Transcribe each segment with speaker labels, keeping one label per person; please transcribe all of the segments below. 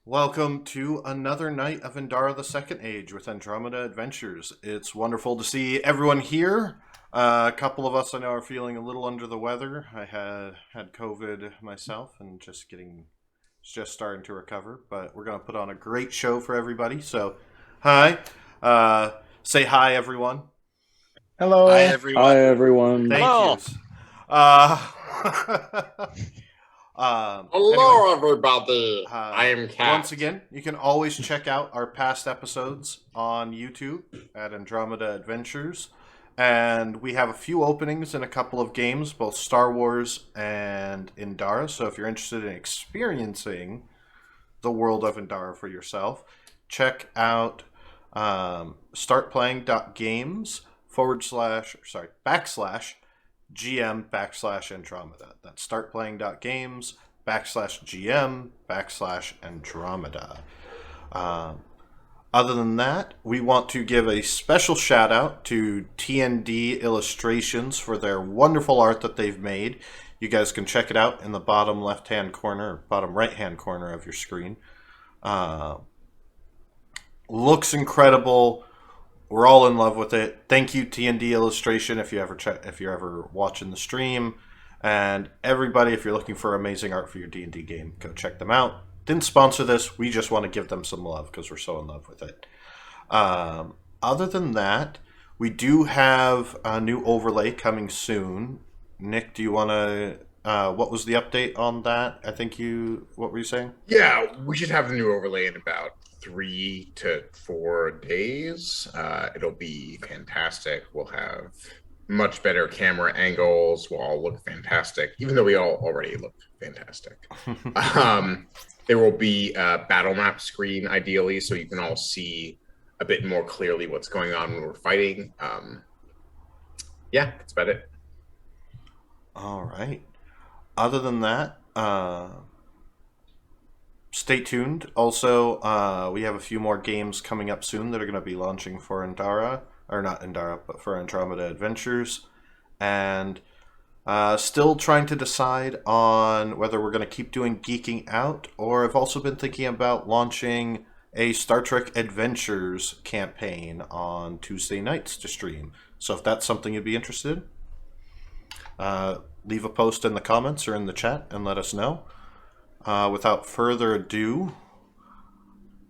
Speaker 1: Welcome to another night of Endara the Second Age with Andromeda Adventures. It's wonderful to see everyone here. A couple of us I know are feeling a little under the weather. I had COVID myself and just starting to recover. But we're going to put on a great show for everybody. So, hi, say hi everyone.
Speaker 2: Hi,
Speaker 3: Hello.
Speaker 2: everyone.
Speaker 4: Hi, everyone.
Speaker 1: Thank
Speaker 5: Hello.
Speaker 1: yous. Anyway,
Speaker 2: Hello, everybody. I am Cat.
Speaker 1: once again, you can always check out our past episodes on YouTube at Andromeda Adventures. And we have a few openings in a couple of games, both Star Wars and Endara. So if you're interested in experiencing the world of Endara for yourself, check out startplaying.games backslash GM backslash Andromeda. That's startplaying.games backslash GM backslash Andromeda. Other than that, we want to give a special shout out to TND Illustrations for their wonderful art that they've made. You guys can check it out in the bottom left-hand corner, bottom right-hand corner of your screen. Looks incredible. We're all in love with it. Thank you, TND Illustration, if you're ever watching the stream, and everybody, if you're looking for amazing art for your D&D game, go check them out. Didn't sponsor this. We just want to give them some love because we're so in love with it. Other than that, we do have a new overlay coming soon. Nick, do you want to? What was the update on that? What were you saying?
Speaker 3: Yeah, we should have the new overlay in about 3 to 4 days. It'll be fantastic. We'll have much better camera angles. We'll all look fantastic, even though we all already look fantastic. There will be a battle map screen, ideally, so you can all see a bit more clearly what's going on when we're fighting. Yeah, that's about it.
Speaker 1: All right. Other than that, stay tuned. Also, we have a few more games coming up soon that are going to be launching for Endara, or not Endara, but for Andromeda Adventures. And still trying to decide on whether we're going to keep doing Geeking Out, or I've also been thinking about launching a Star Trek Adventures campaign on Tuesday nights to stream. So if that's something you'd be interested in, leave a post in the comments or in the chat and let us know. Without further ado,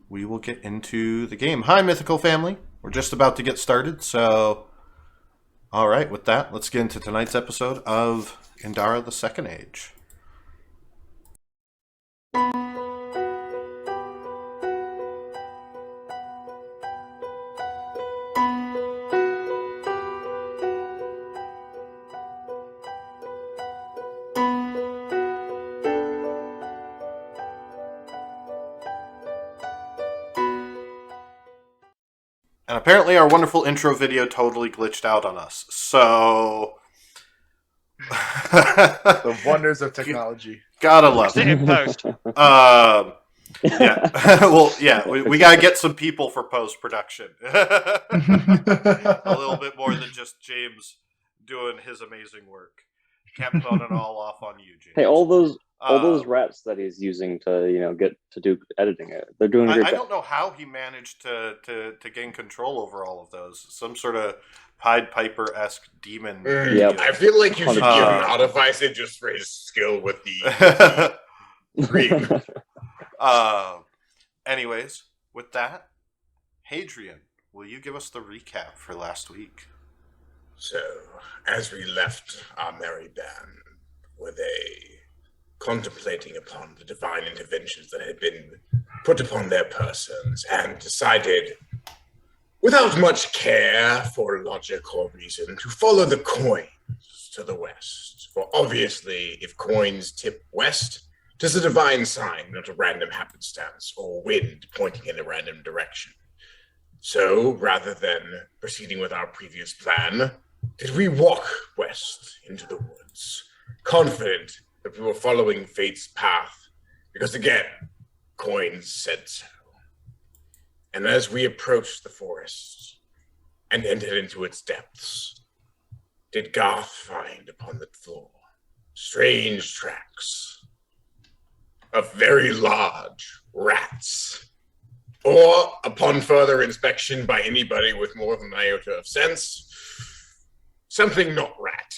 Speaker 1: we will get into the game. Hi, Mythical Family. We're just about to get started, so... Alright, with that, let's get into tonight's episode of Endara the Second Age. And apparently our wonderful intro video totally glitched out on us. So...
Speaker 2: The wonders of technology.
Speaker 1: Gotta love
Speaker 5: Fix it in post.
Speaker 1: Yeah. Well, yeah, we gotta get some people for post-production. A little bit more than just James doing his amazing work. Can't put it all off on you, James.
Speaker 4: Hey, all those rats that he's using to get to do editing it, they're doing a great
Speaker 1: I
Speaker 4: job.
Speaker 1: don't know how he managed to gain control over all of those. Some sort of Pied Piper-esque demon.
Speaker 4: Yep.
Speaker 3: I feel like you should give him advice just for his skill with the dream.
Speaker 1: Anyways, with that, Hadrian, will you give us the recap for last week?
Speaker 3: So, as we left our merry band, were they contemplating upon the divine interventions that had been put upon their persons and decided, without much care for logic or reason, to follow the coins to the west. For obviously, if coins tip west, 'tis a divine sign, not a random happenstance or wind pointing in a random direction. So, rather than proceeding with our previous plan, did we walk west into the woods, confident that we were following fate's path, because again, coins said so. And as we approached the forest and entered into its depths, did Garth find upon the floor strange tracks of very large rats. Or, upon further inspection by anybody with more than an iota of sense, something not rat,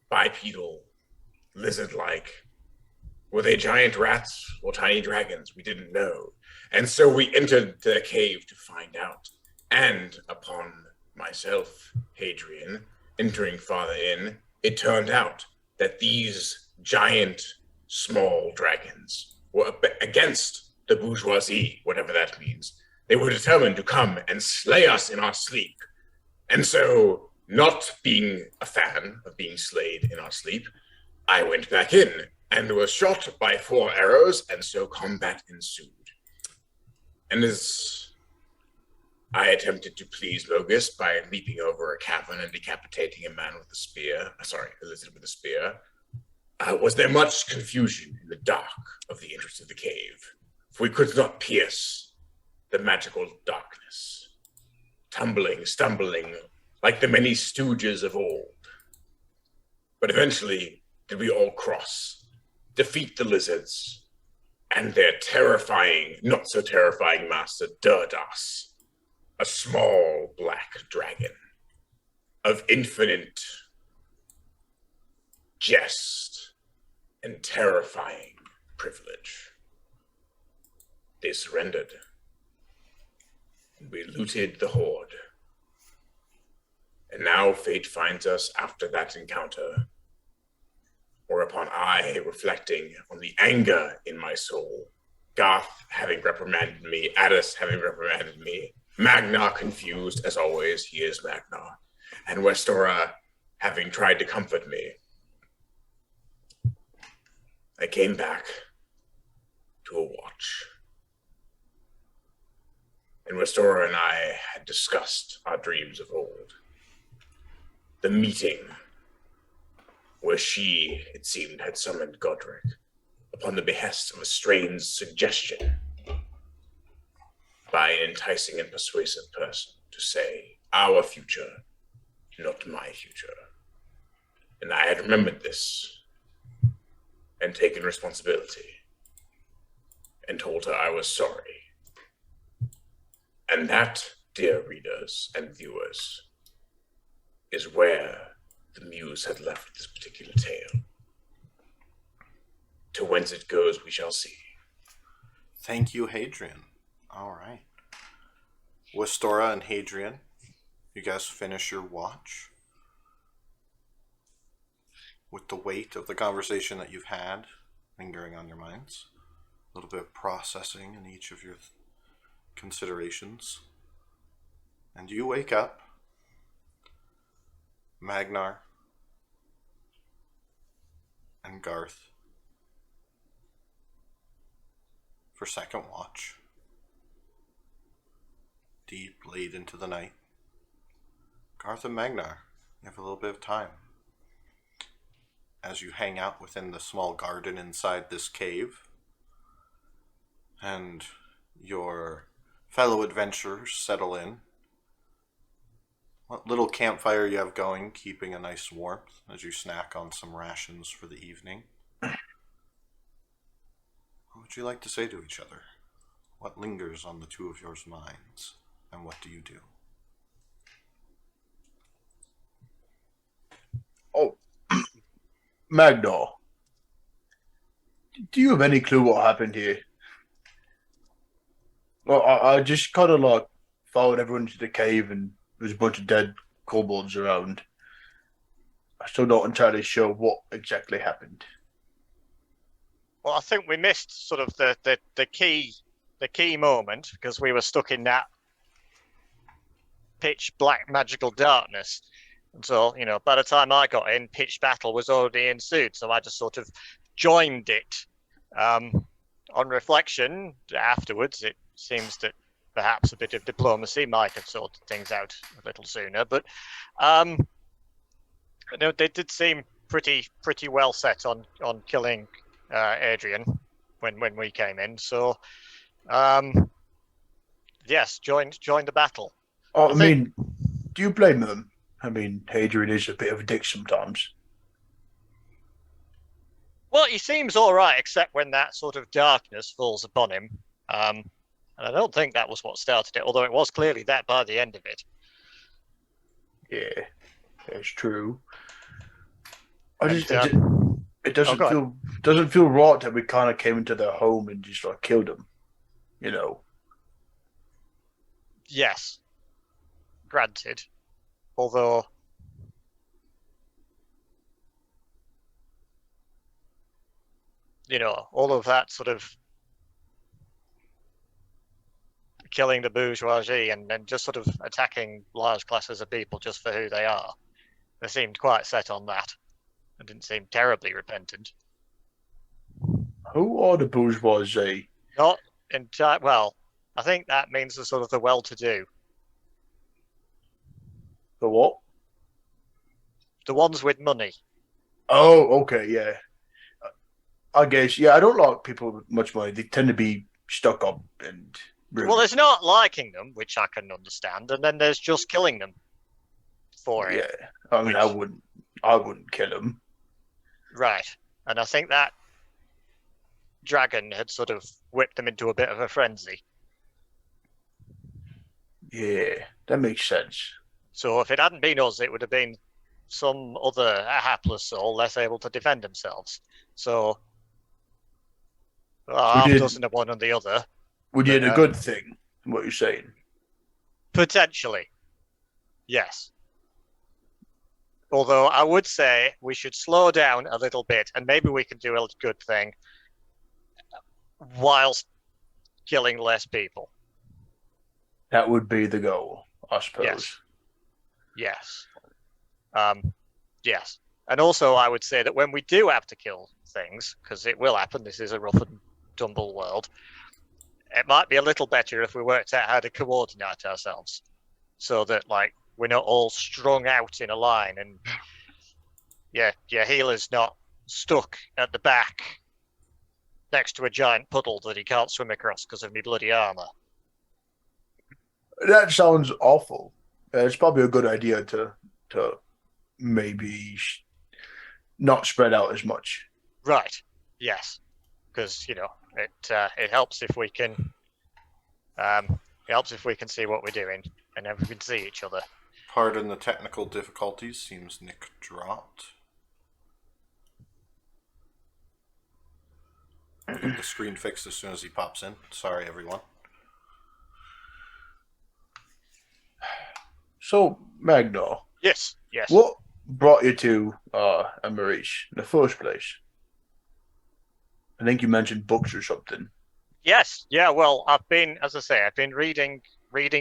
Speaker 3: bipedal, lizard-like. Were they giant rats or tiny dragons? We didn't know. And so we entered the cave to find out. And upon myself, Hadrian, entering farther in, it turned out that these giant small dragons were against the bourgeoisie, whatever that means. They were determined to come and slay us in our sleep. And so, not being a fan of being slayed in our sleep, I went back in and was shot by 4 arrows, and so combat ensued. And as I attempted to please Logus by leaping over a cavern and decapitating a man with a spear, a lizard with a spear, was there much confusion in the dark of the entrance of the cave, for we could not pierce the magical darkness, stumbling, like the many stooges of old. But eventually, did we all cross, defeat the lizards, and their terrifying, not so terrifying master, Durdas, a small black dragon of infinite jest and terrifying privilege. They surrendered, and we looted the horde. And now fate finds us after that encounter, whereupon I, reflecting on the anger in my soul, Garth having reprimanded me, Addis having reprimanded me, Magnar confused, as always, he is Magnar, and Westora having tried to comfort me, I came back to a watch. And Westora and I had discussed our dreams of old. The meeting where she, it seemed, had summoned Godric upon the behest of a strange suggestion by an enticing and persuasive person to say, our future, not my future. And I had remembered this and taken responsibility and told her I was sorry. And that, dear readers and viewers, is where the muse had left this particular tale. To whence it goes, we shall see.
Speaker 1: Thank you, Hadrian. All right. Westora and Hadrian, you guys finish your watch with the weight of the conversation that you've had lingering on your minds. A little bit of processing in each of your considerations. And you wake up. Magnar and Garth for second watch. Deep late into the night. Garth and Magnar, you have a little bit of time as you hang out within the small garden inside this cave, and your fellow adventurers settle in. What little campfire you have going, keeping a nice warmth as you snack on some rations for the evening. What would you like to say to each other? What lingers on the two of your minds, and what do you do?
Speaker 2: Oh, Magnar, do you have any clue what happened here? Well, I just kind of like followed everyone to the cave and there's a bunch of dead kobolds around. I'm still not entirely sure what exactly happened.
Speaker 5: Well, I think we missed sort of the key moment because we were stuck in that pitch black magical darkness. And so, by the time I got in, pitch battle was already ensued. So I just sort of joined it. On reflection, afterwards, it seems that perhaps a bit of diplomacy might have sorted things out a little sooner. But they did seem pretty well set on killing Adrian when we came in. So, yes, joined the battle.
Speaker 2: I mean, do you blame them? I mean, Hadrian is a bit of a dick sometimes.
Speaker 5: Well, he seems all right, except when that sort of darkness falls upon him. And I don't think that was what started it, although it was clearly that by the end of it.
Speaker 2: Yeah, it's true.
Speaker 5: And,
Speaker 2: It
Speaker 5: oh, go on.
Speaker 2: doesn't feel right that we kind of came into their home and just like killed them. You know.
Speaker 5: Yes, granted. Although, all of that sort of killing the bourgeoisie and then just sort of attacking large classes of people just for who they are. They seemed quite set on that and didn't seem terribly repentant.
Speaker 2: Who are the bourgeoisie?
Speaker 5: Not well, I think that means the sort of the well-to-do.
Speaker 2: The what?
Speaker 5: The ones with money.
Speaker 2: Oh, okay, yeah. I guess, yeah, I don't like people with much money. They tend to be stuck up and rude.
Speaker 5: Well, there's not liking them, which I can understand, and then there's just killing them for it.
Speaker 2: Yeah, I mean, I wouldn't kill him.
Speaker 5: Right. And I think that dragon had sort of whipped them into a bit of a frenzy.
Speaker 2: Yeah, that makes sense.
Speaker 5: So if it hadn't been us, it would have been some other hapless soul less able to defend themselves. So half dozen of one and the other.
Speaker 2: We did a good thing, what you're saying.
Speaker 5: Potentially. Yes. Although I would say we should slow down a little bit and maybe we can do a good thing whilst killing less people.
Speaker 2: That would be the goal, I suppose.
Speaker 5: Yes. Yes. And also I would say that when we do have to kill things, because it will happen, this is a rough and tumble world, it might be a little better if we worked out how to coordinate ourselves so that, like, we're not all strung out in a line and your healer's not stuck at the back next to a giant puddle that he can't swim across because of me bloody armor.
Speaker 2: That sounds awful. It's probably a good idea to maybe not spread out as much.
Speaker 5: Right. Yes. Because it helps if we can see what we're doing and then we can see each other.
Speaker 1: Pardon the technical difficulties. Seems Nick dropped. I'll get the screen fixed as soon as he pops in. Sorry, everyone.
Speaker 2: So, Magno.
Speaker 5: Yes.
Speaker 2: What brought you to Amerish in the first place? I think you mentioned books or something.
Speaker 5: Yes. Yeah. Well, I've been reading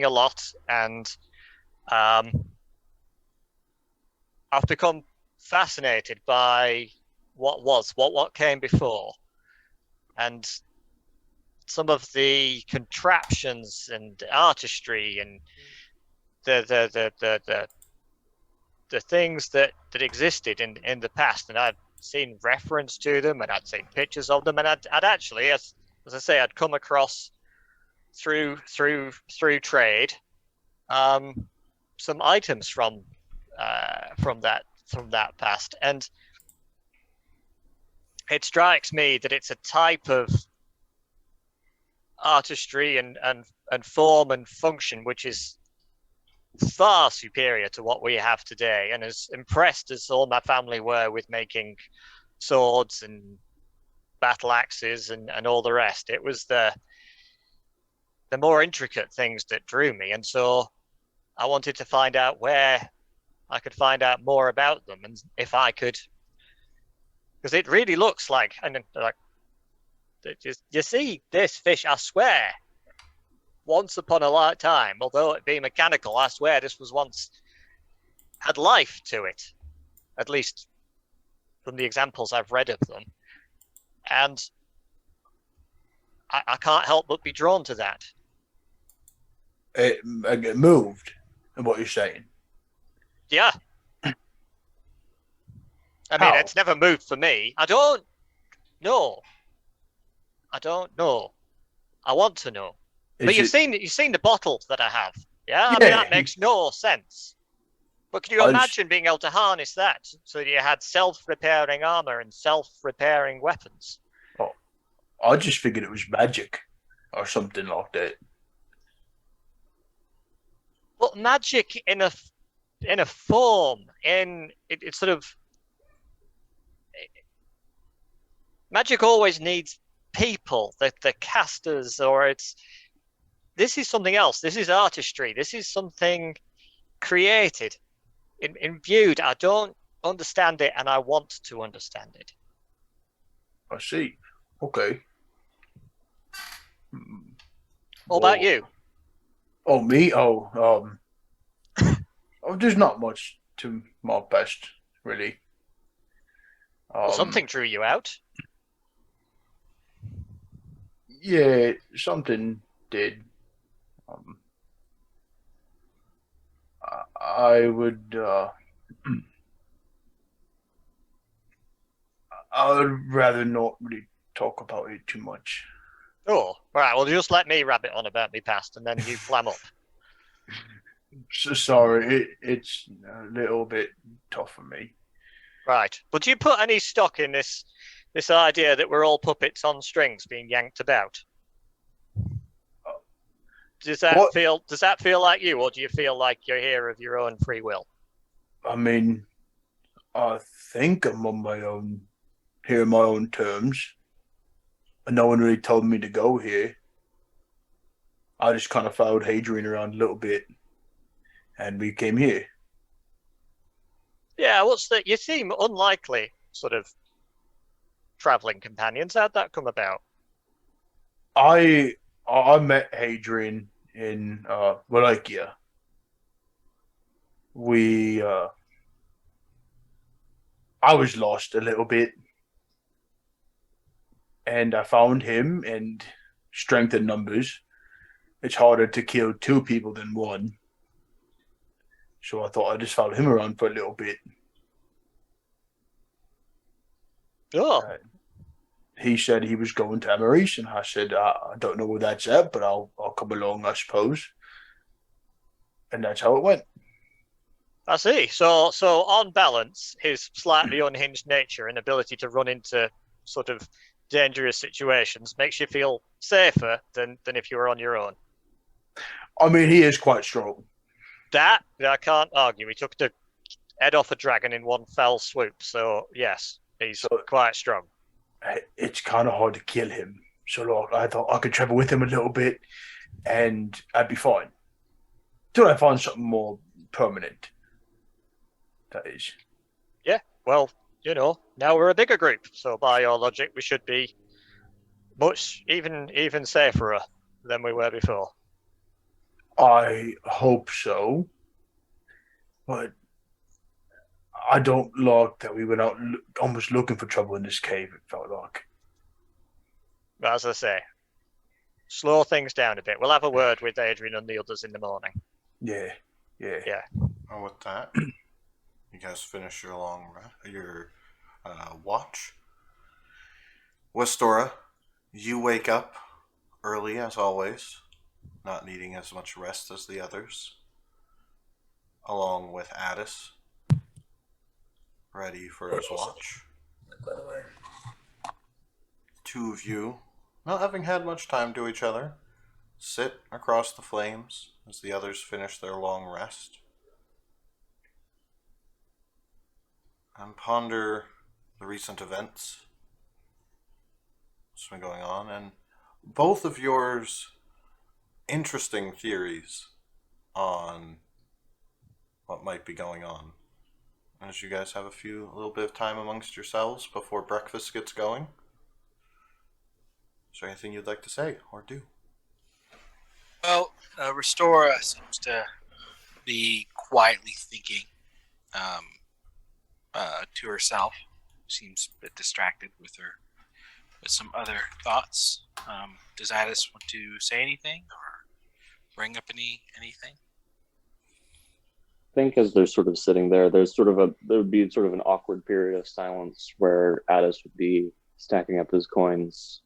Speaker 5: a lot, and I've become fascinated by what came before, and some of the contraptions and artistry and the things that existed in the past, and I'd seen reference to them, and I'd seen pictures of them, and I'd actually, as I say, I'd come across through trade some items from that past, and it strikes me that it's a type of artistry and form and function which is far superior to what we have today. And as impressed as all my family were with making swords and battle axes and all the rest, it was the more intricate things that drew me. And so I wanted to find out where I could find out more about them, and if I could, because it really looks like, and like, you see this fish, I swear, once upon a lifetime, although it be mechanical, I swear this was once had life to it, at least from the examples I've read of them. And I can't help but be drawn to that.
Speaker 2: It moved, in what you're saying.
Speaker 5: Yeah. I mean, it's never moved for me. I don't know. I want to know. But you've seen the bottles that I have. Yeah? I mean, that makes no sense. But can you imagine being able to harness that so you had self-repairing armor and self-repairing weapons?
Speaker 2: Oh, I just figured it was magic or something like that.
Speaker 5: But magic in a form, it's sort of magic always needs people, the casters, or this is something else. This is artistry. This is something created, imbued. I don't understand it, and I want to understand it.
Speaker 2: I see. Okay.
Speaker 5: What about you?
Speaker 2: Oh, me? There's not much to my best, really.
Speaker 5: Well, something drew you out.
Speaker 2: Yeah, something did. I would. I would rather not really talk about it too much.
Speaker 5: Oh, all right. Well, just let me rabbit on about me past, and then you clam up.
Speaker 2: So sorry, it's a little bit tough for me.
Speaker 5: Right. But do you put any stock in this idea that we're all puppets on strings being yanked about? Does that feel like you, or do you feel like you're here of your own free will?
Speaker 2: I mean, I think I'm on my own, here on my own terms. And no one really told me to go here. I just kind of followed Hadrian around a little bit, and we came here.
Speaker 5: Yeah, you seem unlikely sort of traveling companions. How'd that come about?
Speaker 2: I met Hadrian in Wallachia. I was lost a little bit, and I found him. And strength in numbers, it's harder to kill two people than one. So I thought I'd just follow him around for a little bit.
Speaker 5: Oh,
Speaker 2: He said he was going to Amaris, and I said, I don't know where that's at, but I'll come along, I suppose. And that's how it went.
Speaker 5: I see. So on balance, his slightly unhinged nature and ability to run into sort of dangerous situations makes you feel safer than if you were on your own.
Speaker 2: I mean, he is quite strong.
Speaker 5: That I can't argue. He took the head off a dragon in one fell swoop. So yes, he's quite strong.
Speaker 2: It's kind of hard to kill him. So like, I thought I could travel with him a little bit, and I'd be fine. Till I find something more permanent. That is.
Speaker 5: Yeah. Well, now we're a bigger group. So by your logic, we should be much even safer than we were before.
Speaker 2: I hope so, but I don't like that we went out almost looking for trouble in this cave. It felt like.
Speaker 5: As I say, slow things down a bit. We'll have a word with Adrian and the others in the morning.
Speaker 2: Yeah.
Speaker 1: And with that, you guys finish your watch. Westora, you wake up early as always, not needing as much rest as the others, along with Addis, ready for his watch.
Speaker 3: By the way.
Speaker 1: Two of you, not having had much time to each other, sit across the flames as the others finish their long rest and ponder the recent events that's been going on, and both of yours interesting theories on what might be going on. As you guys have a little bit of time amongst yourselves before breakfast gets going, is there anything you'd like to say or do?
Speaker 6: Well, Restora seems to be quietly thinking to herself. Seems a bit distracted with some other thoughts. Does Addis want to say anything or bring up anything?
Speaker 4: I think as they're sort of sitting there, there would be sort of an awkward period of silence where Addis would be stacking up his coins,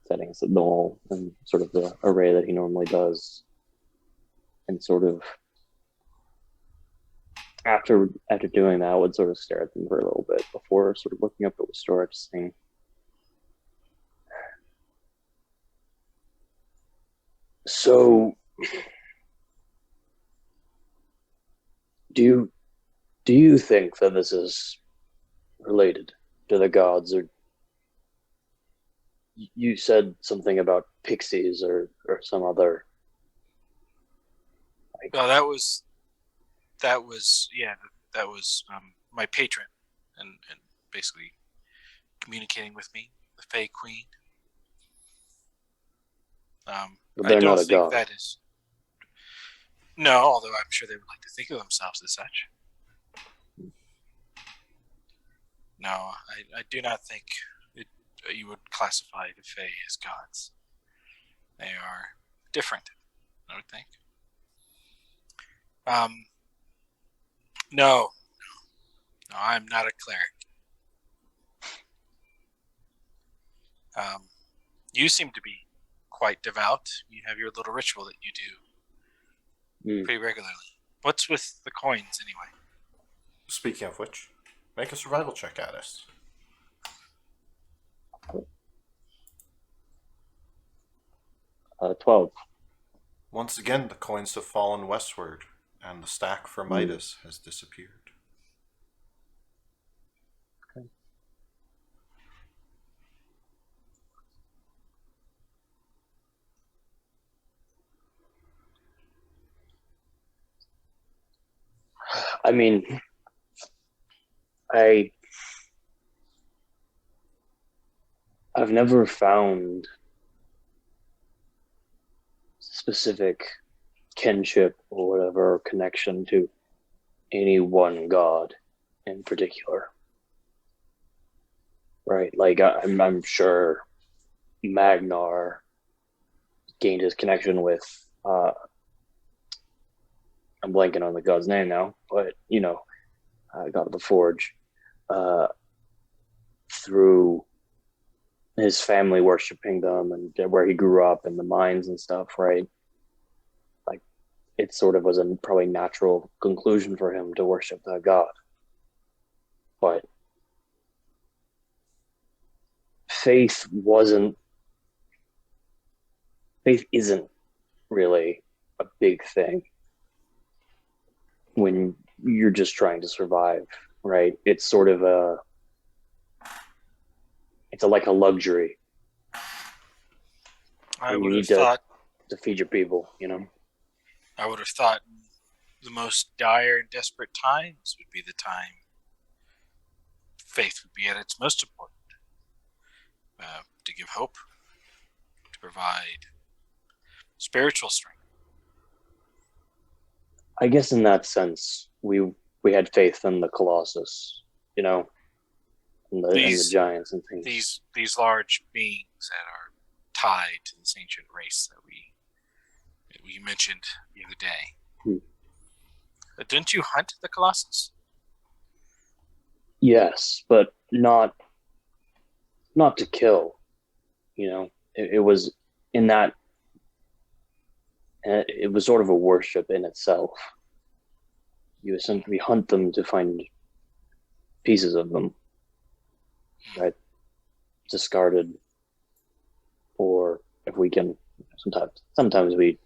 Speaker 4: setting us at the wall in sort of the array that he normally does, and sort of after doing that, I would sort of stare at them for a little bit before sort of looking up at the storage, saying, "So, do you think that this is related to the gods, or you said something about pixies or some other?"
Speaker 6: Well, that was my patron, and basically communicating with me, the Fey Queen.
Speaker 4: But
Speaker 6: I
Speaker 4: they're not
Speaker 6: don't
Speaker 4: a
Speaker 6: think
Speaker 4: god.
Speaker 6: that is no, although I'm sure they would like to think of themselves as such. No, I do not think you would classify the Fae as gods. They are different, I would think. No, I'm not a cleric. You seem to be quite devout. You have your little ritual that you do pretty regularly. What's with the coins, anyway?
Speaker 1: Speaking of which, make a survival check at us.
Speaker 4: 12.
Speaker 1: Once again, the coins have fallen westward, and the stack for Midas has disappeared.
Speaker 4: I mean, I've never found specific kinship or whatever connection to any one god in particular, right? Like I'm sure Magnar gained his connection with I'm blanking on the god's name now, but God of the Forge, through his family worshiping them and where he grew up and the mines and stuff, right? Like it sort of was a probably natural conclusion for him to worship that god. But faith isn't really a big thing when you're just trying to survive, right? It's sort of like a luxury
Speaker 6: I
Speaker 4: when you
Speaker 6: would have
Speaker 4: need
Speaker 6: thought
Speaker 4: to feed your people,
Speaker 6: I would have thought the most dire and desperate times would be the time faith would be at its most important. To give hope, to provide spiritual strength.
Speaker 4: I guess in that sense, we had faith in the Colossus, and the giants and things.
Speaker 6: These large beings that are tied to this ancient race that we mentioned the other day. Didn't you hunt the Colossus?
Speaker 4: Yes, but not to kill. It was in that. It was sort of a worship in itself. You essentially hunt them to find pieces of them, right? Discarded, or if we can, sometimes we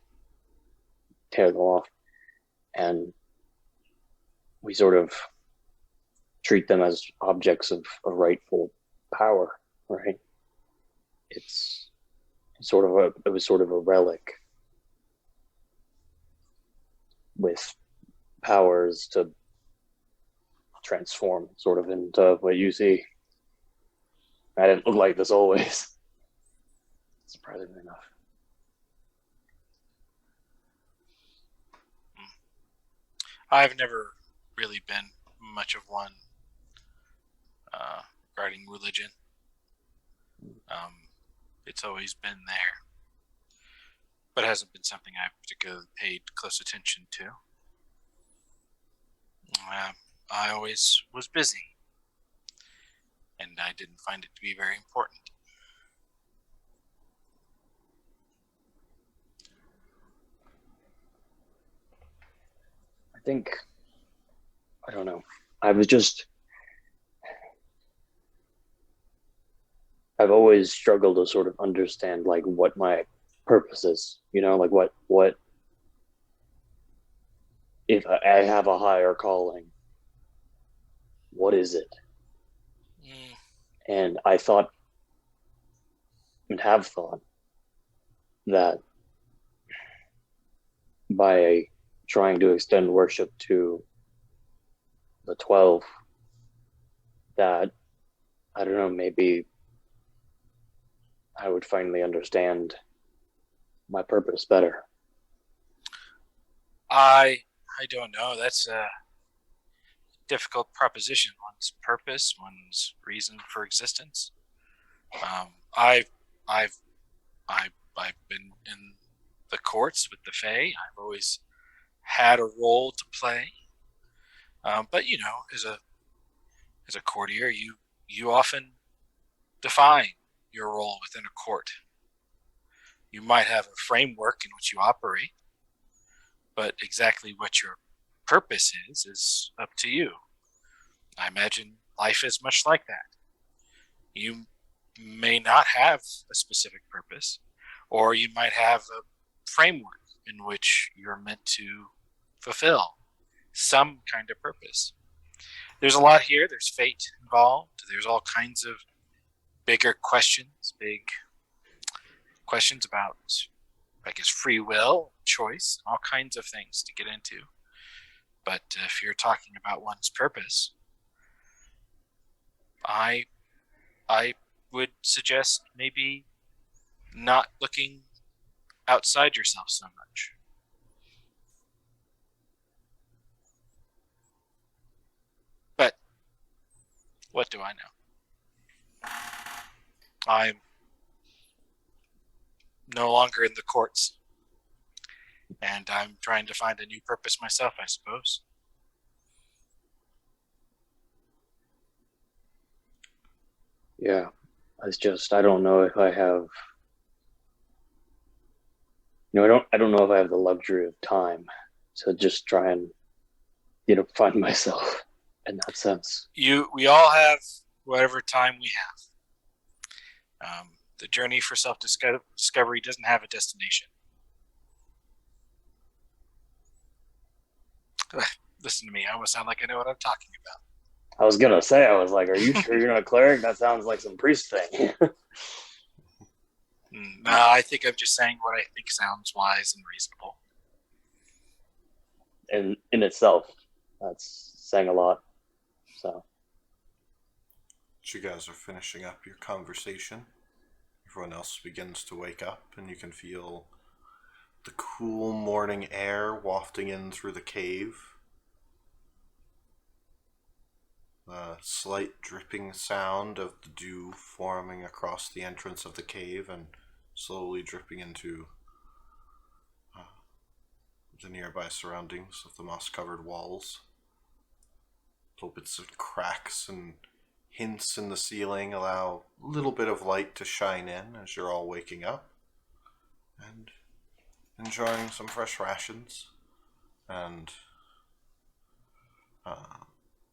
Speaker 4: tear them off, and we sort of treat them as objects of rightful power, right? It was sort of a relic with powers to transform sort of into what you see. I didn't look like this always, surprisingly enough.
Speaker 6: I've never really been much of one regarding religion. It's always been there, but it hasn't been something I've particularly paid close attention to. I always was busy, and I didn't find it to be very important.
Speaker 4: I think I don't know. I've always struggled to sort of understand like what my purpose is, like what if I have a higher calling, what is it?
Speaker 6: Mm,
Speaker 4: And I thought and have thought that by trying to extend worship to the 12, that I don't know, maybe I would finally understand my purpose better.
Speaker 6: I don't know. That's a difficult proposition. One's purpose, one's reason for existence. I've I've I've been in the courts with the Fae. I've always had a role to play. But as a courtier, you often define your role within a court. You might have a framework in which you operate, but exactly what your purpose is up to you. I imagine life is much like that. You may not have a specific purpose, or you might have a framework in which you're meant to fulfill some kind of purpose. There's a lot here. There's fate involved. There's all kinds of bigger questions, big questions about, I guess, free will, choice, all kinds of things to get into. But if you're talking about one's purpose, I would suggest maybe not looking outside yourself so much. But what do I know? I'm no longer in the courts, and I'm trying to find a new purpose myself, I suppose.
Speaker 4: Yeah, I don't know if I have, I don't know if I have the luxury of time to just try and, find myself in that sense.
Speaker 6: We all have whatever time we have. The journey for self-discovery doesn't have a destination. Listen to me. I almost sound like I know what I'm talking about.
Speaker 4: I was gonna say, I was like, are you sure you're not a cleric? That sounds like some priest thing.
Speaker 6: No, I think I'm just saying what I think sounds wise and reasonable.
Speaker 4: And in itself, that's saying a lot. So,
Speaker 1: As you guys are finishing up your conversation, everyone else begins to wake up, and you can feel the cool morning air wafting in through the cave. The slight dripping sound of the dew forming across the entrance of the cave and slowly dripping into the nearby surroundings of the moss-covered walls. Little bits of cracks and hints in the ceiling allow a little bit of light to shine in as you're all waking up and enjoying some fresh rations and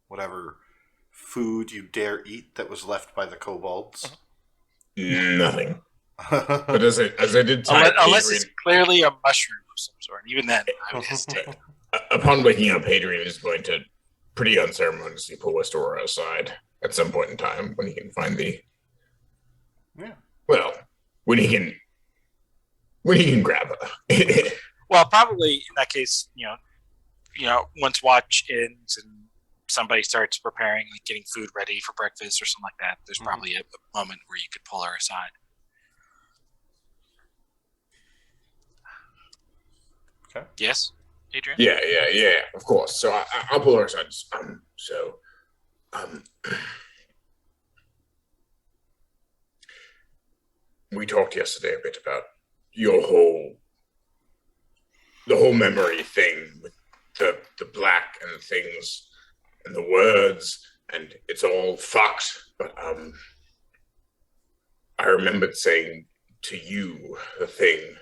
Speaker 1: whatever food you dare eat that was left by the kobolds.
Speaker 3: Nothing. But as I did type,
Speaker 6: unless it's
Speaker 3: Hadrian,
Speaker 6: clearly a mushroom of some sort. Even then, I would hesitate.
Speaker 3: upon waking up, Hadrian is going to pretty unceremoniously pull Estora aside at some point in time when he can find the.
Speaker 1: Yeah.
Speaker 3: Well, when he can grab her.
Speaker 6: Well, probably in that case, once watch ends and somebody starts preparing, like getting food ready for breakfast or something like that, there's probably a moment where you could pull her aside.
Speaker 1: Okay.
Speaker 6: Yes, Adrian?
Speaker 3: Yeah, of course. So I'll pull her aside. We talked yesterday a bit about the whole memory thing with the black and the things and the words, and it's all fucked. But I remembered saying to you the thing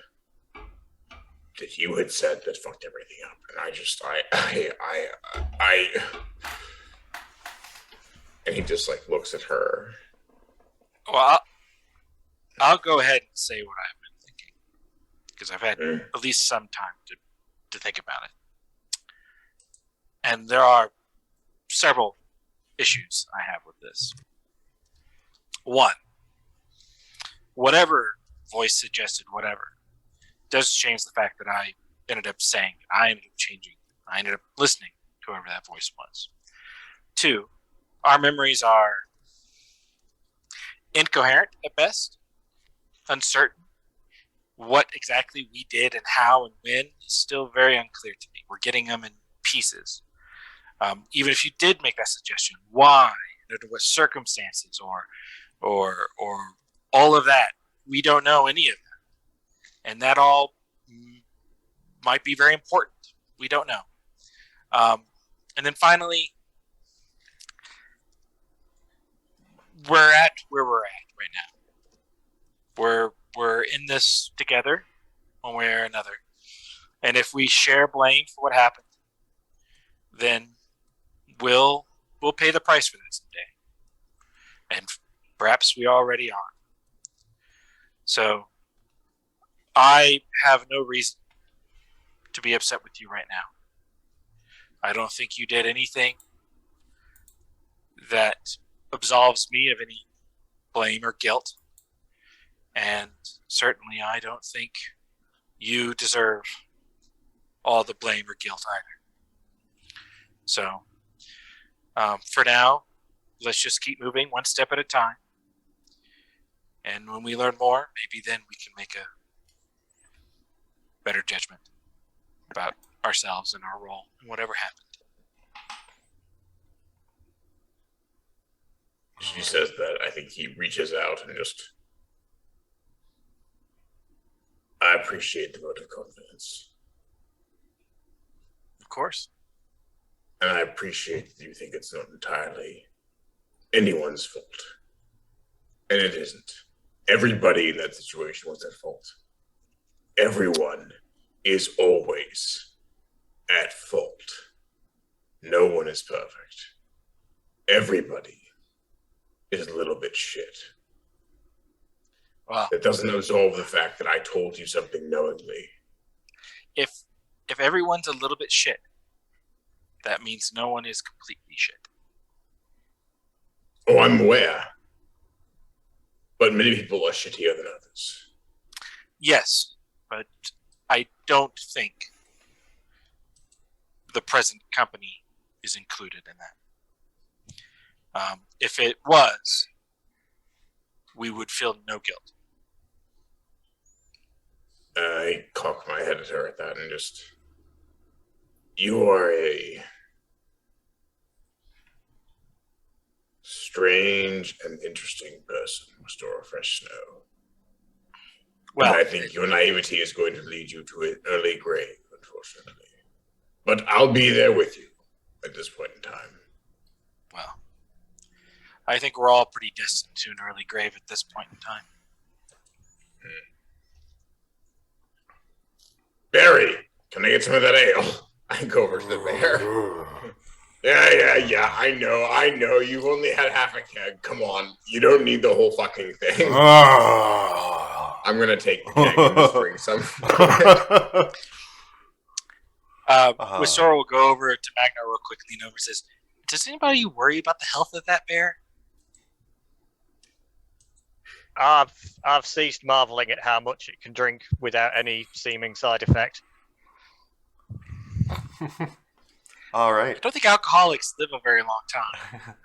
Speaker 3: that you had said that fucked everything up, and I and he just like looks at her.
Speaker 6: Well, I'll go ahead and say what I've been thinking because I've had at least some time to think about it, and there are several issues I have with this. One, whatever voice suggested whatever doesn't change the fact that I ended up saying it. I ended up changing. I ended up listening to whoever that voice was. Two, our memories are incoherent at best, uncertain. What exactly we did and how and when is still very unclear to me. We're getting them in pieces. Even if you did make that suggestion, why, under what circumstances, or all of that, we don't know any of that, and that all might be very important. We don't know. And then finally, we're at where we're at right now. We're in this together, one way or another, and if we share blame for what happened, then we'll pay the price for that someday, and perhaps we already are. So I have no reason to be upset with you right now. I don't think you did anything that absolves me of any blame or guilt. And certainly I don't think you deserve all the blame or guilt either. So for now, let's just keep moving one step at a time. And when we learn more, maybe then we can make a better judgment about ourselves and our role and whatever happened.
Speaker 3: She says that. I think he reaches out and just, I appreciate the vote of confidence.
Speaker 6: Of course.
Speaker 3: And I appreciate that you think it's not entirely anyone's fault. And it isn't. Everybody in that situation was at fault. Everyone is always at fault. No one is perfect. Everybody is a little bit shit.
Speaker 6: Well,
Speaker 3: That doesn't absolve the fact that I told you something knowingly.
Speaker 6: if everyone's a little bit shit, that means no one is completely shit.
Speaker 3: Oh, I'm aware. But many people are shittier than others.
Speaker 6: Yes, but I don't think the present company is included in that. If it was, we would feel no guilt.
Speaker 3: I cock my head at her at that and just... You are a strange and interesting person, Mr. Fresh Snow.
Speaker 6: Well,
Speaker 3: And I think your naivety is going to lead you to an early grave, unfortunately. But I'll be there with you at this point in time.
Speaker 6: well, I think we're all pretty destined to an early grave at this point in time.
Speaker 3: Barry, can I get some of that ale? I go over to the bear. Yeah. I know. You've only had half a keg. Come on. You don't need the whole fucking thing. I'm gonna take the keg and just bring some.
Speaker 6: Wisora will go over to Magna real quickly and over says, "Does anybody worry about the health of that bear?"
Speaker 5: I've ceased marveling at how much it can drink without any seeming side effect.
Speaker 1: All
Speaker 6: I
Speaker 1: right.
Speaker 6: don't think alcoholics live a very long time.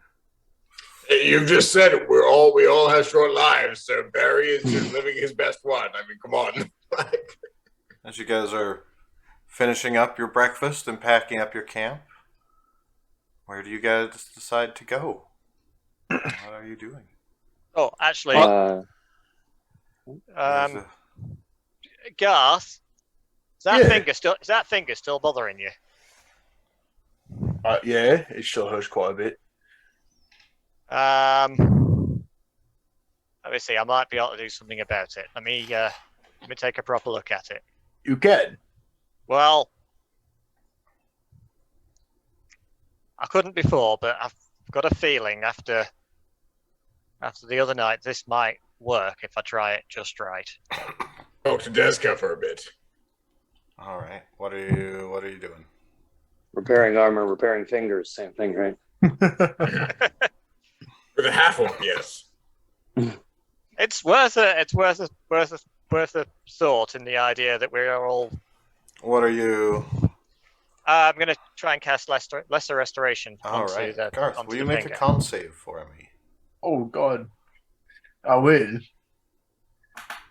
Speaker 3: You've just said it. We all have short lives, so Barry is just living his best one. I mean, come on.
Speaker 1: As you guys are finishing up your breakfast and packing up your camp, where do you guys decide to go? What are you doing?
Speaker 5: Oh, actually,
Speaker 1: There's a-
Speaker 5: Garth, is that finger still bothering you?
Speaker 2: Yeah, it still hurts quite a bit.
Speaker 5: Let me see. I might be able to do something about it. Let me take a proper look at it.
Speaker 2: You can.
Speaker 5: Well, I couldn't before, but I've got a feeling after the other night, this might work if I try it just right.
Speaker 3: Talk to Deska for a bit.
Speaker 1: All right. What are you doing?
Speaker 4: Repairing armor, repairing fingers, same thing, right?
Speaker 3: With a half orc, yes.
Speaker 5: It's worth a thought in the idea that we are all.
Speaker 1: What are you?
Speaker 5: I'm going to try and cast lesser restoration
Speaker 1: All
Speaker 5: onto
Speaker 1: right,
Speaker 5: the
Speaker 1: Garth.
Speaker 5: onto
Speaker 1: Will you
Speaker 5: the
Speaker 1: make
Speaker 5: finger.
Speaker 1: a con save for me?
Speaker 2: Oh God, I will.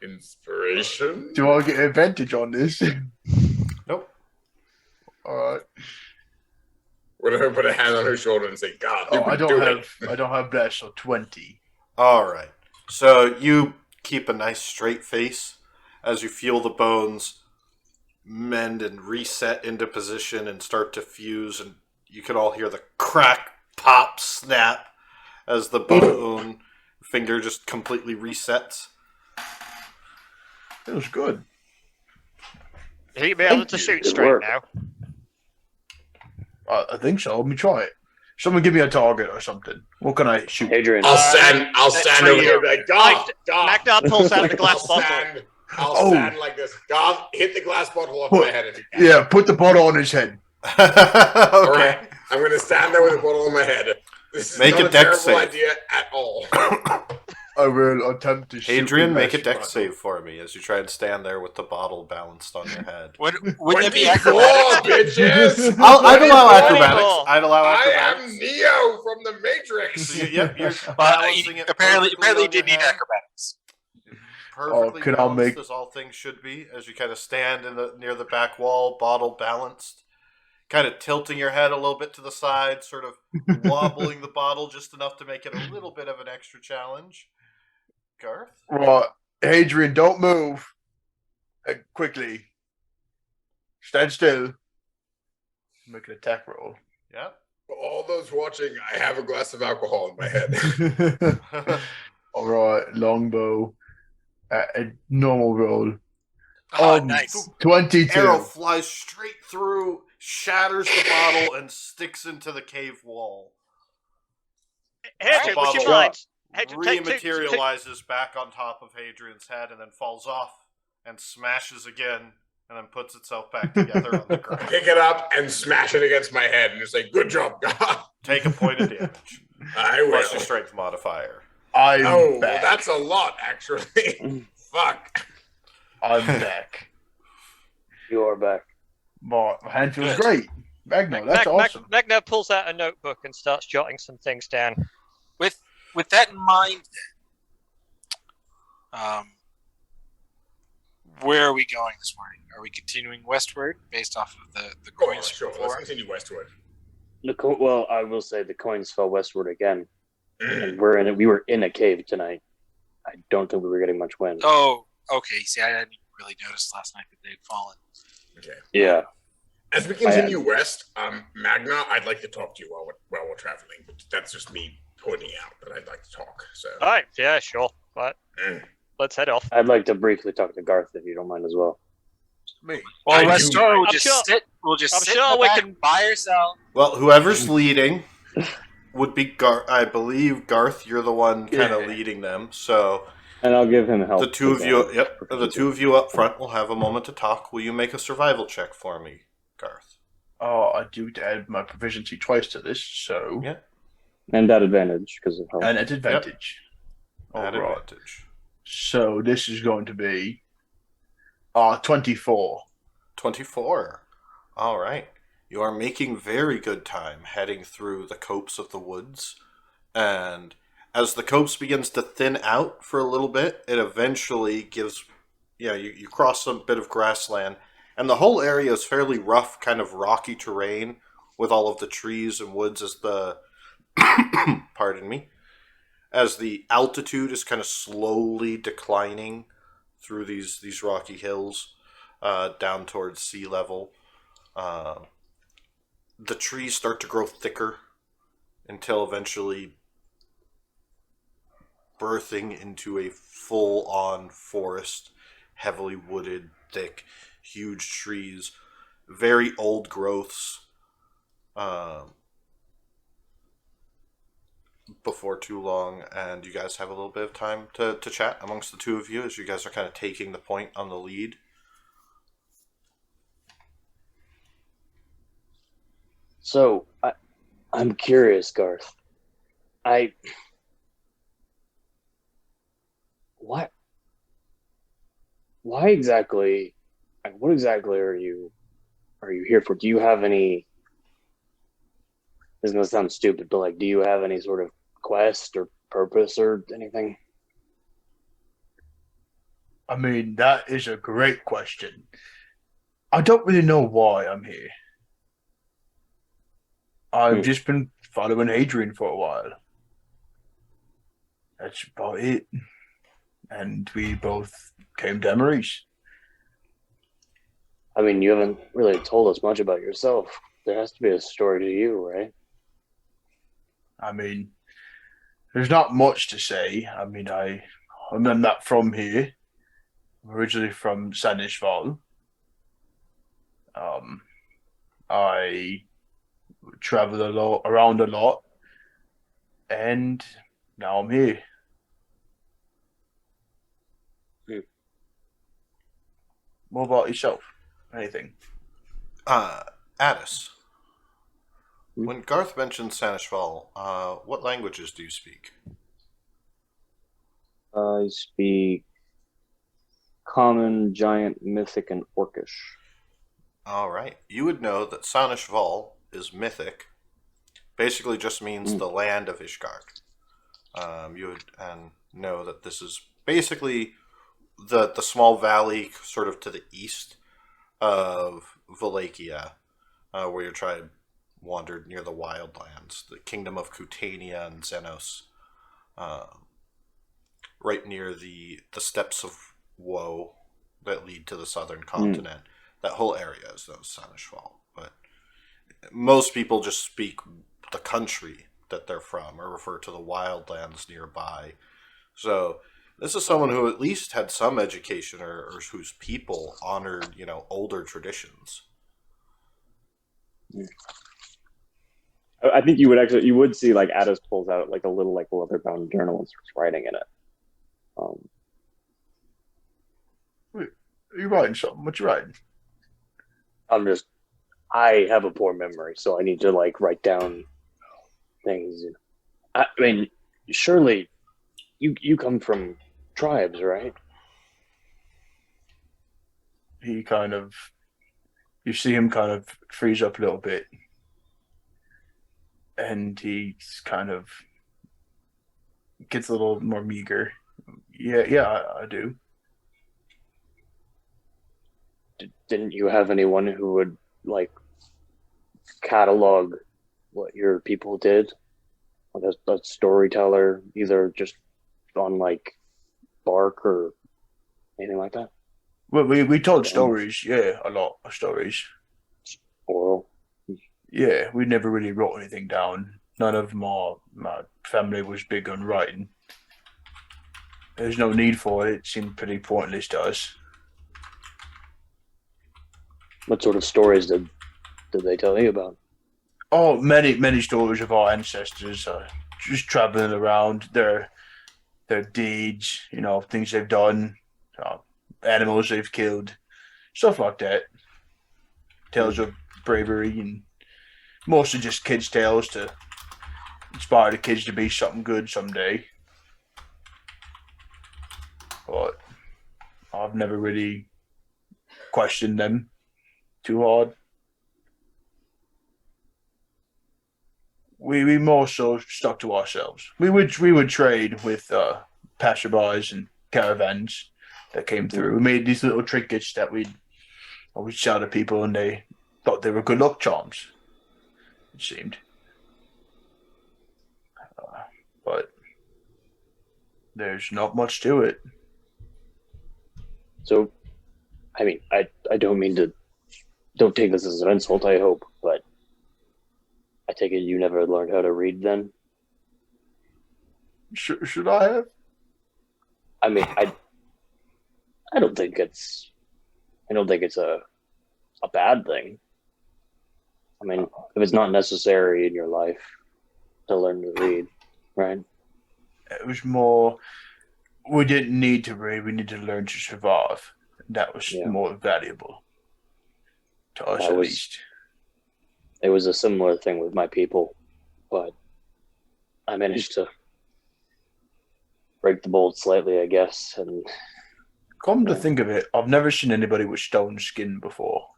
Speaker 3: Inspiration?
Speaker 2: Do I get advantage on this?
Speaker 1: Nope.
Speaker 2: All right.
Speaker 3: Would I put a hand on her shoulder and say, God,
Speaker 2: Oh, I don't
Speaker 3: have.
Speaker 2: have bless, so 20.
Speaker 1: All right. So you keep a nice straight face as you feel the bones mend and reset into position and start to fuse, and you can all hear the crack, pop, snap as the bone finger just completely resets.
Speaker 2: Feels good.
Speaker 5: You'll be able
Speaker 2: Thank
Speaker 5: to
Speaker 2: you.
Speaker 5: shoot
Speaker 4: Good
Speaker 5: straight
Speaker 4: work.
Speaker 5: now.
Speaker 2: I think so. Let me try it. Someone give me a target or something. What can I shoot?
Speaker 4: Hadrian.
Speaker 3: I'll stand over here and be like, God,
Speaker 5: Magnar pulls out the glass
Speaker 3: I'll
Speaker 5: bottle.
Speaker 3: stand like this. God, hit the glass bottle off my head if you can.
Speaker 2: Yeah, put the bottle on his head.
Speaker 1: Okay.
Speaker 3: All right. I'm going to stand there with a bottle on my head. This is
Speaker 1: Make
Speaker 3: not
Speaker 1: a
Speaker 3: a
Speaker 1: dex
Speaker 3: terrible
Speaker 1: save.
Speaker 3: idea at all.
Speaker 2: I will attempt to shoot.
Speaker 1: Adrian,
Speaker 2: the
Speaker 1: make a
Speaker 2: best
Speaker 1: dex
Speaker 2: bottle.
Speaker 1: save for me as you try and stand there with the bottle balanced on your head.
Speaker 6: Wouldn't it be
Speaker 3: 24,
Speaker 6: acrobatics?
Speaker 3: bitches!
Speaker 1: I'd allow
Speaker 3: 24.
Speaker 1: acrobatics. I'd allow
Speaker 3: I
Speaker 1: acrobatics.
Speaker 3: am Neo from the Matrix.
Speaker 1: So yep, you're
Speaker 6: Well,
Speaker 1: balancing it
Speaker 6: apparently
Speaker 1: perfectly
Speaker 6: you
Speaker 1: on
Speaker 6: did
Speaker 1: your
Speaker 6: need
Speaker 1: head.
Speaker 6: acrobatics.
Speaker 1: Perfectly
Speaker 2: can I
Speaker 1: balanced
Speaker 2: make-
Speaker 1: as all things should be, as you kind of stand near the back wall, bottle balanced, kind of tilting your head a little bit to the side, sort of wobbling the bottle just enough to make it a little bit of an extra challenge. Garth?
Speaker 2: Right. Hadrian, don't move. Quickly. Stand still. Make an attack roll.
Speaker 1: Yep.
Speaker 3: For all those watching, I have a glass of alcohol in my head.
Speaker 2: All right, longbow. A normal roll.
Speaker 6: Oh, nice.
Speaker 2: 22.
Speaker 1: Arrow flies straight through, shatters the bottle, and sticks into the cave wall.
Speaker 5: Hadrian, would you
Speaker 1: bottle
Speaker 5: mind? Hadrian, take
Speaker 1: Rematerializes back on top of Hadrian's head and then falls off and smashes again and then puts itself back together on the ground.
Speaker 3: Pick it up and smash it against my head and just say, good job, God.
Speaker 1: Take a point of damage.
Speaker 3: I will.
Speaker 1: Plus your strength modifier.
Speaker 2: I'm
Speaker 3: Oh,
Speaker 2: back.
Speaker 3: that's a lot, actually. Fuck.
Speaker 2: I'm back.
Speaker 4: You are back.
Speaker 2: My hand feels great. Magno, that's awesome.
Speaker 5: Magnar pulls out a notebook and starts jotting some things down.
Speaker 6: With that in mind, then, where are we going this morning? Are we continuing westward based off of the
Speaker 3: Go
Speaker 6: coins
Speaker 3: on, sure.
Speaker 6: before?
Speaker 3: Let's continue westward.
Speaker 4: Well, I will say the coins fell westward again,
Speaker 3: Mm.
Speaker 4: and we were in a cave tonight. I don't think we were getting much wind.
Speaker 6: Oh, okay. See, I didn't really notice last night that they'd fallen.
Speaker 3: Okay.
Speaker 4: Yeah.
Speaker 3: As we continue west, Magna, I'd like to talk to you while we're traveling, but that's just me pointing out that I'd like to talk. So.
Speaker 5: All right, yeah, sure. But let's head off.
Speaker 4: I'd like to briefly talk to Garth if you don't mind as well.
Speaker 2: Me.
Speaker 6: Well,
Speaker 3: I
Speaker 6: rest
Speaker 3: do-
Speaker 6: will
Speaker 5: I'm
Speaker 6: just
Speaker 5: sure-
Speaker 6: sit. We'll just
Speaker 5: I'm
Speaker 6: sit
Speaker 5: sure
Speaker 6: in the
Speaker 5: we
Speaker 6: back
Speaker 5: can-
Speaker 6: by ourselves.
Speaker 1: Well, whoever's leading would be Garth. I believe, Garth, you're the one kind of
Speaker 2: Yeah.
Speaker 1: leading them. So
Speaker 4: And I'll give him help.
Speaker 1: the two of
Speaker 4: with
Speaker 1: you,
Speaker 4: that.
Speaker 1: the two of you up front will have a moment to talk. Will you make a survival check for me, Garth?
Speaker 2: Oh, I do add my proficiency twice to this, so.
Speaker 1: Yeah.
Speaker 4: And that advantage because of help.
Speaker 2: And at advantage.
Speaker 1: At
Speaker 2: All right.
Speaker 1: advantage.
Speaker 2: So this is going to be 24.
Speaker 1: 24. All right. You are making very good time heading through the copse of the woods. And as the copse begins to thin out for a little bit, it eventually gives, you cross some bit of grassland. And the whole area is fairly rough, kind of rocky terrain with all of the trees and woods as the, pardon me, as the altitude is kind of slowly declining through these rocky hills down towards sea level. The trees start to grow thicker until eventually birthing into a full-on forest, heavily wooded, thick, huge trees very old growths um, before too long, and you guys have a little bit of time to chat amongst the two of you as you guys are kind of taking the point on the lead.
Speaker 4: So I'm curious, Garth. I what? Why exactly? Like, what exactly are you here for? Do you have any? This is gonna sound stupid, but like, do you have any sort of quest or purpose or anything?
Speaker 2: I mean, that is a great question. I don't really know why I'm here. I've
Speaker 4: Hmm.
Speaker 2: just been following Adrian for a while. That's about it. And we both came to Emery's.
Speaker 4: I mean, you haven't really told us much about yourself. There has to be a story to you, right?
Speaker 2: I mean, there's not much to say. I mean, I'm not from here. I'm originally from Sanishval. Um, I traveled around a lot, and now I'm here.
Speaker 4: Hmm.
Speaker 2: What about yourself? Anything?
Speaker 1: Addis,
Speaker 4: Hmm.
Speaker 1: when Garth mentioned Sanishval, what languages do you speak?
Speaker 4: I speak Common, Giant, Mythic, and Orcish.
Speaker 1: All right. You would know that Sanishval is mythic, basically just means
Speaker 4: Hmm.
Speaker 1: the land of Ishgard. You would and know that this is basically the small valley sort of to the east of Wallachia, where your tribe wandered near the wildlands, the kingdom of Cutania and Xenos, uh, right near the steppes of Woe that lead to the southern
Speaker 4: Hmm.
Speaker 1: continent. That whole area is known as Sanishval, but most people just speak the country that they're from or refer to the wildlands nearby. So this is someone who at least had some education or whose people honored, older traditions.
Speaker 4: I think you would see like Addis pulls out like a little like leather bound journal and starts writing in it. Um,
Speaker 2: Wait, are you writing something? What you writing?
Speaker 4: I'm just I have a poor memory, so I need to like write down things. I mean, surely you come from tribes, right?
Speaker 2: He kind of, you see him kind of freeze up a little bit, and he's kind of gets a little more meager. Yeah, yeah, I do.
Speaker 4: Didn't you have anyone who would like catalog what your people did? Like a storyteller, either just on like bark or anything like that?
Speaker 2: Well, we told
Speaker 4: Stone,
Speaker 2: stories, yeah, a lot of stories.
Speaker 4: oral.
Speaker 2: Yeah, we never really wrote anything down. None of my family was big on writing. There's no need for it. It seemed pretty pointless to us.
Speaker 4: What sort of stories did they tell you about?
Speaker 2: Oh, many stories of our ancestors just traveling around their deeds, things they've done, uh, animals they've killed, stuff like that.
Speaker 4: Hmm.
Speaker 2: Tales of bravery and mostly just kids' tales to inspire the kids to be something good someday. But I've never really questioned them too hard. We more so stuck to ourselves. We would trade with passerbys and caravans that came
Speaker 4: Hmm.
Speaker 2: through. We made these little trinkets that we'd always sell to people, and they thought they were good luck charms. It seemed, but there's not much to it.
Speaker 4: So, I mean, I don't mean to. Don't take this as an insult. I hope, but I take it you never learned how to read. Then,
Speaker 2: Should I have?
Speaker 4: I mean, I don't think it's. I don't think it's a a bad thing. I mean, if it's not necessary in your life to learn to read, right?
Speaker 2: It was more, we didn't need to read, we need to learn to survive. That was
Speaker 4: Yeah.
Speaker 2: more valuable to us,
Speaker 4: That
Speaker 2: at
Speaker 4: was-
Speaker 2: least.
Speaker 4: It was a similar thing with my people, but I managed to break the mold slightly, I guess. And
Speaker 2: Come to
Speaker 4: Yeah.
Speaker 2: think of it, I've never seen anybody with stone skin before.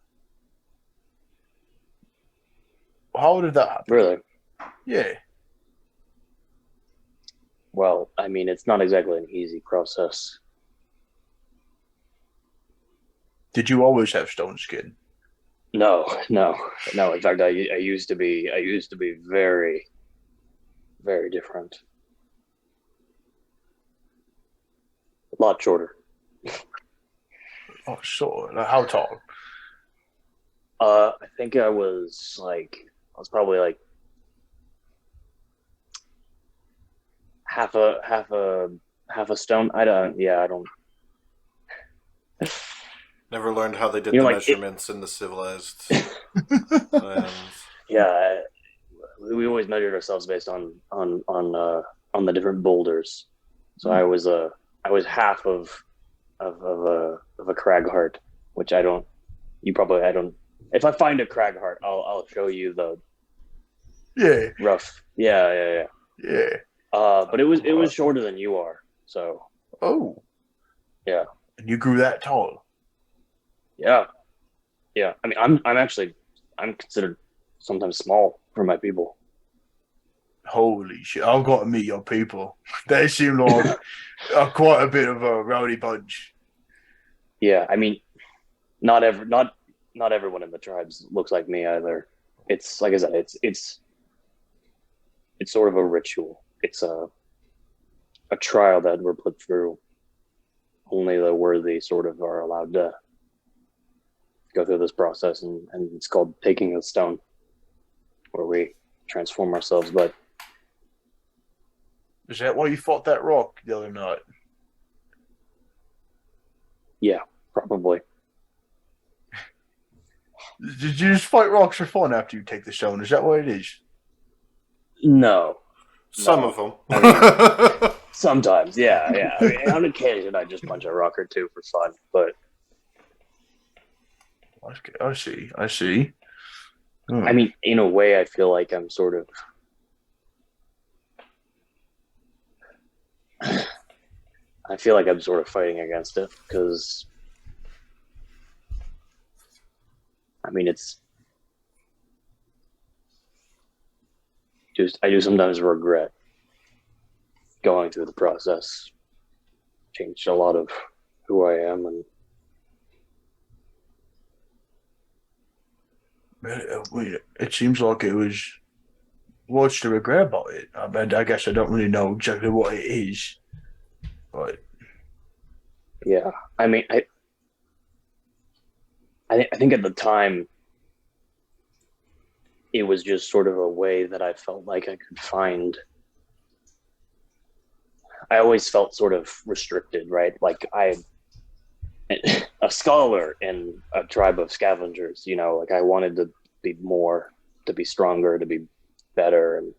Speaker 2: How did that happen?
Speaker 4: really,
Speaker 2: Yeah.
Speaker 4: well, I mean, it's not exactly an easy process.
Speaker 2: Did you always have stone skin?
Speaker 4: No. In fact, I used to be very, very different. A lot shorter.
Speaker 2: Oh, sure. Like, how tall?
Speaker 4: I think I was probably like half a stone. I don't.
Speaker 1: Never learned how they did
Speaker 4: You
Speaker 1: the
Speaker 4: know, like,
Speaker 1: measurements in the civilized lands.
Speaker 4: Yeah, we always measured ourselves based on the different boulders. So I was half of a crag heart, which I don't. You probably I don't. If I find a crag heart, I'll show you the
Speaker 2: Yeah.
Speaker 4: rough. Yeah.
Speaker 2: Yeah.
Speaker 4: But it was shorter than you are. So
Speaker 2: Oh.
Speaker 4: Yeah.
Speaker 2: And you grew that tall.
Speaker 4: yeah. I mean, I'm considered sometimes small for my people.
Speaker 2: Holy shit. I've got to meet your people. They seem like quite a bit of a rowdy bunch.
Speaker 4: Yeah, I mean, not everyone in the tribes looks like me either. It's like I said, it's sort of a ritual. It's a trial that we're put through. Only the worthy sort of are allowed to go through this process, and it's called taking the stone, where we transform ourselves. But
Speaker 2: Is that why you fought that rock the other night?
Speaker 4: yeah, probably.
Speaker 2: Did you just fight rocks for fun after you take the stone? Is that what it is?
Speaker 4: No,
Speaker 1: Some
Speaker 4: No.
Speaker 1: of them.
Speaker 4: sometimes, yeah. I mean, on occasion, I just punch a rock or two for fun, but
Speaker 2: I see.
Speaker 4: I mean, in a way, I feel like I'm sort of. I feel like I'm sort of fighting against it because, I mean, it's just I do sometimes regret going through the process. Changed a lot of who I am, and
Speaker 2: It seems like it was. What's the regret about it? I guess I don't really know exactly what it is. But
Speaker 4: yeah, I mean, I think at the time it was just sort of a way that I felt like I could find. I always felt sort of restricted, right? Like a scholar in a tribe of scavengers, like I wanted to be more, to be stronger, to be better, and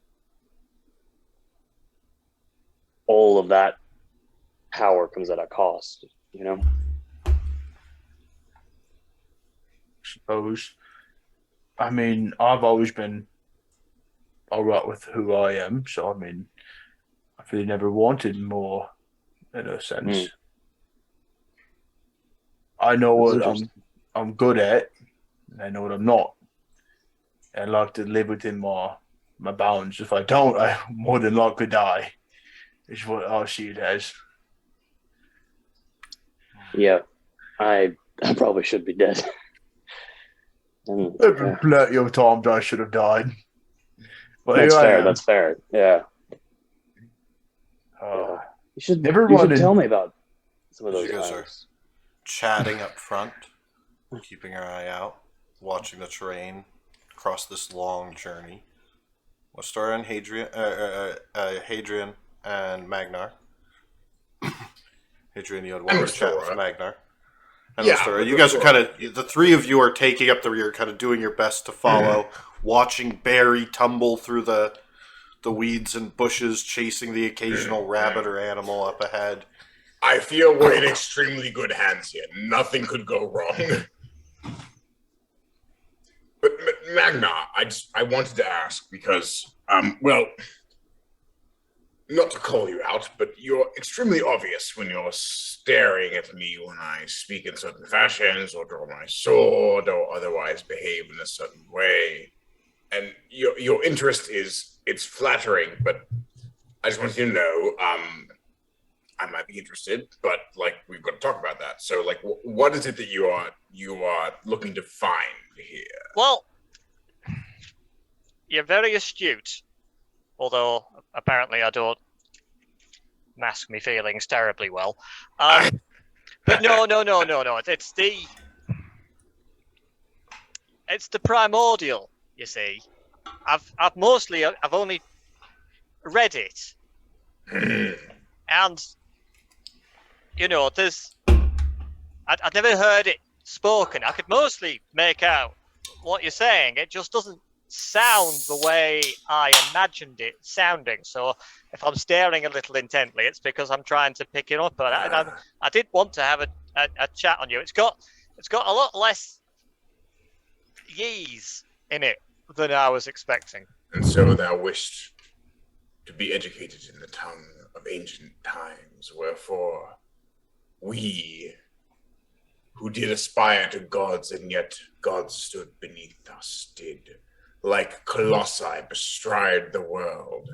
Speaker 4: all of that power comes at a cost.
Speaker 2: suppose. I mean, I've always been all right with who I am, so I mean, I've really never wanted more in a sense.
Speaker 4: Mm.
Speaker 2: I know
Speaker 4: That's
Speaker 2: what
Speaker 4: interesting.
Speaker 2: I'm good at, and I know what I'm not. I like to live within my bounds. If I don't, I more than likely die. Is what I see it as.
Speaker 4: Yeah, I probably should be dead. And,
Speaker 2: There's been
Speaker 4: yeah,
Speaker 2: plenty of times I should have died. But
Speaker 4: that's
Speaker 2: here I
Speaker 4: fair.
Speaker 2: am.
Speaker 4: That's fair. Yeah.
Speaker 2: Uh,
Speaker 4: You should
Speaker 2: Never
Speaker 4: you should
Speaker 2: wanted-
Speaker 4: tell me about some of
Speaker 1: As
Speaker 4: those
Speaker 1: you guys
Speaker 4: times.
Speaker 1: Chatting up front, keeping our eye out, watching the terrain across this long journey. We'll start on Hadrian and Magnar. Hadrian, you had one
Speaker 3: And
Speaker 1: more chat with
Speaker 3: Thora.
Speaker 1: Magnar. And yeah, you guys are kind of, the three of you are taking up the rear, kind of doing your best to follow, watching Barry tumble through the weeds and bushes, chasing the occasional rabbit or animal up ahead.
Speaker 3: I feel we're in extremely good hands here. Nothing could go wrong. But Magna, I wanted to ask because, well, not to call you out, but you're extremely obvious when you're staring at me when I speak in certain fashions or draw my sword or otherwise behave in a certain way. And your interest it's flattering, but I just want you to know, I might be interested, but like we've got to talk about that. So, like, what is it that you are looking to find here?
Speaker 5: Well, you're very astute, although apparently I don't mask my feelings terribly well. But no. It's the primordial. You see, I've only read it, and I'd never heard it spoken. I could mostly make out what you're saying. It just doesn't sound the way I imagined it sounding. So if I'm staring a little intently, it's because I'm trying to pick it up. But I did want to have a chat on you. It's got a lot less yees in it than I was expecting.
Speaker 3: And so thou wished to be educated in the tongue of ancient times, wherefore we, who did aspire to gods, and yet gods stood beneath us, did, like colossi, bestride the world,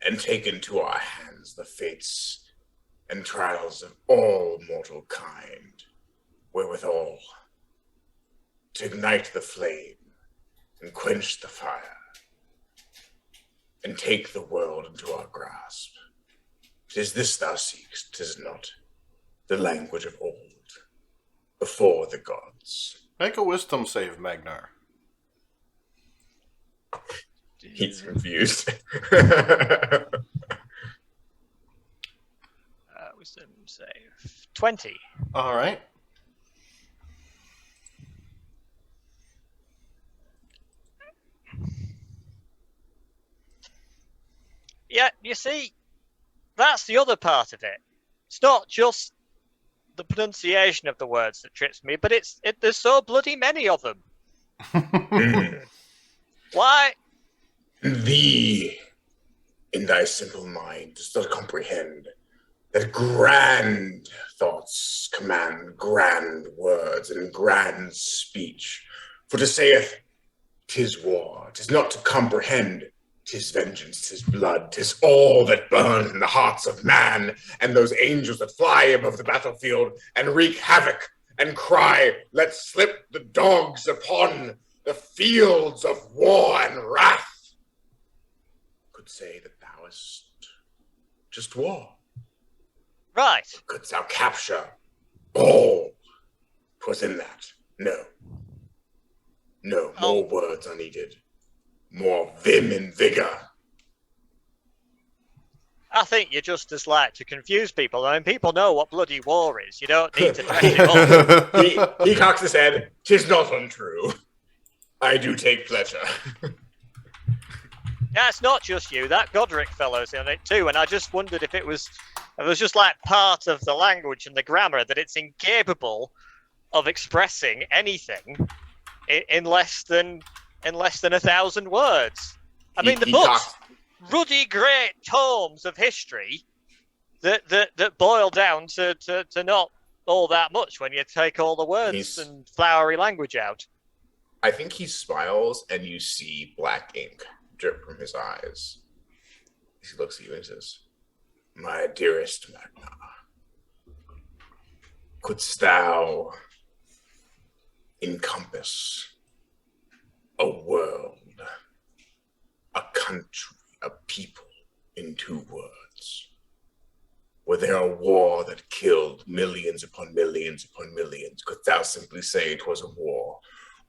Speaker 3: and take into our hands the fates and trials of all mortal kind, wherewithal to ignite the flame and quench the fire, and take the world into our grasp. 'Tis this thou seekst, 'tis not the language of old, before the gods.
Speaker 1: Make a wisdom save, Magnar.
Speaker 3: He's confused.
Speaker 5: Wisdom save 20.
Speaker 1: All right.
Speaker 5: Yeah, you see, that's the other part of it. It's not just the pronunciation of the words that trips me, but there's so bloody many of them. Why?
Speaker 3: Thee, in thy simple mind, dost not comprehend that grand thoughts command grand words and grand speech. For to saith, 'tis war, 'tis not to comprehend, 'tis vengeance, 'tis blood, 'tis all that burns in the hearts of man, and those angels that fly above the battlefield and wreak havoc and cry, let slip the dogs upon the fields of war and wrath, could say that thou hast just war.
Speaker 5: Right.
Speaker 3: Couldst thou capture all? 'Twas in that. No, more words are needed. More vim and vigor.
Speaker 5: I think you're just as like to confuse people. I mean, people know what bloody war is. You don't need to dress it up.
Speaker 3: He cocks his head. 'Tis not untrue. I do take pleasure.
Speaker 5: Yeah, it's not just you. That Godric fellow's in it too. And I just wondered if it was just like part of the language and the grammar that it's incapable of expressing anything in less than 1,000 words. I mean, the books, ruddy great tomes of history that boil down to not all that much when you take all the words and flowery language out.
Speaker 3: I think he smiles and you see black ink drip from his eyes. He looks at you and says, my dearest Magna, couldst thou encompass a world, a country, a people in 2 words? Were there a war that killed millions upon millions upon millions? Couldst thou simply say 'twas a war?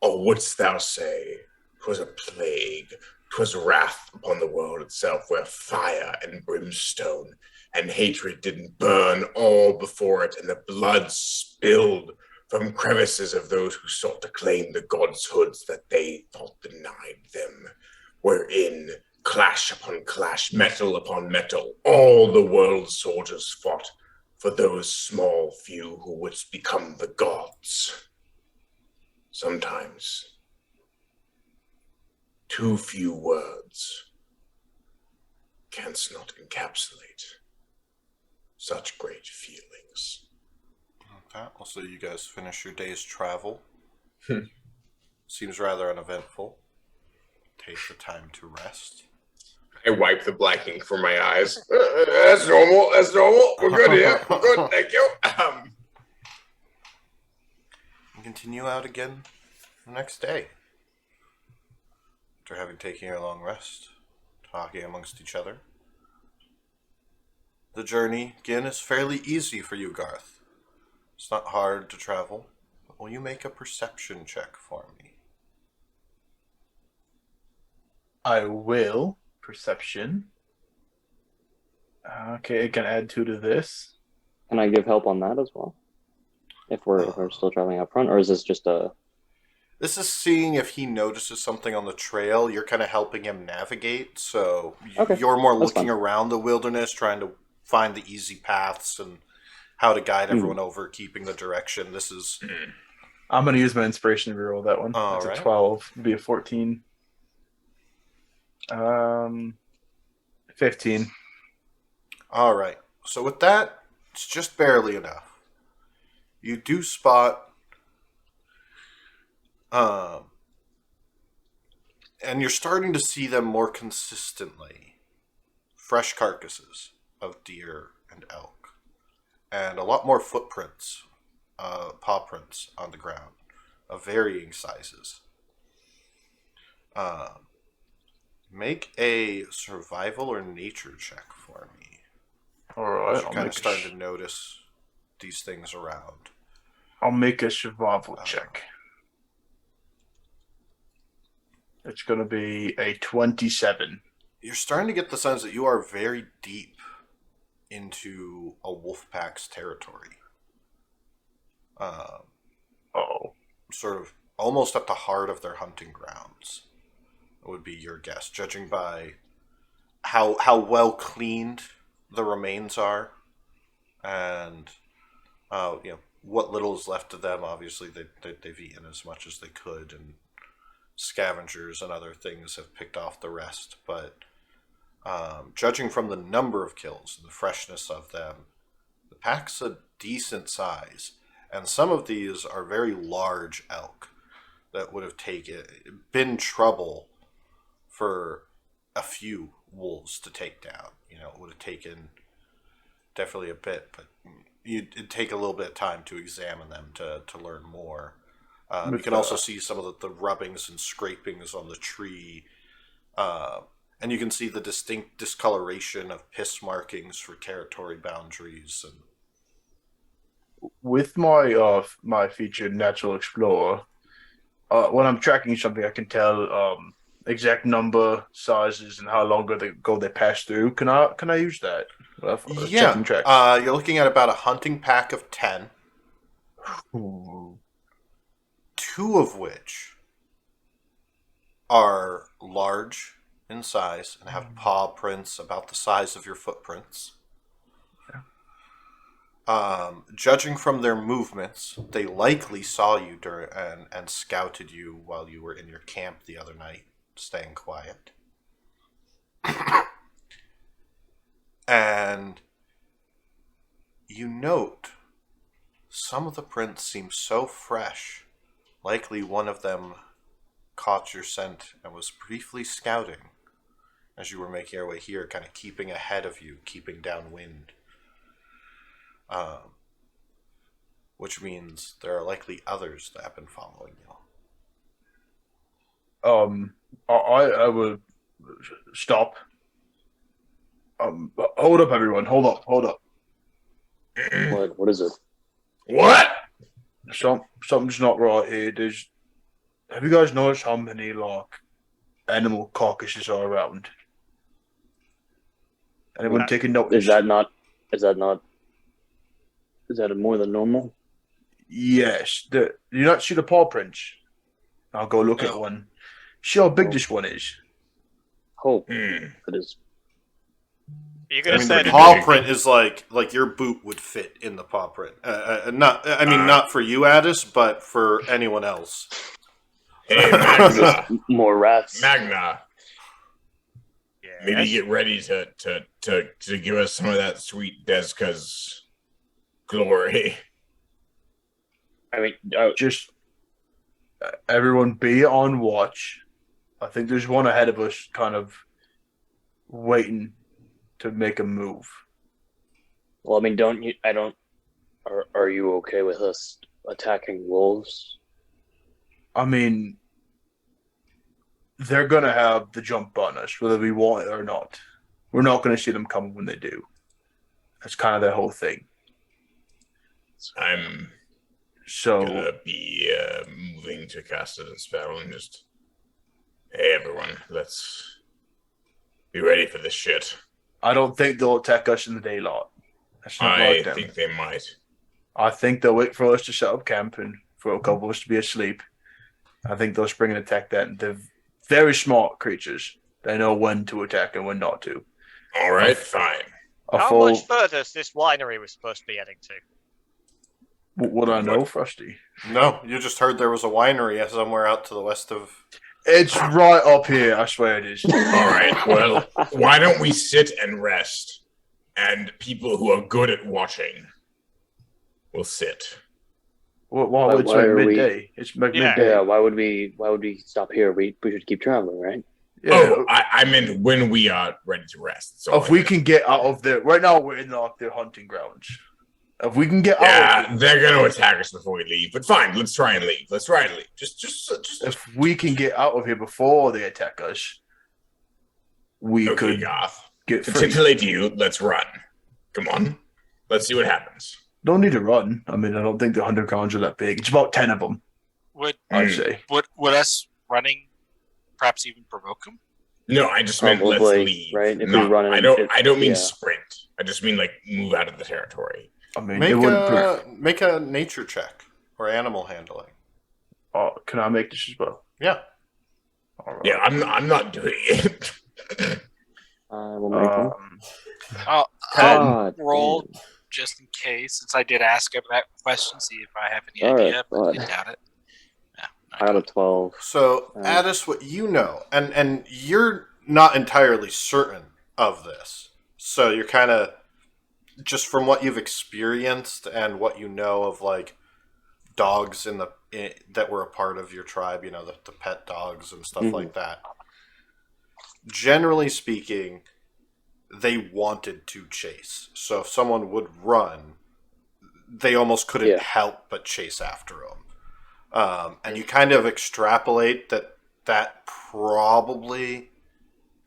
Speaker 3: Or wouldst thou say 'twas a plague, 'twas wrath upon the world itself, where fire and brimstone and hatred didn't burn all before it, and the blood spilled from crevices of those who sought to claim the gods' hoods that they thought denied them, wherein clash upon clash, metal upon metal, all the world's soldiers fought for those small few who would become the gods. Sometimes too few words canst not encapsulate such great feelings.
Speaker 1: Okay. Also, you guys finish your day's travel. Seems rather uneventful. Take the time to rest.
Speaker 7: I wipe the black ink from my eyes. That's normal. That's normal. We're good here. We're good. Thank you.
Speaker 1: And continue out again the next day. After having taken a long rest, talking amongst each other. The journey, again, is fairly easy for you, Garth. It's not hard to travel. But will you make a perception check for me?
Speaker 2: I will. Perception. Okay, I can add 2 to this.
Speaker 4: Can I give help on that as well? If we're still traveling up front, or is this just a?
Speaker 1: This is seeing if he notices something on the trail. You're kind of helping him navigate, so
Speaker 4: Okay,
Speaker 1: you're more
Speaker 4: that's
Speaker 1: looking
Speaker 4: fine.
Speaker 1: around the wilderness, trying to find the easy paths and how to guide everyone over, keeping the direction. This is...
Speaker 2: I'm going to use my inspiration to reroll that one.
Speaker 1: All
Speaker 2: That's
Speaker 1: right.
Speaker 2: a 12. It'd be a 14. 15.
Speaker 1: All right. So with that, it's just barely enough. You do spot... and you're starting to see them more consistently. Fresh carcasses of deer and elk. And a lot more footprints, paw prints on the ground of varying sizes. Make a survival or nature check for me.
Speaker 2: Alright,
Speaker 1: You're kind of starting to notice these things around.
Speaker 2: I'll make a survival check. It's going to be a 27.
Speaker 1: You're starting to get the sense that you are very deep into a wolf pack's territory. Sort of almost at the heart of their hunting grounds, would be your guess, judging by how well cleaned the remains are, and what little is left of them. Obviously, they've eaten as much as they could, and scavengers and other things have picked off the rest. But judging from the number of kills and the freshness of them, the pack's a decent size, and some of these are very large elk that would have been trouble for a few wolves to take down. It would have taken definitely a bit, but it'd take a little bit of time to examine them to learn more. You can also see some of the rubbings and scrapings on the tree, and you can see the distinct discoloration of piss markings for territory boundaries. And
Speaker 2: with my my featured natural explorer, when I'm tracking something, I can tell exact number, sizes, and how long ago they pass through. Can I use that? Checking tracks.
Speaker 1: You're looking at about a hunting pack of 10.
Speaker 2: Ooh.
Speaker 1: 2 of which are large in size and have paw prints about the size of your footprints. Judging from their movements, they likely saw you and scouted you while you were in your camp the other night, staying quiet. And you note some of the prints seem so fresh. Likely one of them caught your scent and was briefly scouting as you were making your way here, kind of keeping ahead of you, keeping downwind. Which means there are likely others that have been following you.
Speaker 2: I will stop. Hold up, everyone. Hold up.
Speaker 4: What is it?
Speaker 3: What?
Speaker 2: Something's not right here. Have you guys noticed how many animal carcasses are around? Anyone taking notice?
Speaker 4: Is that more than normal?
Speaker 2: Yes. Do you not see the paw prints? I'll go look at
Speaker 6: No.
Speaker 2: one. See how big
Speaker 4: No.
Speaker 2: this one is.
Speaker 4: Hope
Speaker 3: Hmm.
Speaker 4: that is.
Speaker 5: You're
Speaker 1: I
Speaker 5: gonna
Speaker 1: mean,
Speaker 5: say
Speaker 1: the
Speaker 3: pretty
Speaker 5: that
Speaker 1: paw
Speaker 3: big.
Speaker 1: print is like your boot would fit in the paw print. Not, I mean,
Speaker 3: Uh.
Speaker 1: not for you, Addis, but for anyone else.
Speaker 3: Hey,
Speaker 4: Just
Speaker 3: Magna.
Speaker 4: more rats.
Speaker 3: Magna. Maybe
Speaker 5: yes.
Speaker 3: get ready to give us some of that sweet Deska's glory.
Speaker 4: I mean,
Speaker 2: Just everyone be on watch. I think there's one ahead of us, kind of waiting to make a move.
Speaker 4: well, I mean, don't you? I don't. Are you okay with us attacking wolves?
Speaker 2: I mean, they're gonna have the jump on us, whether we want it or not. We're not gonna see them coming when they do. That's kind of their whole thing.
Speaker 3: I'm
Speaker 2: So
Speaker 3: gonna be moving to cast a spell and just, hey everyone, let's be ready for this shit.
Speaker 2: I don't think they'll attack us in the daylight. That's not
Speaker 3: I
Speaker 2: like them.
Speaker 3: think they might.
Speaker 2: I think they'll wait for us to set up camp and for a couple of us to be asleep. I think they'll spring and attack that. They're very smart creatures. They know when to attack and when not to.
Speaker 3: All right, fine.
Speaker 2: A
Speaker 5: How
Speaker 2: full,
Speaker 5: much further is this winery we're supposed to be heading to?
Speaker 2: what I know, Frosty?
Speaker 1: No, you just heard there was a winery somewhere out to the west of.
Speaker 2: It's right up here. I swear it is.
Speaker 3: All right, well, why don't we sit and rest, and people who are good at watching will sit.
Speaker 2: Well, it's
Speaker 4: Why
Speaker 2: like
Speaker 4: are we-
Speaker 2: midday. It's like
Speaker 5: Yeah.
Speaker 2: midday.
Speaker 4: Yeah. Why would we stop here? We should keep traveling, right?
Speaker 2: Yeah.
Speaker 3: Oh, I meant when we are ready to rest. So
Speaker 2: if we can get out of the right now, we're in like their hunting grounds. If we can get out,
Speaker 3: yeah, they're gonna attack us before we leave. But fine, let's try and leave. Just.
Speaker 2: if we can get out of here before they attack us, we
Speaker 3: Okay,
Speaker 2: could
Speaker 3: Goth.
Speaker 2: get
Speaker 3: To
Speaker 2: free.
Speaker 3: titillate you, let's run. Come on, let's see what happens.
Speaker 2: Don't need to run. I mean, I don't think the hunter grounds are that big. It's about 10 of them,
Speaker 6: Would
Speaker 2: I'd
Speaker 3: Mm.
Speaker 2: say.
Speaker 6: would us running perhaps even provoke him?
Speaker 3: No, I just meant let's
Speaker 4: Probably,
Speaker 3: leave.
Speaker 4: right? If we
Speaker 3: Not-
Speaker 4: run
Speaker 3: I
Speaker 4: into
Speaker 3: don't.
Speaker 4: it-
Speaker 3: I don't mean
Speaker 4: yeah.
Speaker 3: sprint. I just mean like move out of the territory.
Speaker 2: I mean,
Speaker 1: Make
Speaker 2: it wouldn't.
Speaker 1: make a nature check or animal handling.
Speaker 2: Oh, can I make this as well?
Speaker 1: Yeah.
Speaker 2: All right.
Speaker 3: Yeah, I'm not doing it.
Speaker 4: I will make one.
Speaker 6: I'll
Speaker 4: God
Speaker 6: roll
Speaker 4: damn.
Speaker 6: just in case, since I did ask him that question, see if I have any
Speaker 4: All right,
Speaker 6: idea, but
Speaker 4: go
Speaker 6: I
Speaker 4: ahead.
Speaker 6: doubt it. Yeah,
Speaker 4: I got a 12.
Speaker 1: So, Addis, what you know, and you're not entirely certain of this, so you're kind of just from what you've experienced and what you know of like dogs that were a part of your tribe, you know, the pet dogs and stuff
Speaker 4: Mhm.
Speaker 1: like that. Generally speaking, they wanted to chase. So if someone would run, they almost couldn't
Speaker 4: Yeah.
Speaker 1: help but chase after them. And you kind of extrapolate that probably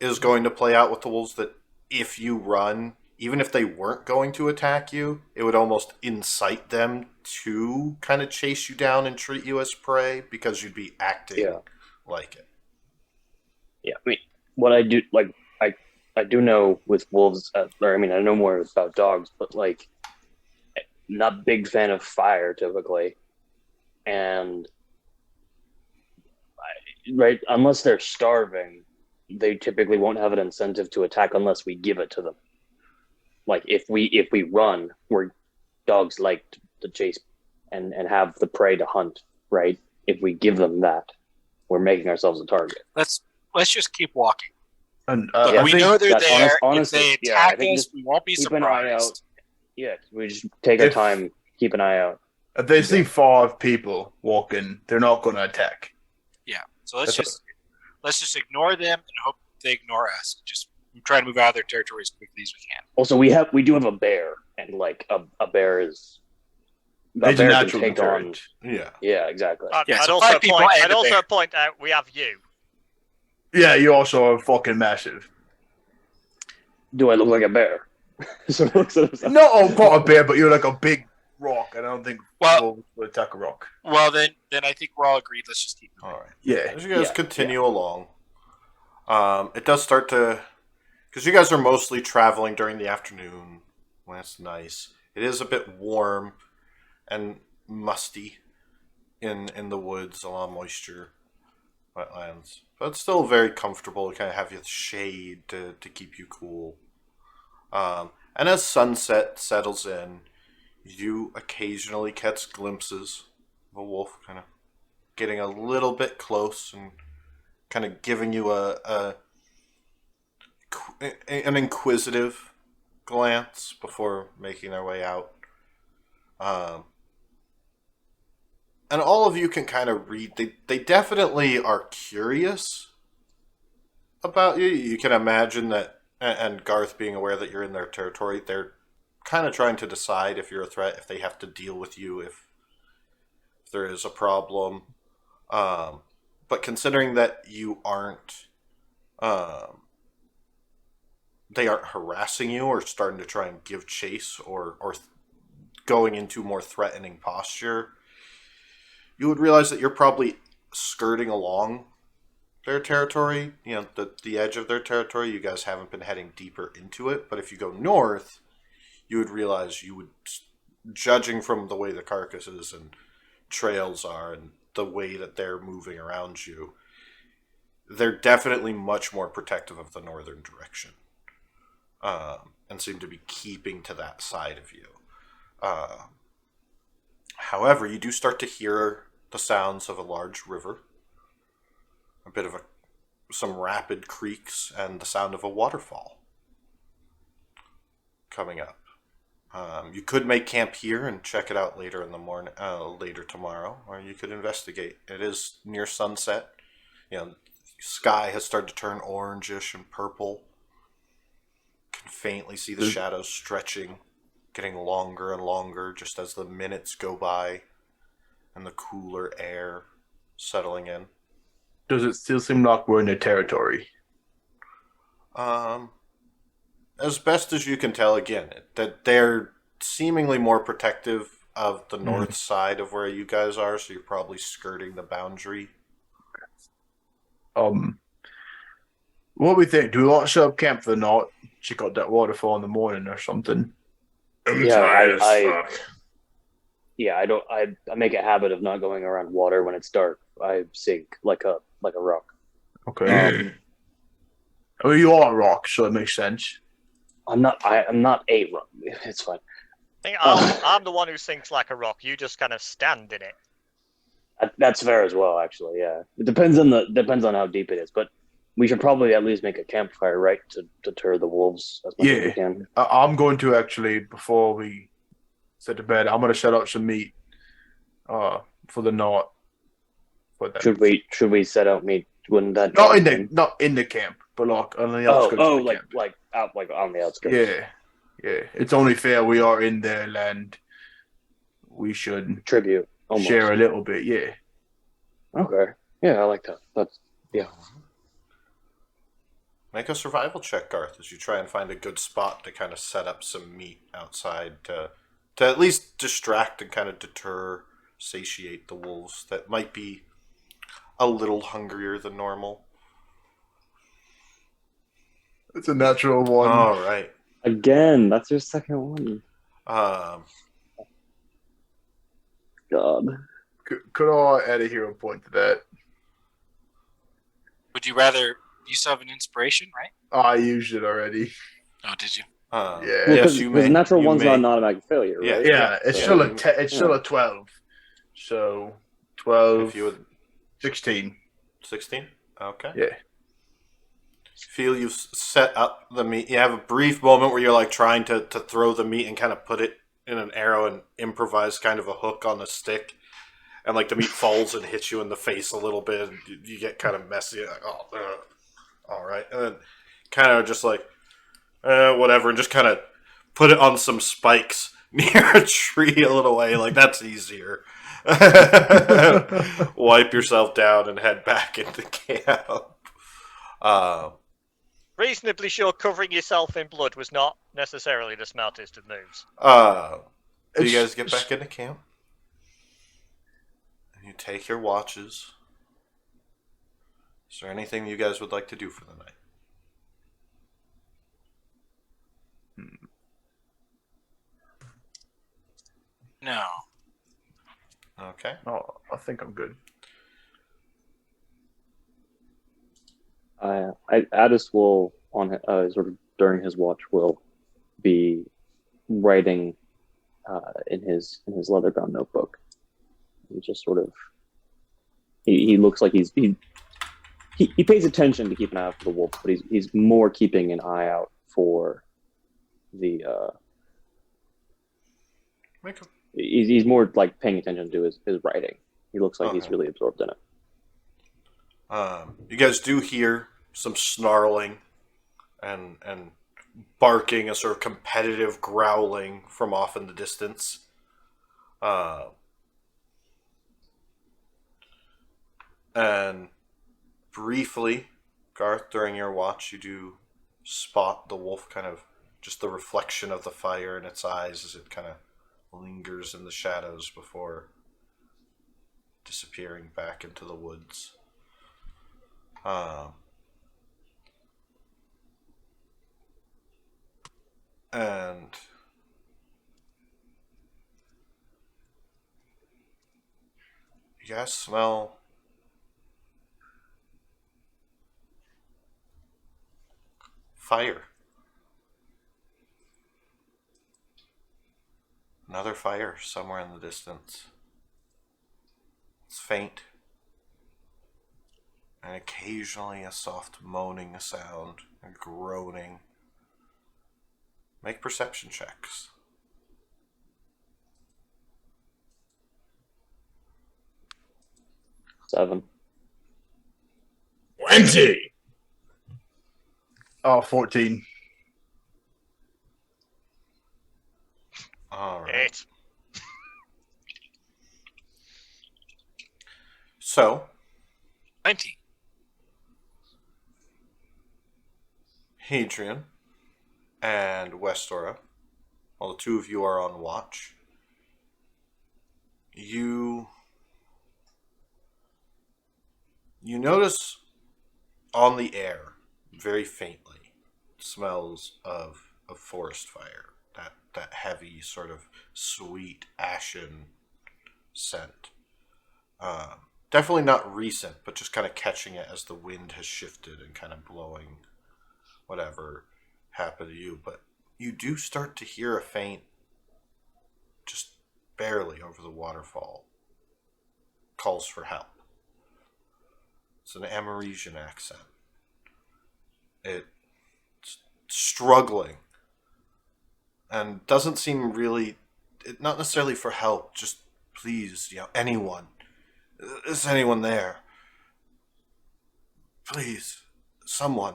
Speaker 1: is going to play out with the wolves, that if you run, even if they weren't going to attack you, it would almost incite them to kind of chase you down and treat you as prey because you'd be acting
Speaker 4: Yeah.
Speaker 1: like it.
Speaker 4: Yeah, I mean, what I do, like, I do know with wolves, or I mean, I know more about dogs, but like, not big fan of fire typically, and right, unless they're starving, they typically won't have an incentive to attack unless we give it to them. Like if we run, we're dogs like to chase and have the prey to hunt, right? If we give them that, we're making ourselves a target.
Speaker 6: let's just keep walking.
Speaker 2: And
Speaker 6: Look,
Speaker 4: Yeah, I
Speaker 6: we
Speaker 2: think
Speaker 6: know they're
Speaker 4: that
Speaker 6: there.
Speaker 4: honestly,
Speaker 6: if they
Speaker 4: yeah, I
Speaker 6: attack
Speaker 4: think
Speaker 6: us,
Speaker 4: just
Speaker 6: we won't be
Speaker 4: keep an eye out.
Speaker 6: surprised.
Speaker 4: Yeah, we just take our
Speaker 2: If-
Speaker 4: time, keep an eye out.
Speaker 2: if they see 5 people walking, they're not going to attack.
Speaker 6: Yeah, so let's
Speaker 2: That's
Speaker 6: just ignore them and hope they ignore us. Just try to move out of their territory as quickly as we can.
Speaker 4: Also, we do have a bear, and like a bear is a
Speaker 2: It's a
Speaker 4: bear
Speaker 2: natural
Speaker 4: can take on.
Speaker 2: deterrent.
Speaker 1: Yeah.
Speaker 4: Yeah, exactly.
Speaker 6: Yeah,
Speaker 5: I'd
Speaker 6: so
Speaker 5: also
Speaker 6: 5 people
Speaker 5: point.
Speaker 6: and
Speaker 5: I'd
Speaker 6: a
Speaker 5: also
Speaker 6: bear.
Speaker 5: point out we have you.
Speaker 2: Yeah, you also are fucking massive.
Speaker 4: Do I look like a bear? So it looks at himself.
Speaker 2: No, not a bear, but you're like a big rock, and I don't think
Speaker 6: Well-
Speaker 2: wolves would attack a rock.
Speaker 6: Well, then I think we're all agreed. Let's just keep moving.
Speaker 1: All right.
Speaker 2: Yeah.
Speaker 1: As you guys
Speaker 4: Yeah,
Speaker 1: continue along, it does start to, because you guys are mostly traveling during the afternoon when it's nice. It is a bit warm, and musty in the woods, a lot of moisture, wetlands. But it's still very comfortable to kind of have you shade to keep you cool. And as sunset settles in, you do occasionally catch glimpses of a wolf kind of getting a little bit close and kind of giving you an inquisitive glance before making their way out. And all of you can kind of read. They definitely are curious about you. You can imagine that, and Garth being aware that you're in their territory, they're kind of trying to decide if you're a threat, if they have to deal with you, if there is a problem. But considering that you aren't, they aren't harassing you or starting to try and give chase or going into more threatening posture, you would realize that you're probably skirting along their territory, the edge of their territory. You guys haven't been heading deeper into it, but if you go north, you would realize judging from the way the carcasses and trails are and the way that they're moving around you, they're definitely much more protective of the northern direction, and seem to be keeping to that side of you. However, you do start to hear the sounds of a large river, a bit of some rapid creeks, and the sound of a waterfall coming up. You could make camp here and check it out later in the morning, later tomorrow, or you could investigate. It is near sunset. Sky has started to turn orangish and purple. You can faintly see the shadows stretching, getting longer and longer just as the minutes go by, and the cooler air settling in.
Speaker 2: Does it still seem like we're in their territory?
Speaker 1: As best as you can tell, again, that they're seemingly more protective of the north side of where you guys are, so you're probably skirting the boundary.
Speaker 2: What we think? Do we want to set up camp for the night? Check out that waterfall in the morning or something?
Speaker 3: I'm
Speaker 4: Yeah,
Speaker 3: tired
Speaker 4: I-
Speaker 3: as fuck.
Speaker 4: Yeah, I make a habit of not going around water when it's dark. I sink like a rock.
Speaker 2: Okay. I mean, you are a rock, so it makes sense.
Speaker 4: I'm not a rock. It's fine.
Speaker 5: I think I'm the one who sinks like a rock. You just kind of stand in it.
Speaker 4: That's fair as well, actually. Yeah, it depends on how deep it is, but we should probably at least make a campfire, right, to deter the wolves as much as we can.
Speaker 2: I'm going to actually, before we set to bed, I'm going to set up some meat for the night. For that.
Speaker 4: Should we set out meat? Wouldn't that
Speaker 2: not in the camp, but like on the outskirts of the camp.
Speaker 4: like out like on the outskirts.
Speaker 2: Yeah. It's only fair we are in their land. We should
Speaker 4: Tribute. Almost.
Speaker 2: share a little bit. Yeah.
Speaker 4: Okay. Yeah, I like that. That's yeah.
Speaker 1: Make a survival check, Garth, as you try and find a good spot to kind of set up some meat outside to at least distract and kind of deter, satiate the wolves that might be a little hungrier than normal.
Speaker 2: It's a natural one.
Speaker 1: All right.
Speaker 4: Again, that's your second one. God.
Speaker 2: Could I add a hero point to that?
Speaker 6: Would you rather? You still have an inspiration, right?
Speaker 2: I used it already.
Speaker 6: Oh, did you?
Speaker 2: Yeah.
Speaker 1: Yes, you may.
Speaker 4: Natural
Speaker 1: you
Speaker 4: one's
Speaker 1: may.
Speaker 4: not an automatic failure,
Speaker 1: Yeah.
Speaker 4: right?
Speaker 2: Yeah, it's
Speaker 4: So-
Speaker 2: still a 12. So 12,
Speaker 1: If you would
Speaker 2: 16.
Speaker 1: 16? Okay.
Speaker 2: Yeah.
Speaker 1: Feel you've set up the meat. You have a brief moment where you're like trying to throw the meat and kind of put it in an arrow and improvise kind of a hook on the stick. And like the meat falls and hits you in the face a little bit. And you get kind of messy. Like, all right. And then kind of just like, whatever. And just kind of put it on some spikes near a tree a little way. Like, that's easier. Wipe yourself down and head back into camp.
Speaker 5: Reasonably sure covering yourself in blood was not necessarily the smartest of moves.
Speaker 1: Do you guys get back into camp? And you take your watches. Is there anything you guys would like to do for the night?
Speaker 6: No.
Speaker 1: Okay.
Speaker 2: Oh, I think I'm good.
Speaker 4: Addis will sort of during his watch will be writing in his leather bound notebook. He just sort of he looks like he pays attention to keep an eye out for the wolves, but he's more keeping an eye out for the
Speaker 1: Make a,
Speaker 4: he's more like paying attention to his writing. He looks like he's
Speaker 1: Okay.
Speaker 4: really absorbed in it.
Speaker 1: you guys do hear some snarling and barking, a sort of competitive growling from off in the distance. And briefly, Garth, during your watch, you do spot the wolf kind of just the reflection of the fire in its eyes as it kind of lingers in the shadows before disappearing back into the woods. And you guys smell fire. Another fire somewhere in the distance. It's faint. And occasionally a soft moaning sound and groaning. Make perception checks.
Speaker 4: 7.
Speaker 3: 20.
Speaker 2: Oh, 14.
Speaker 1: All right.
Speaker 5: 8.
Speaker 1: So,
Speaker 6: 19.
Speaker 1: Hadrian and Westora, while the two of you are on watch, you notice on the air, very faintly, smells of forest fire. That heavy, sort of sweet, ashen scent. Definitely not recent, but just kind of catching it as the wind has shifted and kind of blowing whatever happened to you. But you do start to hear a faint, just barely over the waterfall, calls for help. It's an Ameresian accent. It's struggling and doesn't seem really, not necessarily for help, just please, anyone. Is anyone there? Please, someone.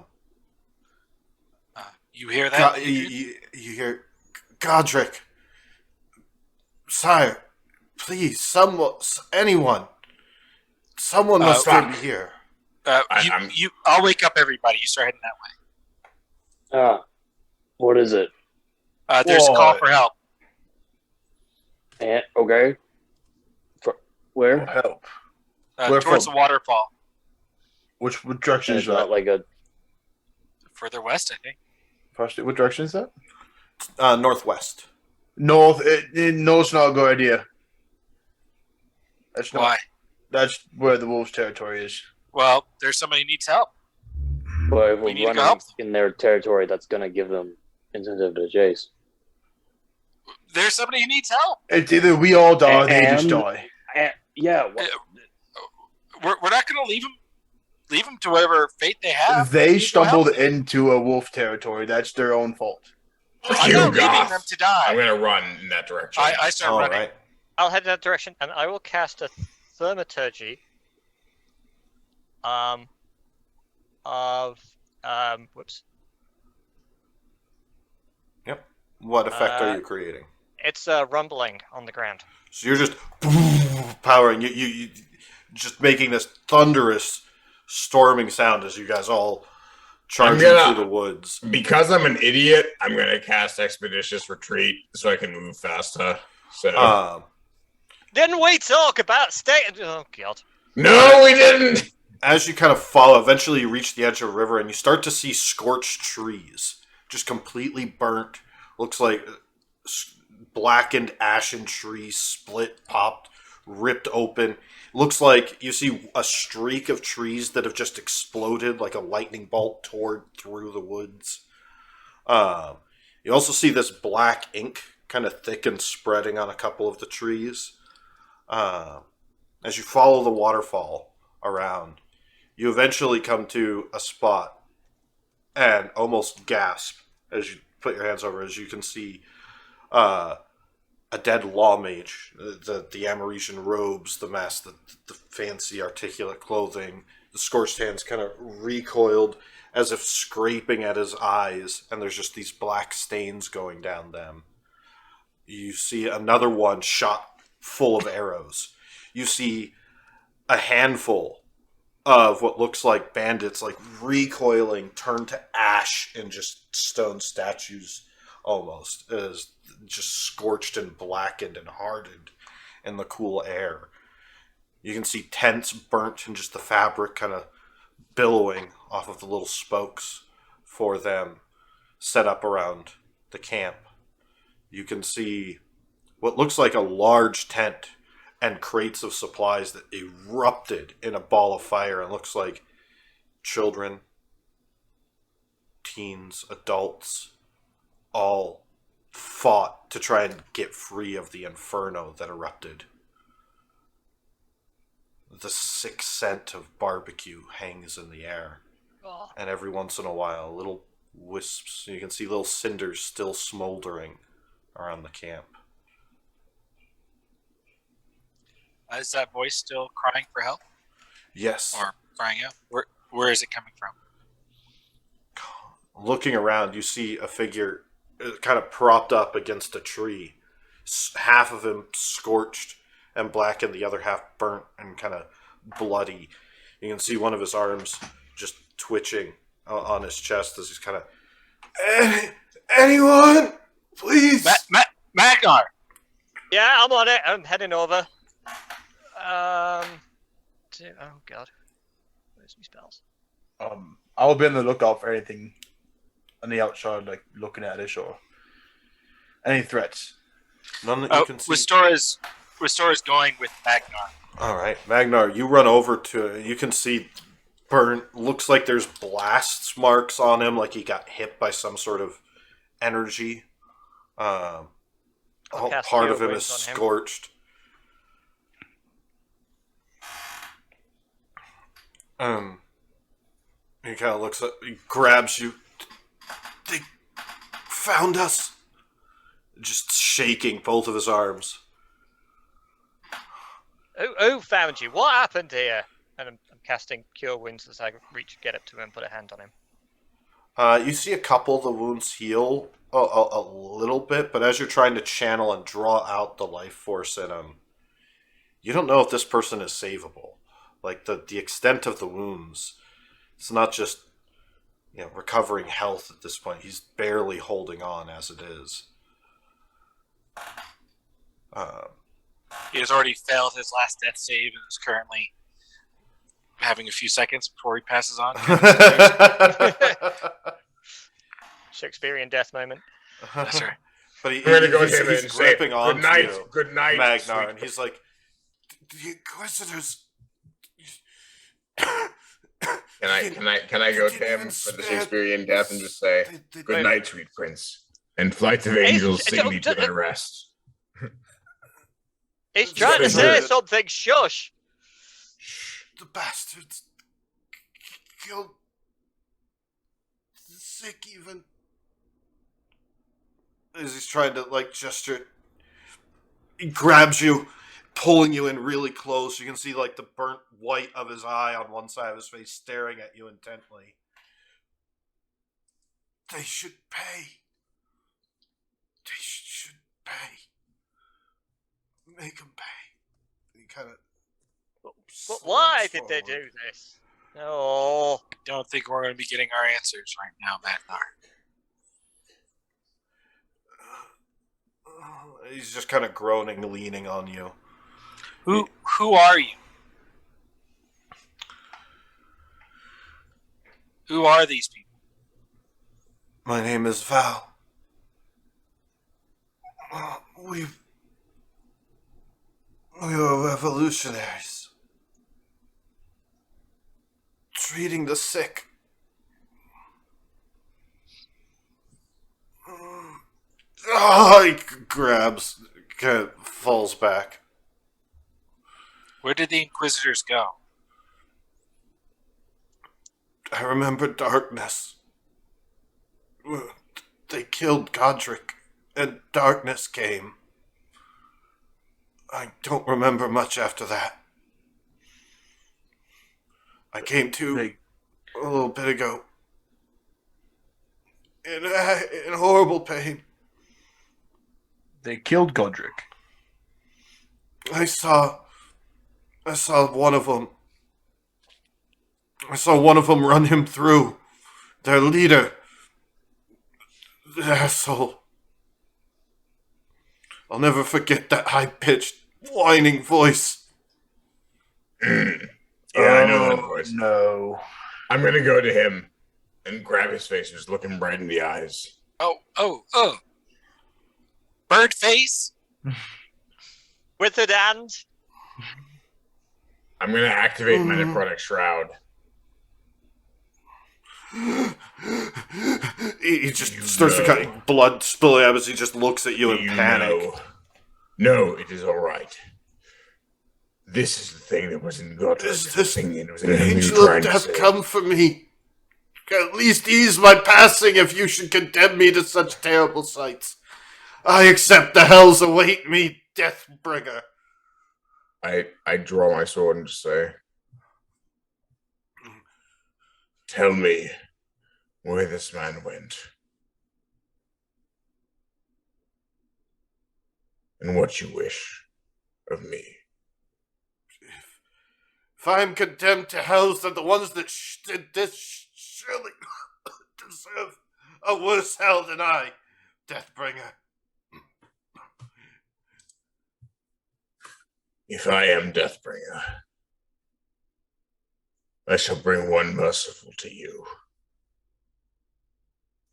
Speaker 6: You hear that?
Speaker 1: You hear, Godric, sire, please, anyone. Someone must still be here.
Speaker 6: I'll wake up everybody. You start heading that way.
Speaker 4: What is it?
Speaker 6: There's a call
Speaker 2: What?
Speaker 6: for help.
Speaker 4: Okay. Where?
Speaker 2: Help.
Speaker 6: Towards
Speaker 2: Where
Speaker 6: the
Speaker 2: from?
Speaker 6: waterfall.
Speaker 2: What direction is
Speaker 4: It's not
Speaker 2: that?
Speaker 4: like a.
Speaker 6: Further west, I think.
Speaker 2: What direction is that?
Speaker 1: Northwest.
Speaker 2: North. North's not a good idea. That's not.
Speaker 6: Why?
Speaker 2: That's where the wolves' territory is.
Speaker 6: Well, there's somebody who needs help.
Speaker 4: Well, if
Speaker 6: We
Speaker 4: we're
Speaker 6: need to go
Speaker 4: running
Speaker 6: help them.
Speaker 4: in their territory, that's going to give them incentive to chase.
Speaker 6: There's somebody who needs help.
Speaker 2: It's either we all die or they just
Speaker 4: And-
Speaker 2: die.
Speaker 4: Yeah.
Speaker 6: We're not going to leave them to whatever fate they have.
Speaker 2: They
Speaker 6: We need to go help
Speaker 2: stumbled
Speaker 6: them.
Speaker 2: into a wolf territory. That's their own fault.
Speaker 6: I'm
Speaker 3: You,
Speaker 6: not leaving
Speaker 3: Goth.
Speaker 6: them to die.
Speaker 3: I'm gonna run in that direction.
Speaker 6: I start
Speaker 1: All
Speaker 6: running.
Speaker 1: right.
Speaker 5: I'll head in that direction, and I will cast a thaumaturgy. Whoops.
Speaker 1: Yep. What effect are
Speaker 5: Uh,
Speaker 1: you creating?
Speaker 5: It's rumbling on the ground.
Speaker 1: So you're just powering. You just making this thunderous, storming sound as you guys all charging through the woods.
Speaker 3: Because I'm an idiot, I'm gonna cast Expeditious Retreat so I can move faster. So
Speaker 5: Didn't we talk about stay? Oh god.
Speaker 3: no, we didn't.
Speaker 1: as you kind of follow, eventually you reach the edge of the river and you start to see scorched trees, just completely burnt. Looks like blackened, ashen trees split, popped ripped open. Looks like you see a streak of trees that have just exploded like a lightning bolt tore through the woods. You also see this black ink kind of thick and spreading on a couple of the trees. As you follow the waterfall around, you eventually come to a spot and almost gasp as you put your hands over, as you can see a dead law mage. The Amarisian robes, the mask, the fancy articulate clothing, the scorched hands kind of recoiled as if scraping at his eyes, and there's just these black stains going down them. You see another one shot full of arrows. You see a handful of what looks like bandits, like recoiling, turned to ash and just stone statues almost, as just scorched and blackened and hardened in the cool air. You can see tents burnt and just the fabric kind of billowing off of the little spokes for them set up around the camp. You can see what looks like a large tent and crates of supplies that erupted in a ball of fire, and looks like children, teens, adults, all fought to try and get free of the inferno that erupted. The sick scent of barbecue hangs in the air, and every once in a while, little wisps, you can see little cinders still smoldering around the camp.
Speaker 6: Is that voice still crying for help
Speaker 1: Yes.
Speaker 6: or crying out? Where is it coming from?
Speaker 1: Looking around, you see a figure kind of propped up against a tree. Half of him scorched and blackened, the other half burnt and kind of bloody. You can see one of his arms just twitching on his chest as he's kind of, anyone, please.
Speaker 6: Magnar!
Speaker 5: Yeah, I'm on it. I'm heading over. Oh god, where's my spells?
Speaker 2: I'll be on the lookout for anything on the outside, like looking at this or any threats.
Speaker 1: None that you can see.
Speaker 6: Restora's going with Magnar.
Speaker 1: All right, Magnar, you run over to it. You can see burnt. Looks like there's blast marks on him, like he got hit by some sort of energy. Part of him is scorched. He kind of looks up, he grabs you. They found us. Just shaking both of his arms.
Speaker 5: Who found you? What happened here? And I'm casting Cure Wounds as I get up to him and put a hand on him.
Speaker 1: You see a couple of the wounds heal a little bit, but as you're trying to channel and draw out the life force in him, you don't know if this person is savable. Like the extent of the wounds, it's not just recovering health at this point. He's barely holding on as it is.
Speaker 6: He has already failed his last death save and is currently having a few seconds before he passes on.
Speaker 5: Shakespearean death moment.
Speaker 6: That's right.
Speaker 1: But
Speaker 7: I'm going to go to him and say,
Speaker 1: gripping on
Speaker 7: good night,
Speaker 1: you,
Speaker 7: good night,
Speaker 1: Magnar,
Speaker 7: sweet
Speaker 1: and he's like, the Inquisitors.
Speaker 7: Can I go to him for the Shakespearean death and just say, good night, sweet prince, and flights of angels sing me to their rest.
Speaker 5: He's trying to say something. Shush.
Speaker 1: The bastards killed the sick even. As he's trying to gesture, he grabs you, pulling you in really close. You can see the burnt white of his eye on one side of his face, staring at you intently. They should pay. They should pay. Make them pay. He kind of.
Speaker 5: But why did they do this? Oh,
Speaker 6: I don't think we're going to be getting our answers right now, Magnar.
Speaker 1: He's just kind of groaning, leaning on you.
Speaker 6: Who are you? Who are these people?
Speaker 1: My name is Val. We were revolutionaries. Treating the sick. Oh, he grabs, falls back.
Speaker 6: Where did the Inquisitors go?
Speaker 1: I remember darkness. They killed Godric, and darkness came. I don't remember much after that. I came to a little bit ago. In horrible pain.
Speaker 2: They killed Godric.
Speaker 1: I saw one of them. I saw one of them run him through. Their leader. The asshole. I'll never forget that high-pitched, whining voice.
Speaker 7: Yeah, I know that voice.
Speaker 2: No.
Speaker 7: I'm gonna go to him and grab his face and just look him right in the eyes.
Speaker 6: Oh. Bird face?
Speaker 5: Withered hand.
Speaker 7: I'm gonna activate my necrotic shroud.
Speaker 1: He just starts to cut blood spilling out as he just looks at you in panic.
Speaker 7: No, it is all right. This is the thing that was in Godric.
Speaker 1: Is this
Speaker 7: It was an enemy
Speaker 1: angel
Speaker 7: trying
Speaker 1: of
Speaker 7: to
Speaker 1: death
Speaker 7: save.
Speaker 1: come for me? At least ease my passing if you should condemn me to such terrible sights. I accept the hells await me, Deathbringer.
Speaker 7: I draw my sword and just say, tell me where this man went. And what you wish of me.
Speaker 1: If I'm condemned to hells, then the ones that did this surely deserve a worse hell than I, Deathbringer.
Speaker 7: If I am Deathbringer, I shall bring one merciful to you.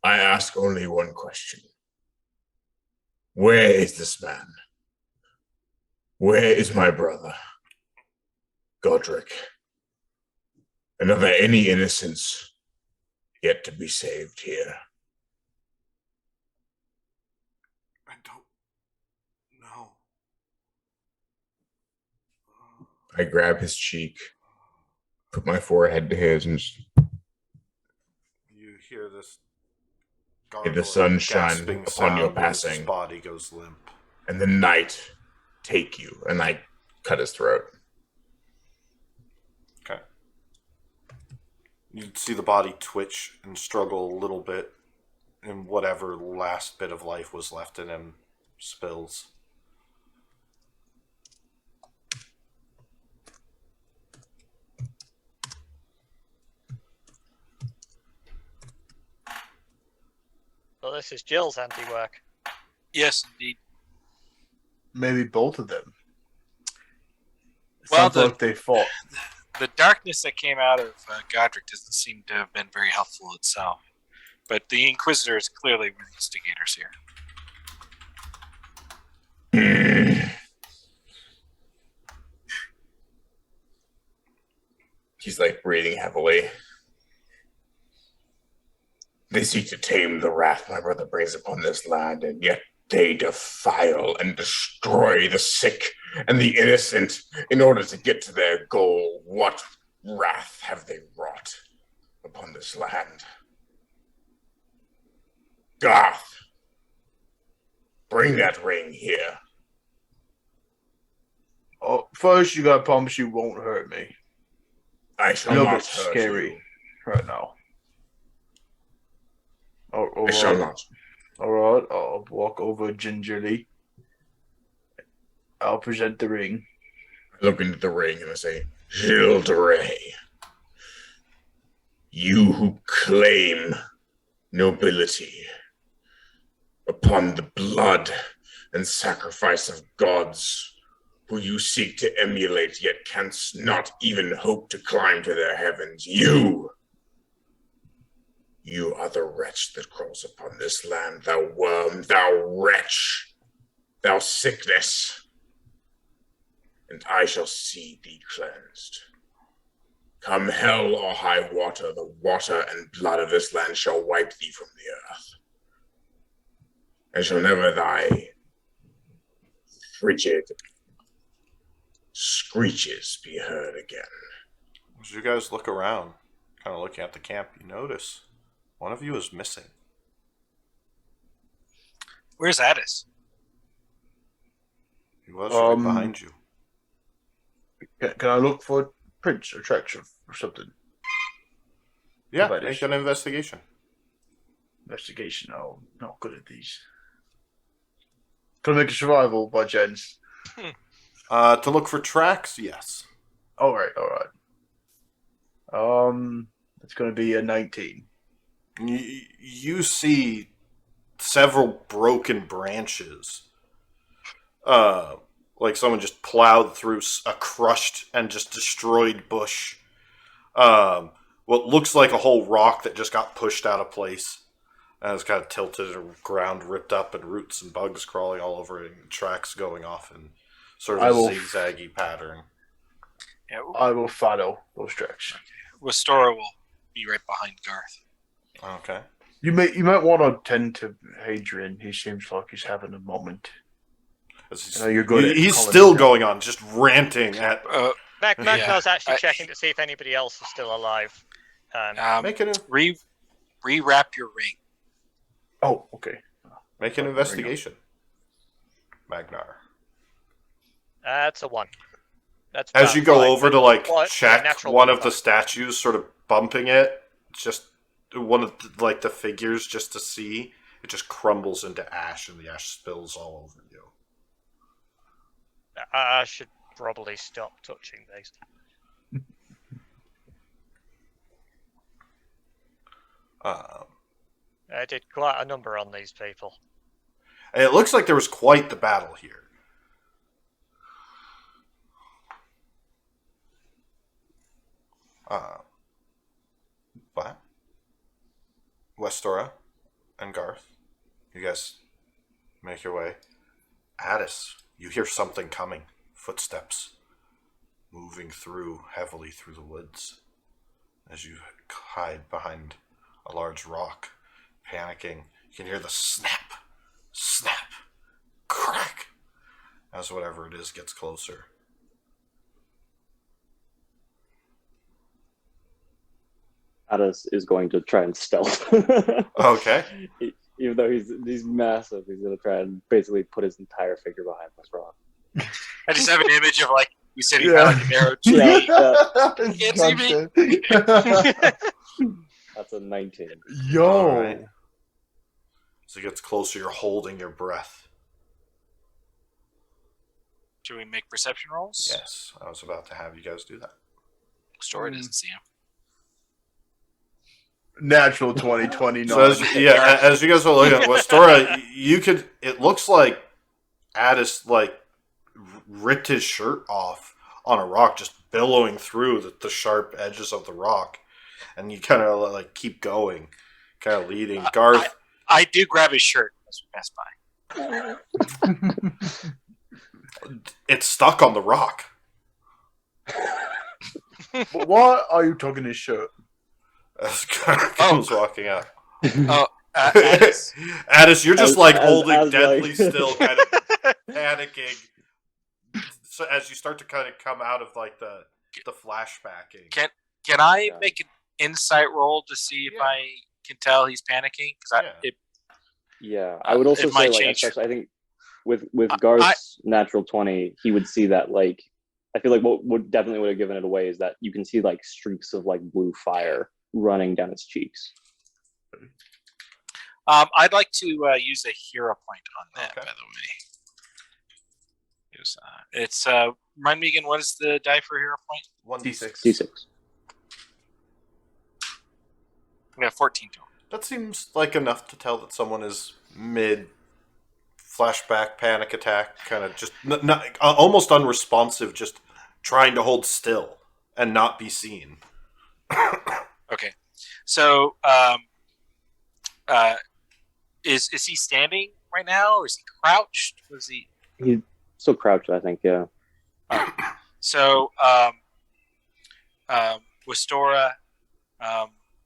Speaker 7: I ask only one question. Where is this man? Where is my brother, Godric? And are there any innocents yet to be saved here?
Speaker 1: I don't know.
Speaker 7: I grab his cheek, put my forehead to his, and just
Speaker 1: You hear this
Speaker 7: May the sun shine
Speaker 1: gasping
Speaker 7: upon your
Speaker 1: sound as his
Speaker 7: passing.
Speaker 1: body goes limp.
Speaker 7: and the night take you. And I cut his throat.
Speaker 1: Okay. You see the body twitch and struggle a little bit, and whatever last bit of life was left in him spills.
Speaker 5: So this is Jill's handiwork.
Speaker 6: Yes, indeed.
Speaker 2: Maybe both of them.
Speaker 6: Well,
Speaker 2: Sounds like they fought.
Speaker 6: The darkness that came out of Godric doesn't seem to have been very helpful itself. But the Inquisitors clearly were the instigators here.
Speaker 7: He's like breathing heavily. They seek to tame the wrath my brother brings upon this land, and yet they defile and destroy the sick and the innocent in order to get to their goal. What wrath have they wrought upon this land? Garth, bring that ring here.
Speaker 2: Oh, first, you gotta promise you won't hurt me.
Speaker 7: I shall
Speaker 2: A little
Speaker 7: not
Speaker 2: bit
Speaker 7: hurt
Speaker 2: scary
Speaker 7: you.
Speaker 2: right now.
Speaker 7: I shall not.
Speaker 2: All right, I'll walk over gingerly. I'll present the ring.
Speaker 7: I look into the ring and I say, Gilles de Rais, you who claim nobility upon the blood and sacrifice of gods who you seek to emulate, yet canst not even hope to climb to their heavens. You are the wretch that crawls upon this land, thou worm, thou wretch, thou sickness.
Speaker 3: and I shall see thee cleansed. Come hell or high water, the water and blood of this land shall wipe thee from the earth, and shall never thy frigid screeches be heard again.
Speaker 1: As you guys look around, kind of looking at the camp, you notice one of you is missing.
Speaker 6: Where's Addis?
Speaker 1: He was right
Speaker 2: Um,
Speaker 1: behind you.
Speaker 2: Can I look for prints or tracks or something?
Speaker 1: Yeah,
Speaker 2: about
Speaker 1: make
Speaker 2: this?
Speaker 1: an investigation.
Speaker 2: Investigation. Oh, not good at these. Can I make a survival by chance?
Speaker 1: To look for tracks, yes.
Speaker 2: All right. It's going to be a 19.
Speaker 1: You see several broken branches. Like someone just plowed through a crushed and just destroyed bush. What looks like a whole rock that just got pushed out of place. And it's kind of tilted and ground ripped up and roots and bugs crawling all over it and tracks going off in sort of a zigzaggy pattern.
Speaker 6: Yeah,
Speaker 2: I will follow those tracks.
Speaker 6: Wastora will be right behind Garth.
Speaker 1: Okay.
Speaker 2: You might want to tend to Hadrian. He seems like he's having a moment. I know you're good at
Speaker 1: he's
Speaker 2: calling
Speaker 1: still
Speaker 2: him
Speaker 1: going on, just ranting at.
Speaker 5: Magnar's actually
Speaker 6: I-
Speaker 5: checking to see if anybody else is still alive.
Speaker 1: Make an
Speaker 6: Rewrap your ring.
Speaker 2: Oh, okay.
Speaker 1: make an investigation, Magnar.
Speaker 5: That's a 1. That's
Speaker 1: As
Speaker 5: about
Speaker 1: you go
Speaker 5: 5.
Speaker 1: over to like
Speaker 5: Well, yeah,
Speaker 1: check
Speaker 5: natural
Speaker 1: one
Speaker 5: 1,
Speaker 1: of the
Speaker 5: 5.
Speaker 1: statues, sort of bumping it, just one of the figures, just to see, it just crumbles into ash, and the ash spills all over you.
Speaker 5: I should probably stop touching these. I did quite a number on these people.
Speaker 1: And it looks like there was quite the battle here. But Westora and Garth, you guys make your way. Addis, you hear something coming. Footsteps moving heavily through the woods as you hide behind a large rock, panicking. You can hear the snap, crack, as whatever it is gets closer.
Speaker 4: Addis is going to try and stealth.
Speaker 1: Okay.
Speaker 4: Even though he's massive, he's going to try and basically put his entire figure behind this rock.
Speaker 6: I just have an image of like you sitting behind like a narrow tree.
Speaker 4: Yeah,
Speaker 6: Can't see me.
Speaker 4: That's a 19.
Speaker 2: Yo.
Speaker 1: All right. As it gets closer, you're holding your breath.
Speaker 6: Should we make perception rolls?
Speaker 1: Yes, I was about to have you guys do that.
Speaker 6: Story doesn't see him.
Speaker 2: Natural 2029.
Speaker 1: So as you guys are looking at Westora, you could. It looks like Addis like ripped his shirt off on a rock, just billowing through the sharp edges of the rock, and you kind of like keep going, kind of leading. Garth,
Speaker 6: I do grab his shirt as we pass by.
Speaker 1: it's stuck on the rock.
Speaker 2: But why are you tugging his shirt?
Speaker 1: As Garth comes walking up.
Speaker 6: Oh, Addis.
Speaker 1: Addis, you're just holding
Speaker 4: as
Speaker 1: deadly
Speaker 4: like-
Speaker 1: still, kind of panicking. So as you start to kind of come out of like the flashbacking.
Speaker 6: Can I
Speaker 4: Yeah.
Speaker 6: make an insight roll to see if
Speaker 1: Yeah.
Speaker 6: I can tell he's panicking? Because
Speaker 4: Yeah, I would also
Speaker 6: It might
Speaker 4: say, like,
Speaker 6: change.
Speaker 4: especially, I think with Garth's natural 20, he would see that, like, I feel like what would definitely would have given it away is that you can see like streaks of like blue fire running down his cheeks.
Speaker 6: I'd like to use a hero point on that.
Speaker 1: Okay.
Speaker 6: By the way, it's remind me again. What is the die for a hero point?
Speaker 1: 1d6.
Speaker 4: D6.
Speaker 6: We have 14 total.
Speaker 1: That seems like enough to tell that someone is mid flashback panic attack, kind of just almost unresponsive, just trying to hold still and not be seen.
Speaker 6: Okay, so is he standing right now, or is he crouched? Was he?
Speaker 4: He's still crouched, I think. Yeah.
Speaker 6: So, Wistora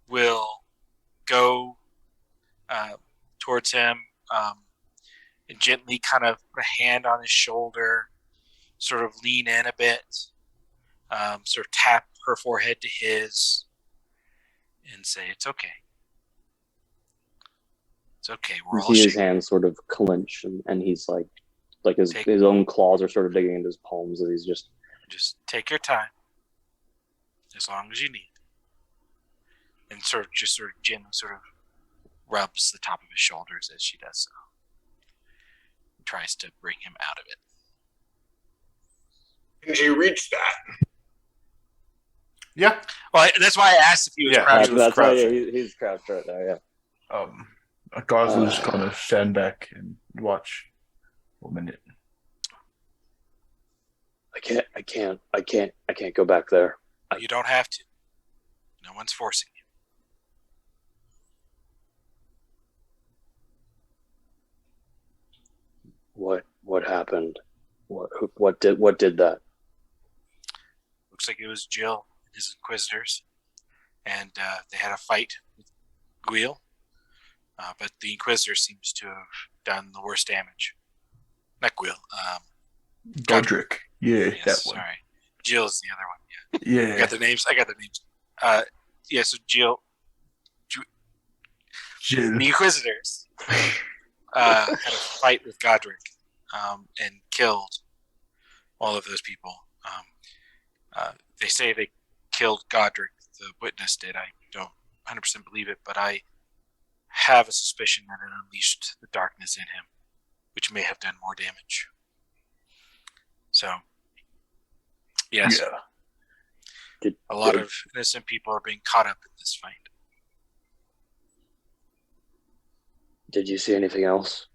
Speaker 6: will go towards him and gently kind of put a hand on his shoulder, sort of lean in a bit, sort of tap her forehead to his, and say, "It's okay. It's okay. We're
Speaker 4: You
Speaker 6: all
Speaker 4: see his
Speaker 6: shaking.
Speaker 4: hands sort of clench, and he's like his own claws are sort of digging into his palms as he's just
Speaker 6: take your time, as long as you need." And sort of gently sort of rubs the top of his shoulders as she does so. And tries to bring him out of it.
Speaker 3: Can she reach that?
Speaker 1: Yeah.
Speaker 6: Well, that's why I asked if he was
Speaker 1: Yeah.
Speaker 6: crouching.
Speaker 1: He was
Speaker 4: that's why
Speaker 1: crouching.
Speaker 4: he's crouched right there. Yeah.
Speaker 2: Garth was gonna stand back and watch for a minute.
Speaker 4: I can't go back there.
Speaker 6: You don't have to. No one's forcing you.
Speaker 4: What happened? What did that?
Speaker 6: Looks like it was Jill and his Inquisitors, and they had a fight with Guil, but the Inquisitor seems to have done the worst damage. Not Guil.
Speaker 2: Godric. Yeah,
Speaker 6: Yes,
Speaker 2: that one.
Speaker 6: sorry. Jill is the other one.
Speaker 2: Yeah.
Speaker 6: I got their names. Yeah, so Jill,
Speaker 2: Jill.
Speaker 6: the Inquisitors had a fight with Godric and killed all of those people. They say they killed Godric, the witness did. I don't 100% believe it, but I have a suspicion that it unleashed the darkness in him, which may have done more damage. So, yes,
Speaker 2: Yeah.
Speaker 6: a lot of innocent people are being caught up in this fight.
Speaker 4: Did you see anything else?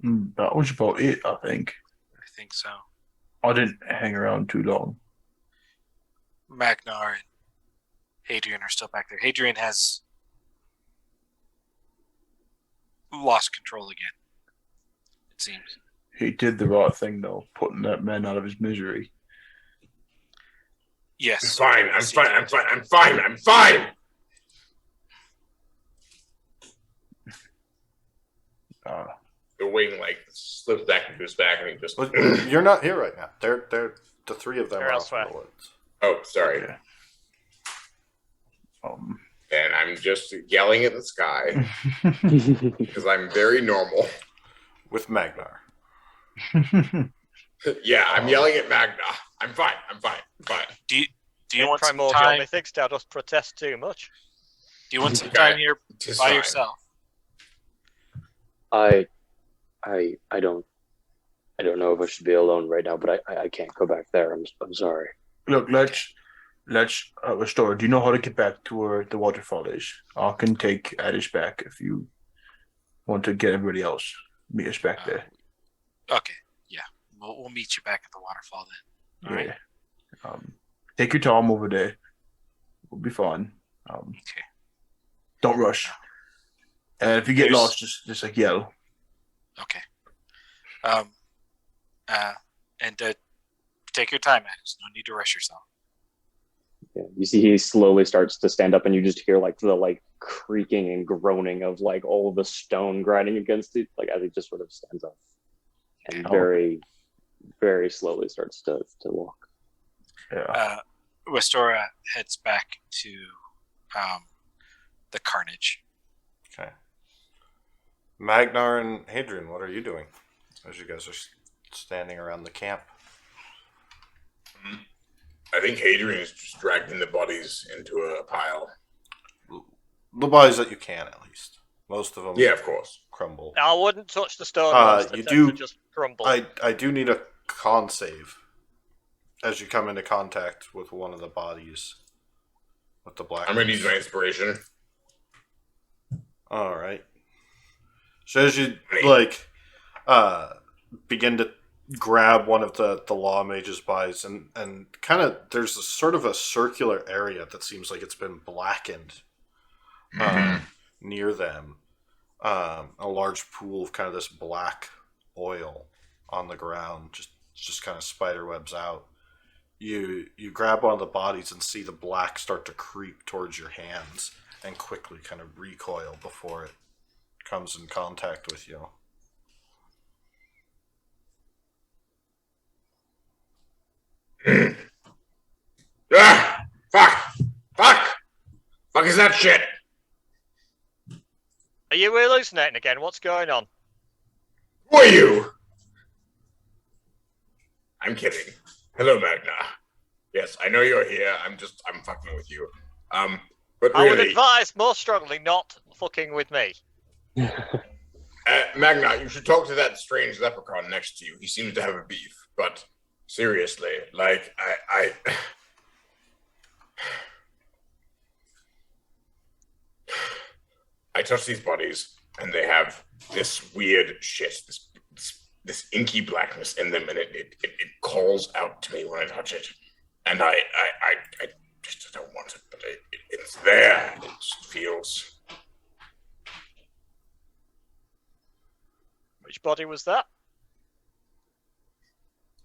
Speaker 2: That was about it, I think.
Speaker 6: I think so.
Speaker 2: I didn't hang around too long.
Speaker 6: Magnar and Hadrian are still back there. Hadrian has lost control again, it seems.
Speaker 2: He did the right thing, though, putting that man out of his misery.
Speaker 6: Yes.
Speaker 3: I'm fine. The wing like slips back into his back, and he just.
Speaker 1: But you're not here right now. They're the three of them
Speaker 5: They're
Speaker 1: are off in
Speaker 5: elsewhere.
Speaker 1: the woods.
Speaker 3: Oh, sorry.
Speaker 2: Yeah.
Speaker 3: And I'm just yelling at the sky because I'm very normal.
Speaker 1: With Magnar.
Speaker 3: Yeah, I'm yelling at Magna. I'm fine.
Speaker 6: Do you want some
Speaker 5: Primordial
Speaker 6: time?
Speaker 5: Mythics don't just protest too much.
Speaker 6: Do you want some
Speaker 3: Okay.
Speaker 6: time here
Speaker 3: Tis
Speaker 6: by
Speaker 3: fine.
Speaker 6: yourself?
Speaker 4: I don't know if I should be alone right now, but I can't go back there. I'm sorry.
Speaker 2: Look, let's restore. Do you know how to get back to where the waterfall is? I can take Adish back if you want to get everybody else. Meet us back there.
Speaker 6: Okay, yeah. We'll meet you back at the waterfall then. All right.
Speaker 2: Yeah. Take your time over there. We'll be fine.
Speaker 6: Okay.
Speaker 2: Don't rush. And if you get
Speaker 6: There's-
Speaker 2: lost, just like yell.
Speaker 6: Okay. And take your time, Alex. No need to rush yourself.
Speaker 4: Yeah, you see, he slowly starts to stand up, and you just hear the creaking and groaning of all of the stone grinding against it, as he just sort of stands up, and very, very slowly starts to walk.
Speaker 2: Yeah.
Speaker 6: Westora heads back to the carnage.
Speaker 1: Okay. Magnar and Hadrian, what are you doing as you guys are standing around the camp?
Speaker 3: I think Hadrian is just dragging the bodies into a pile.
Speaker 1: The bodies that you can, at least. Most of them
Speaker 3: Yeah, of course.
Speaker 1: crumble.
Speaker 5: I wouldn't touch the stone ones. They
Speaker 1: you
Speaker 5: tend
Speaker 1: do-
Speaker 5: to just crumble.
Speaker 1: I do need a con save as you come into contact with one of the bodies with the black.
Speaker 3: I'm going to use my inspiration.
Speaker 1: All right. So as you begin to grab one of the law mage's bodies and kind of there's a sort of a circular area that seems like it's been blackened near them. A large pool of kind of this black oil on the ground, just kind of spider webs out. You grab one of the bodies and see the black start to creep towards your hands and quickly kind of recoil before it comes in contact with you.
Speaker 7: Ah! Fuck! Fuck! Fuck is that shit?
Speaker 5: Are you hallucinating again? What's going on?
Speaker 7: Who are you? I'm kidding. Hello, Magna. Yes, I know you're here. I'm fucking with you. But
Speaker 5: I would
Speaker 7: really,
Speaker 5: advise more strongly not fucking with me.
Speaker 7: Magna, you should talk to that strange leprechaun next to you. He seems to have a beef, but seriously, like, I touch these bodies, and they have this weird shit, this inky blackness in them, and it calls out to me when I touch it, and I just don't want it, but it's there. It just feels.
Speaker 5: Which body was that?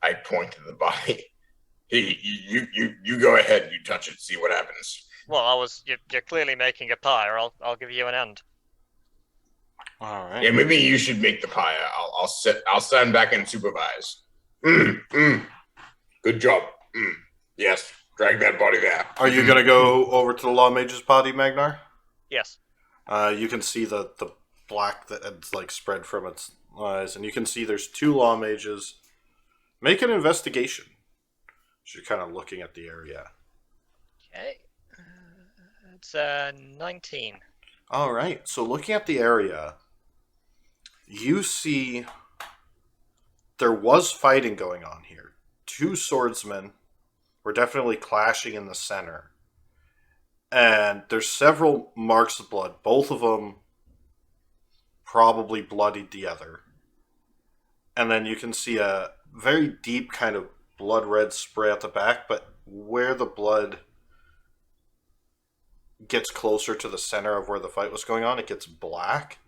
Speaker 7: I point to the body. You go ahead. You touch it. See what happens.
Speaker 5: Well, you're clearly making a pyre. I'll give you an hand.
Speaker 1: All right.
Speaker 7: Yeah, maybe you should make the pyre. I'll stand back and supervise. Good job. Yes, drag that body there.
Speaker 1: Are you going to go over to the Law Mage's body, Magnar?
Speaker 5: Yes.
Speaker 1: You can see the black that had like spread from its eyes, and you can see there's 2 Law Mages. Make an investigation. You're kind of looking at the area.
Speaker 5: Okay. It's 19.
Speaker 1: All right. So looking at the area, you see there was fighting going on here. 2 swordsmen were definitely clashing in the center. And there's several marks of blood. Both of them probably bloodied the other. And then you can see a very deep kind of blood red spray at the back, but where the blood gets closer to the center of where the fight was going on, it gets black.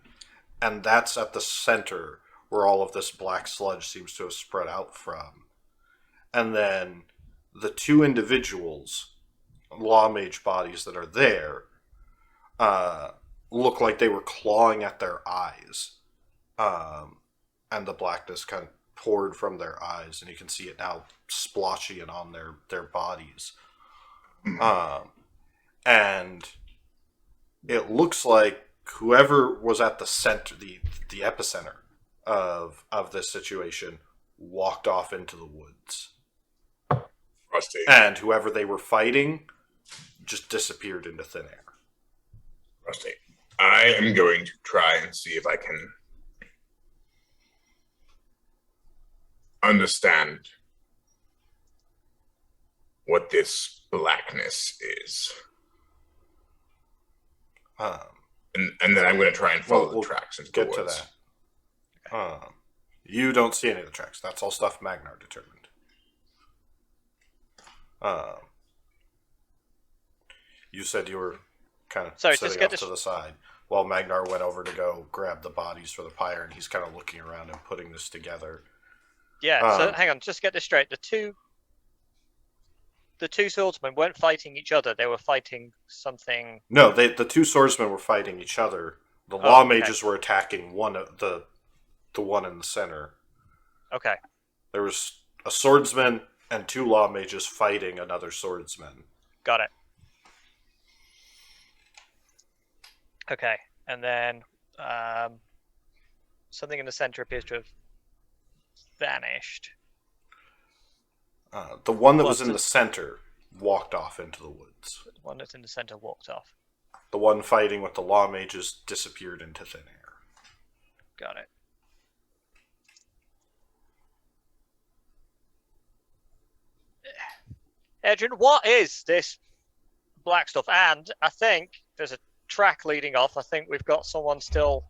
Speaker 1: And that's at the center where all of this black sludge seems to have spread out from. And then the 2 individuals, Law Mage bodies that are there, look like they were clawing at their eyes. And the blackness kind of poured from their eyes, and you can see it now splotchy and on their bodies. And it looks like whoever was at the center, the epicenter of this situation, walked off into the woods.
Speaker 7: Rusty.
Speaker 1: And whoever they were fighting just disappeared into thin air.
Speaker 7: Rusty, I am going to try and see if I can understand what this blackness is. And then I'm going to try and follow the tracks into the
Speaker 1: get
Speaker 7: woods.
Speaker 1: to that. You don't see any of the tracks. That's all stuff Magnar determined. You said you were kind of sitting off to the side while Magnar went over to go grab the bodies for the pyre, and he's kind of looking around and putting this together.
Speaker 5: Yeah, so hang on, just get this straight. The two swordsmen weren't fighting each other, they were fighting something.
Speaker 1: No, the 2 swordsmen were fighting each other. The Law Mages were attacking the one in the center.
Speaker 5: Okay.
Speaker 1: There was a swordsman and 2 Law Mages fighting another swordsman.
Speaker 5: Got it. Okay, and then something in the center appears to have vanished.
Speaker 1: The one that was in the center walked off into the woods.
Speaker 5: The one that's in the center walked off.
Speaker 1: The one fighting with the Law Mages disappeared into thin air.
Speaker 5: Got it. Adrian, what is this black stuff? And I think there's a track leading off. I think we've got someone still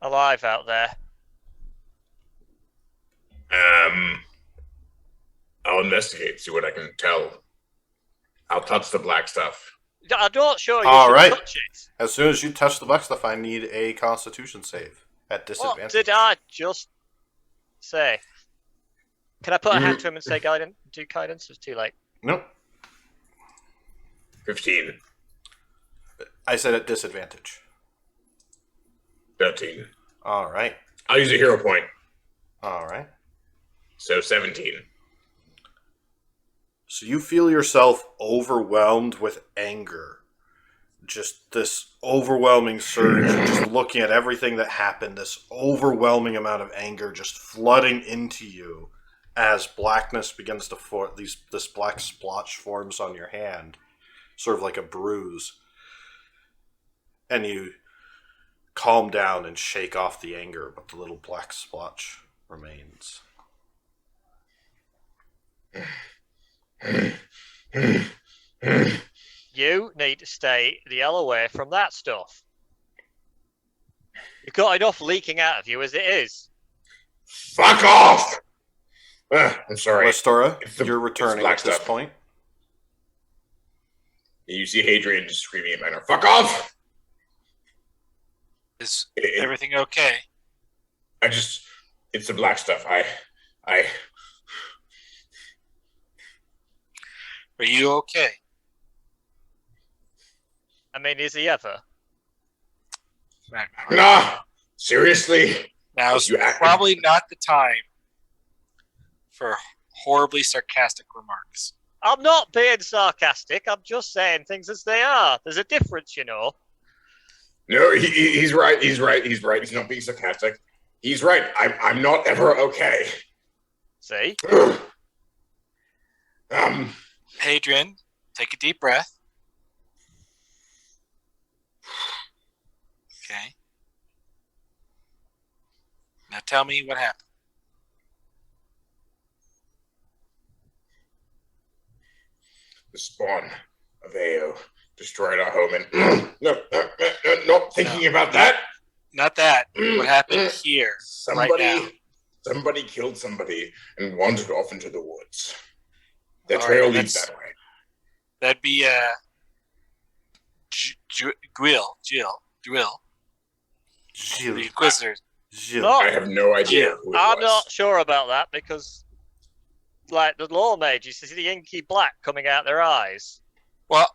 Speaker 5: alive out there.
Speaker 7: I'll investigate, see what I can tell. I'll touch the black stuff.
Speaker 5: I'm not sure you
Speaker 1: All
Speaker 5: should
Speaker 1: right.
Speaker 5: touch it.
Speaker 1: As soon as you touch the black stuff, I need a Constitution save at disadvantage.
Speaker 5: What did I just say. Can I put a hand to him and say guidance? Do guidance? It's too late.
Speaker 1: Nope.
Speaker 3: 15.
Speaker 1: I said at disadvantage.
Speaker 3: 13.
Speaker 1: All right.
Speaker 3: I'll use a hero point.
Speaker 1: All right.
Speaker 3: So 17.
Speaker 1: So you feel yourself overwhelmed with anger. Just this overwhelming surge, just looking at everything that happened, this overwhelming amount of anger just flooding into you as blackness begins to form, this black splotch forms on your hand, sort of like a bruise. And you calm down and shake off the anger, but the little black splotch remains.
Speaker 5: You need to stay the hell away from that stuff. You've got enough leaking out of you as it is.
Speaker 3: Fuck off! I'm sorry.
Speaker 1: Westora,
Speaker 3: It's the-
Speaker 1: you're returning
Speaker 3: it's black
Speaker 1: at this
Speaker 3: stuff.
Speaker 1: point.
Speaker 3: You see Hadrian just screaming at Minor, fuck off!
Speaker 6: Is
Speaker 3: It-
Speaker 6: everything okay?
Speaker 3: It's the black stuff.
Speaker 6: Are you okay?
Speaker 5: I mean, is he ever?
Speaker 3: nah, seriously?
Speaker 6: Now's
Speaker 3: You act-
Speaker 6: probably not the time for horribly sarcastic remarks.
Speaker 5: I'm not being sarcastic. I'm just saying things as they are. There's a difference, you know.
Speaker 3: No, he's right. He's not being sarcastic. He's right. I'm not ever okay.
Speaker 5: See?
Speaker 6: Hadrian, take a deep breath. Okay. Now tell me what happened.
Speaker 3: The spawn of AO destroyed our home, and no, not thinking about that.
Speaker 6: Not that. What happened here?
Speaker 3: Somebody,
Speaker 6: right now?
Speaker 3: somebody killed somebody and wandered off into the woods. The
Speaker 6: All
Speaker 3: trail
Speaker 6: right,
Speaker 3: leads
Speaker 6: that's-
Speaker 3: that way.
Speaker 6: That'd be Drill, the Inquisitors.
Speaker 5: No,
Speaker 3: I have no idea who it
Speaker 5: I'm
Speaker 3: was.
Speaker 5: not sure about that because, like, the law mages, you see the inky black coming out their eyes.
Speaker 6: Well,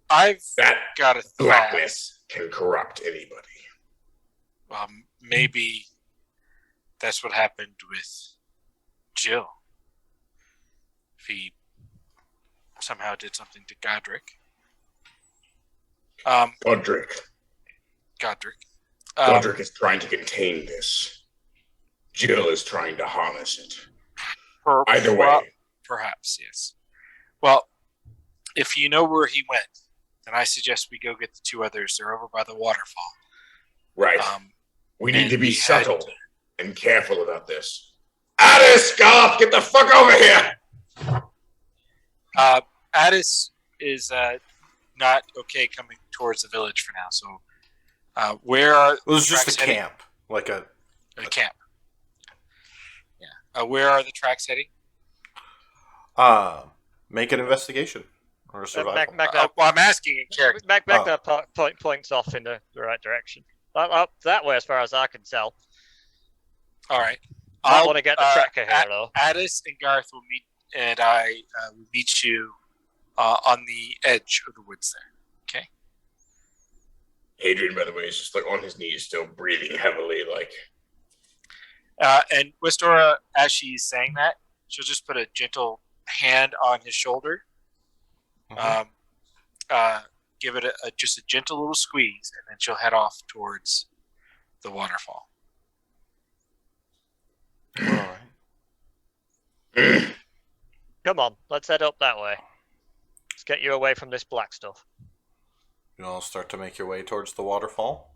Speaker 6: I've
Speaker 3: That
Speaker 6: got a thought.
Speaker 3: blackness can corrupt anybody.
Speaker 6: Maybe that's what happened with Jill. If he somehow did something to Godric.
Speaker 3: Godric. Godric is trying to contain this. Jill is trying to harness it. Either way.
Speaker 6: Perhaps, yes. Well, if you know where he went, then I suggest we go get the two others. They're over by the waterfall.
Speaker 3: Right. We need
Speaker 6: and
Speaker 3: to be
Speaker 6: we
Speaker 3: subtle
Speaker 6: had-
Speaker 3: and careful about this. Addis, Garth, get the fuck over here!
Speaker 6: Addis is not okay coming towards the village for now. So, where are
Speaker 1: It was just
Speaker 6: tracks
Speaker 1: a
Speaker 6: heading?
Speaker 1: camp, like a
Speaker 6: A camp. Yeah. Where are the tracks heading?
Speaker 1: make an investigation or a survival.
Speaker 5: Magna
Speaker 6: Well, I'm asking in character.
Speaker 5: points off in the right direction. That way, as far as I can tell.
Speaker 6: All right.
Speaker 5: I want to get the tracker here, though.
Speaker 6: Addis and Garth will meet, and I will meet you on the edge of the woods there. Okay.
Speaker 3: Hadrian, by the way, is just like on his knees, still breathing heavily, like.
Speaker 6: And Westora, as she's saying that, she'll just put a gentle hand on his shoulder. Give it just a gentle little squeeze, and then she'll head off towards the waterfall.
Speaker 1: All right.
Speaker 5: Come on, let's head up that way. Let's get you away from this black stuff.
Speaker 1: You all start to make your way towards the waterfall.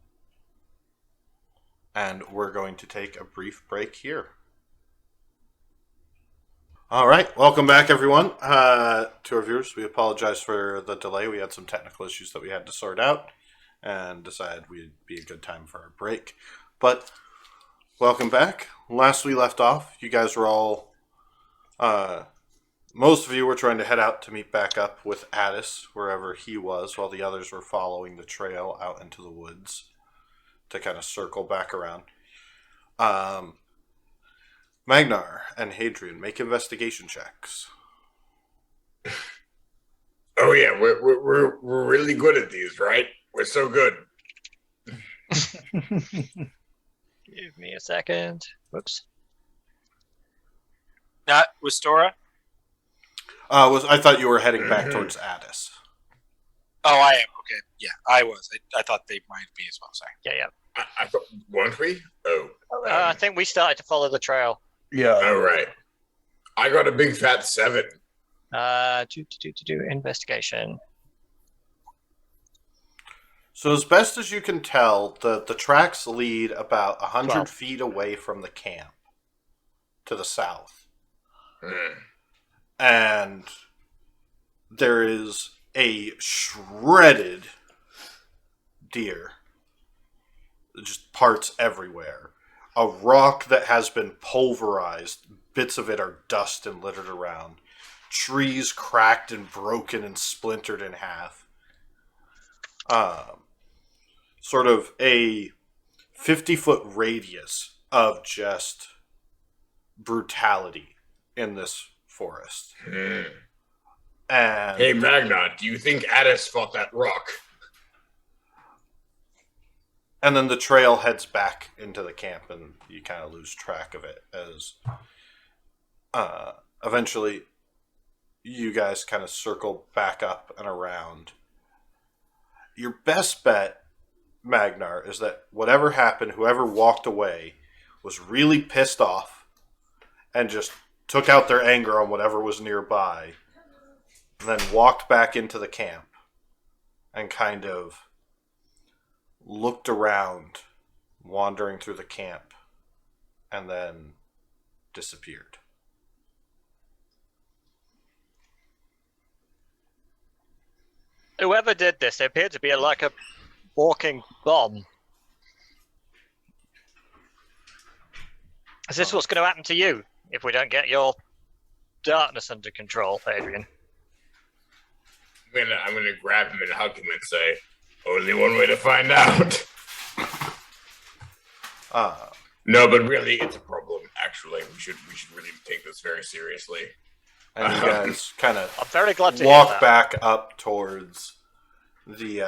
Speaker 1: And we're going to take a brief break here. All right, welcome back, everyone. To our viewers, we apologize for the delay. We had some technical issues that we had to sort out and decided we'd be a good time for our break. But welcome back. Last we left off, you guys were all... most of you were trying to head out to meet back up with Addis, wherever he was, while the others were following the trail out into the woods to kind of circle back around. Magnar and Hadrian, make investigation checks.
Speaker 7: Oh yeah, we're really good at these, right? We're so good.
Speaker 5: Give me a second. Whoops.
Speaker 6: Not with Stora?
Speaker 1: I thought you were heading back towards Addis.
Speaker 6: Oh, I am. Okay. Yeah, I was. I thought they might be as well. Sorry.
Speaker 5: Yeah.
Speaker 7: I thought, weren't we? Oh.
Speaker 5: I think we started to follow the trail.
Speaker 2: Yeah.
Speaker 7: All right. I got a big fat 7.
Speaker 5: Do investigation.
Speaker 1: So as best as you can tell, the tracks lead about 100
Speaker 4: 12.
Speaker 1: feet away from the camp to the south. And there is a shredded deer. Just parts everywhere. A rock that has been pulverized. Bits of it are dust and littered around. Trees cracked and broken and splintered in half. Sort of a 50-foot radius of just brutality in this forest. And
Speaker 7: Hey, Magna, do you think Addis fought that rock?
Speaker 1: And then the trail heads back into the camp, and you kind of lose track of it as eventually you guys kind of circle back up and around. Your best bet, Magnar, is that whatever happened, whoever walked away was really pissed off and just took out their anger on whatever was nearby, and then walked back into the camp and kind of looked around, wandering through the camp, and then disappeared.
Speaker 5: Whoever did this, they appeared to be like a walking bomb. Is this what's going to happen to you if we don't get your darkness under control, Adrian?
Speaker 7: I'm gonna grab him and hug him and say, only one way to find out. No, but really, it's a problem. Actually, we should really take this very seriously.
Speaker 1: And you guys kind of
Speaker 5: I'm very glad to hear
Speaker 1: walk
Speaker 5: that.
Speaker 1: back up towards the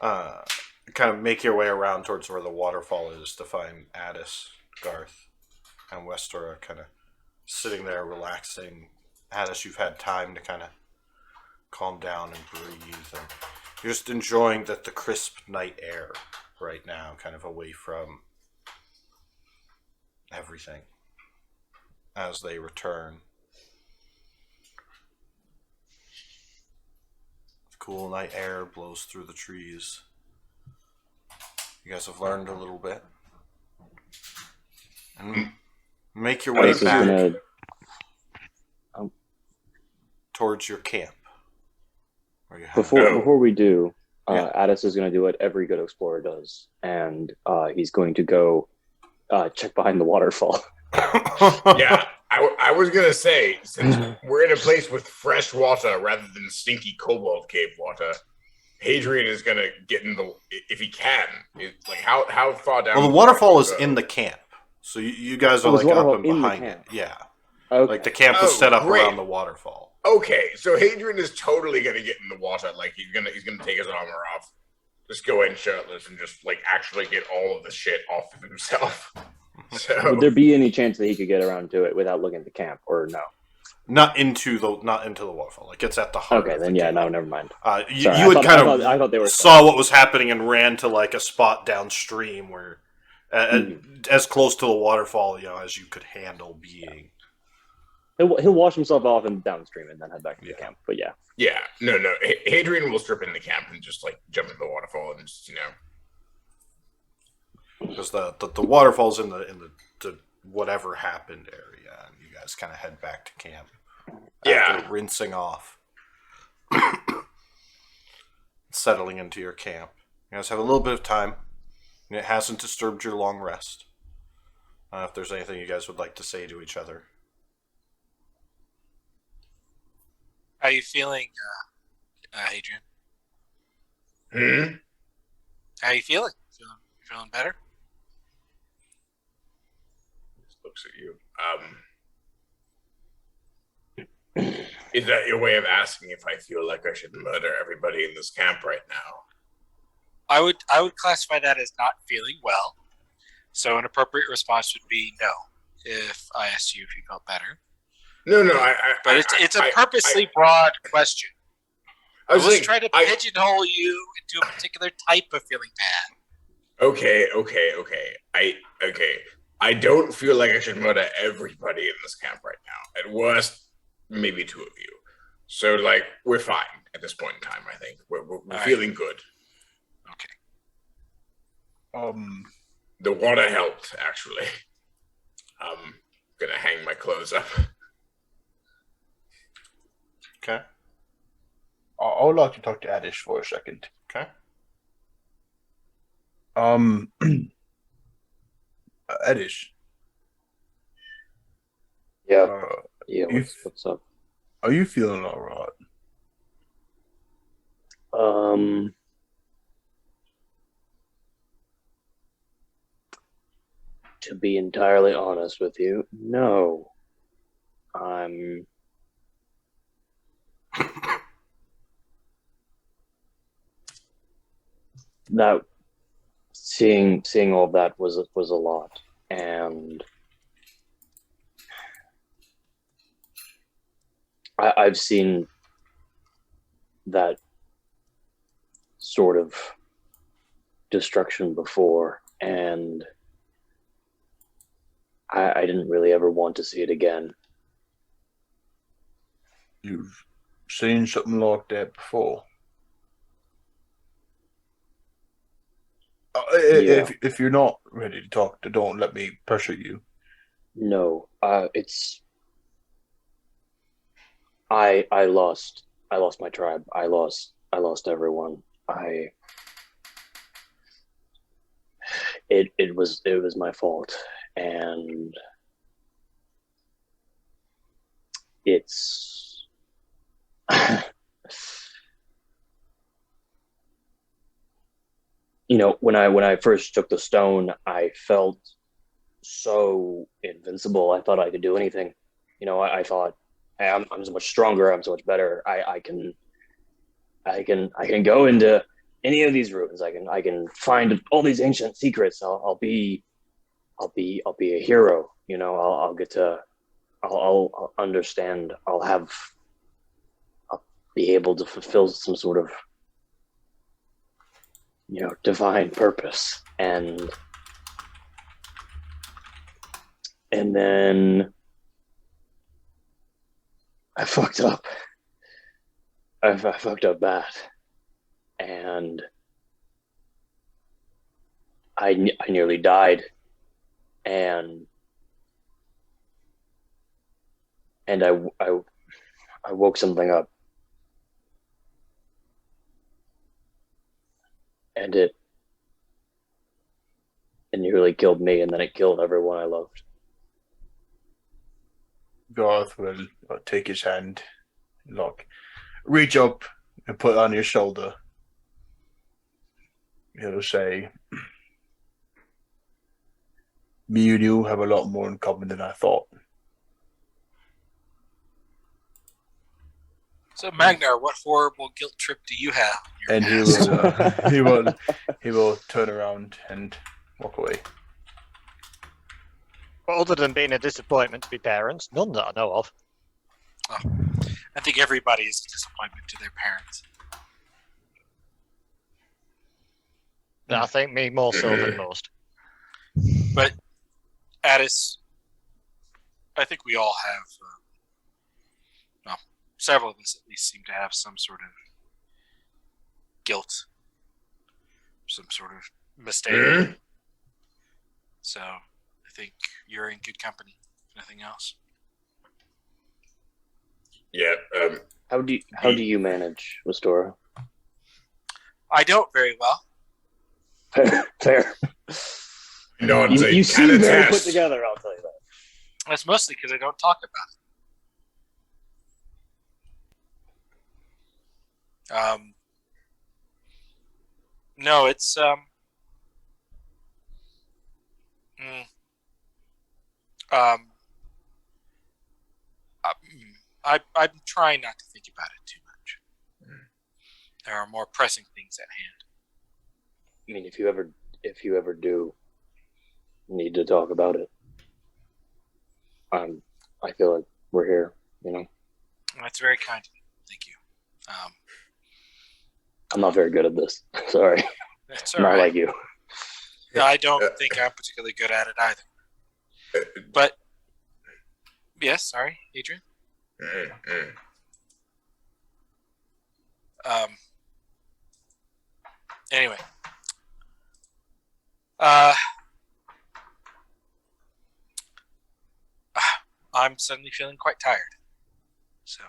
Speaker 1: kind of make your way around towards where the waterfall is to find Addis, Garth, and Westora kind of sitting there relaxing. Addis, you've had time to kind of calm down and breathe, and you're just enjoying the crisp night air right now, kind of away from everything as they return. The cool night air blows through the trees. You guys have learned a little bit. And make your way
Speaker 4: Addis is
Speaker 1: back
Speaker 4: gonna
Speaker 1: towards your camp. Where you have
Speaker 4: before we do,
Speaker 1: Yeah.
Speaker 4: Addis is going to do what every good explorer does, and he's going to go check behind the waterfall.
Speaker 7: Yeah, I was gonna say, since we're in a place with fresh water rather than stinky cobalt cave water, Hadrian is gonna get in the, if he can. Like how far down?
Speaker 1: Well, the waterfall is in the camp, so you guys are
Speaker 4: Oh,
Speaker 1: like
Speaker 4: there's
Speaker 1: up
Speaker 4: waterfall
Speaker 1: and
Speaker 4: in the
Speaker 1: behind it.
Speaker 4: camp.
Speaker 1: Yeah,
Speaker 4: Okay.
Speaker 1: like the camp was set up
Speaker 7: great.
Speaker 1: around the waterfall.
Speaker 7: Okay, so Hadrian is totally gonna get in the water. Like he's gonna take his armor off, just go in shirtless, and just like actually get all of the shit off of himself. So
Speaker 4: Would there be any chance that he could get around to it without looking at the camp, or no?
Speaker 1: Not into the waterfall. Like it's at the heart.
Speaker 4: Okay,
Speaker 1: of
Speaker 4: then
Speaker 1: the
Speaker 4: yeah,
Speaker 1: camp.
Speaker 4: no, never mind.
Speaker 1: You
Speaker 4: Sorry,
Speaker 1: had
Speaker 4: I thought they were
Speaker 1: saw what was happening and ran to like a spot downstream where, as close to the waterfall, as you could handle being.
Speaker 4: He'll wash himself off and downstream and then head back to the camp. But yeah,
Speaker 7: yeah, no, Hadrian will strip in the camp and just like jump in the waterfall and just
Speaker 1: Because the waterfall's in the whatever happened area, and you guys kind of head back to camp.
Speaker 7: Yeah.
Speaker 1: After rinsing off, settling into your camp. You guys have a little bit of time, and it hasn't disturbed your long rest. If there's anything you guys would like to say to each other.
Speaker 6: How are you feeling, Adrian? How are you feeling? Feeling better?
Speaker 3: looks at you. Is that your way of asking if I feel like I should murder everybody in this camp right now?
Speaker 6: I would classify that as not feeling well. So an appropriate response would be no. If I asked you if you felt better,
Speaker 3: No,
Speaker 6: but it's a purposely broad question. I was trying to pigeonhole you into a particular type of feeling bad.
Speaker 3: Okay. I don't feel like I should murder everybody in this camp right now. At worst, maybe 2 of you. So, like, we're fine at this point in time. I think we're feeling good.
Speaker 6: Okay.
Speaker 3: The water helped, actually. I'm gonna hang my clothes up.
Speaker 1: Okay.
Speaker 2: I would like to talk to Adish for a second.
Speaker 1: Okay.
Speaker 2: Adish.
Speaker 4: Yeah. Yeah. What's up?
Speaker 2: Are you feeling all right?
Speaker 4: To be entirely honest with you, no. I'm that seeing all that was a lot, and I've seen that sort of destruction before, and I didn't really ever want to see it again.
Speaker 2: You've seen something like that before? If you're not ready to talk, don't let me pressure you.
Speaker 4: No, it's I lost my tribe. I lost everyone. It was my fault, and it's when I first took the stone, I felt so invincible. I thought I could do anything. I thought, hey, I'm so much stronger. I'm so much better. I can go into any of these rooms. I can find all these ancient secrets. I'll be a hero. I'll get to I'll understand. I'll be able to fulfill some sort of divine purpose, and then I fucked up. I fucked up bad, and I nearly died, and I woke something up, and it nearly killed me, and then it killed everyone I loved.
Speaker 2: Garth will take his hand, reach up and put it on your shoulder. He'll say, me and you have a lot more in common than I thought.
Speaker 6: So, Magnar, what horrible guilt trip do you have?
Speaker 2: And he will turn around and walk away.
Speaker 5: But other than being a disappointment to be parents, none that I know of.
Speaker 6: Oh, I think everybody is a disappointment to their parents.
Speaker 5: I think me more so than most.
Speaker 6: But, Addis, I think we all have, several of us at least seem to have some sort of guilt, some sort of mistake. So I think you're in good company, if nothing else.
Speaker 3: Yeah.
Speaker 4: How do you manage, Restora?
Speaker 6: I don't very well.
Speaker 4: Fair.
Speaker 3: You
Speaker 4: seem very put together, I'll tell you that.
Speaker 6: That's mostly because I don't talk about it. No, it's I'm trying not to think about it too much. There are more pressing things at hand.
Speaker 4: I mean, if you ever do need to talk about it, I feel like we're here. You know,
Speaker 6: That's very kind of you. Thank you.
Speaker 4: I'm not very good at this. Sorry,
Speaker 6: That's all
Speaker 4: not
Speaker 6: right.
Speaker 4: like you.
Speaker 6: I don't think I'm particularly good at it either. But yes, sorry, Adrian. Anyway, I'm suddenly feeling quite tired. So,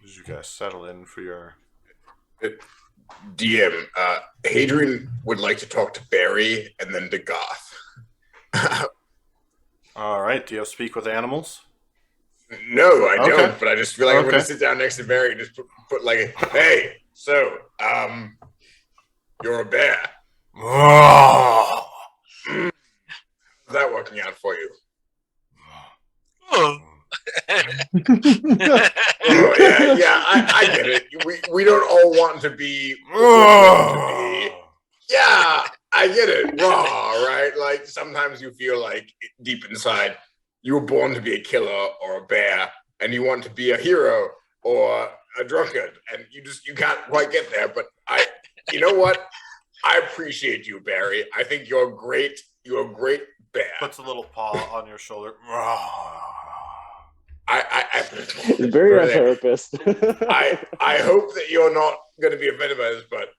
Speaker 1: As you guys settle in for your
Speaker 7: DM, Hadrian would like to talk to Barry and then to Goth.
Speaker 1: All right. Do you have speak with animals?
Speaker 7: No, I
Speaker 1: Okay.
Speaker 7: don't, but I just feel like I'm going to
Speaker 1: Okay.
Speaker 7: sit down next to Barry and just put like, hey, so, you're a bear. How's that working out for you?
Speaker 6: oh.
Speaker 7: Oh, yeah, I get it. We don't all want to be what we're born to be. Yeah, I get it. Raw, right? Like, sometimes you feel like deep inside, you were born to be a killer or a bear, and you want to be a hero or a drunkard, and you can't quite get there. But you know what? I appreciate you, Barry. I think you're great. You're a great bear.
Speaker 1: Puts a little paw on your shoulder.
Speaker 4: He's very a therapist.
Speaker 7: I hope that you're not going to be offended by this, but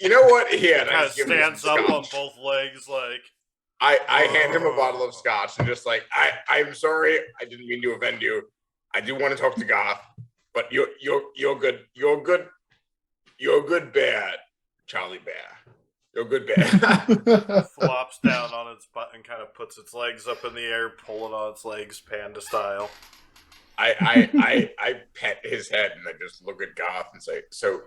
Speaker 7: you know what? Here,
Speaker 1: Kind of stands up on both legs, like
Speaker 7: I hand him a bottle of scotch and just like I'm sorry, I didn't mean to offend you. I do want to talk to Goth, but you're good. You're good. You're a good bear, Charlie Bear. You're a good bear.
Speaker 1: flops down on its butt and kind of puts its legs up in the air, pulling on its legs, panda style.
Speaker 7: I pet his head and I just look at Goth and say, so,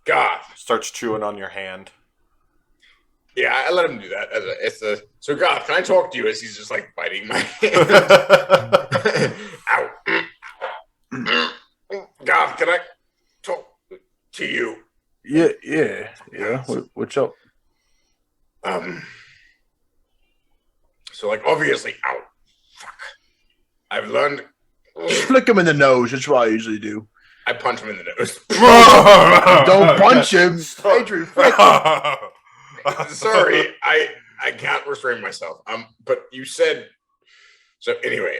Speaker 7: Goth.
Speaker 1: Starts chewing on your hand.
Speaker 7: Yeah, I let him do that. So Goth, can I talk to you as he's just like biting my hand? Ow. Goth, can I talk to you?
Speaker 2: Yeah. What's up?
Speaker 7: So like obviously, ow, fuck. I've learned.
Speaker 2: Just flick him in the nose. That's what I usually do.
Speaker 7: I punch him in the nose.
Speaker 2: Don't punch him, Adrian. Flick him.
Speaker 7: Sorry, I can't restrain myself. But you said so. Anyway,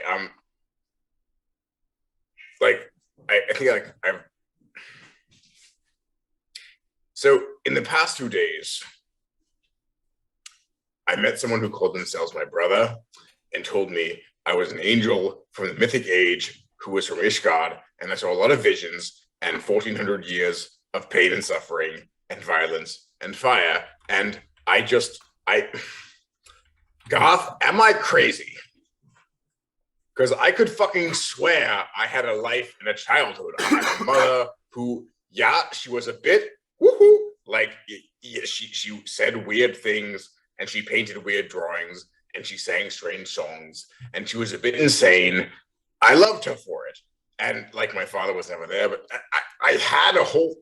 Speaker 7: like I think like I've. So in the past 2 days, I met someone who called themselves my brother and told me I was an angel from the mythic age who was from Ishgard, and I saw a lot of visions and 1400 years of pain and suffering and violence and fire. And Goth, am I crazy? Because I could fucking swear I had a life and a childhood. I had a mother who, she was a bit woohoo. Like, she said weird things and she painted weird drawings and she sang strange songs and she was a bit insane. I loved her for it. And like my father was never there, but I had a whole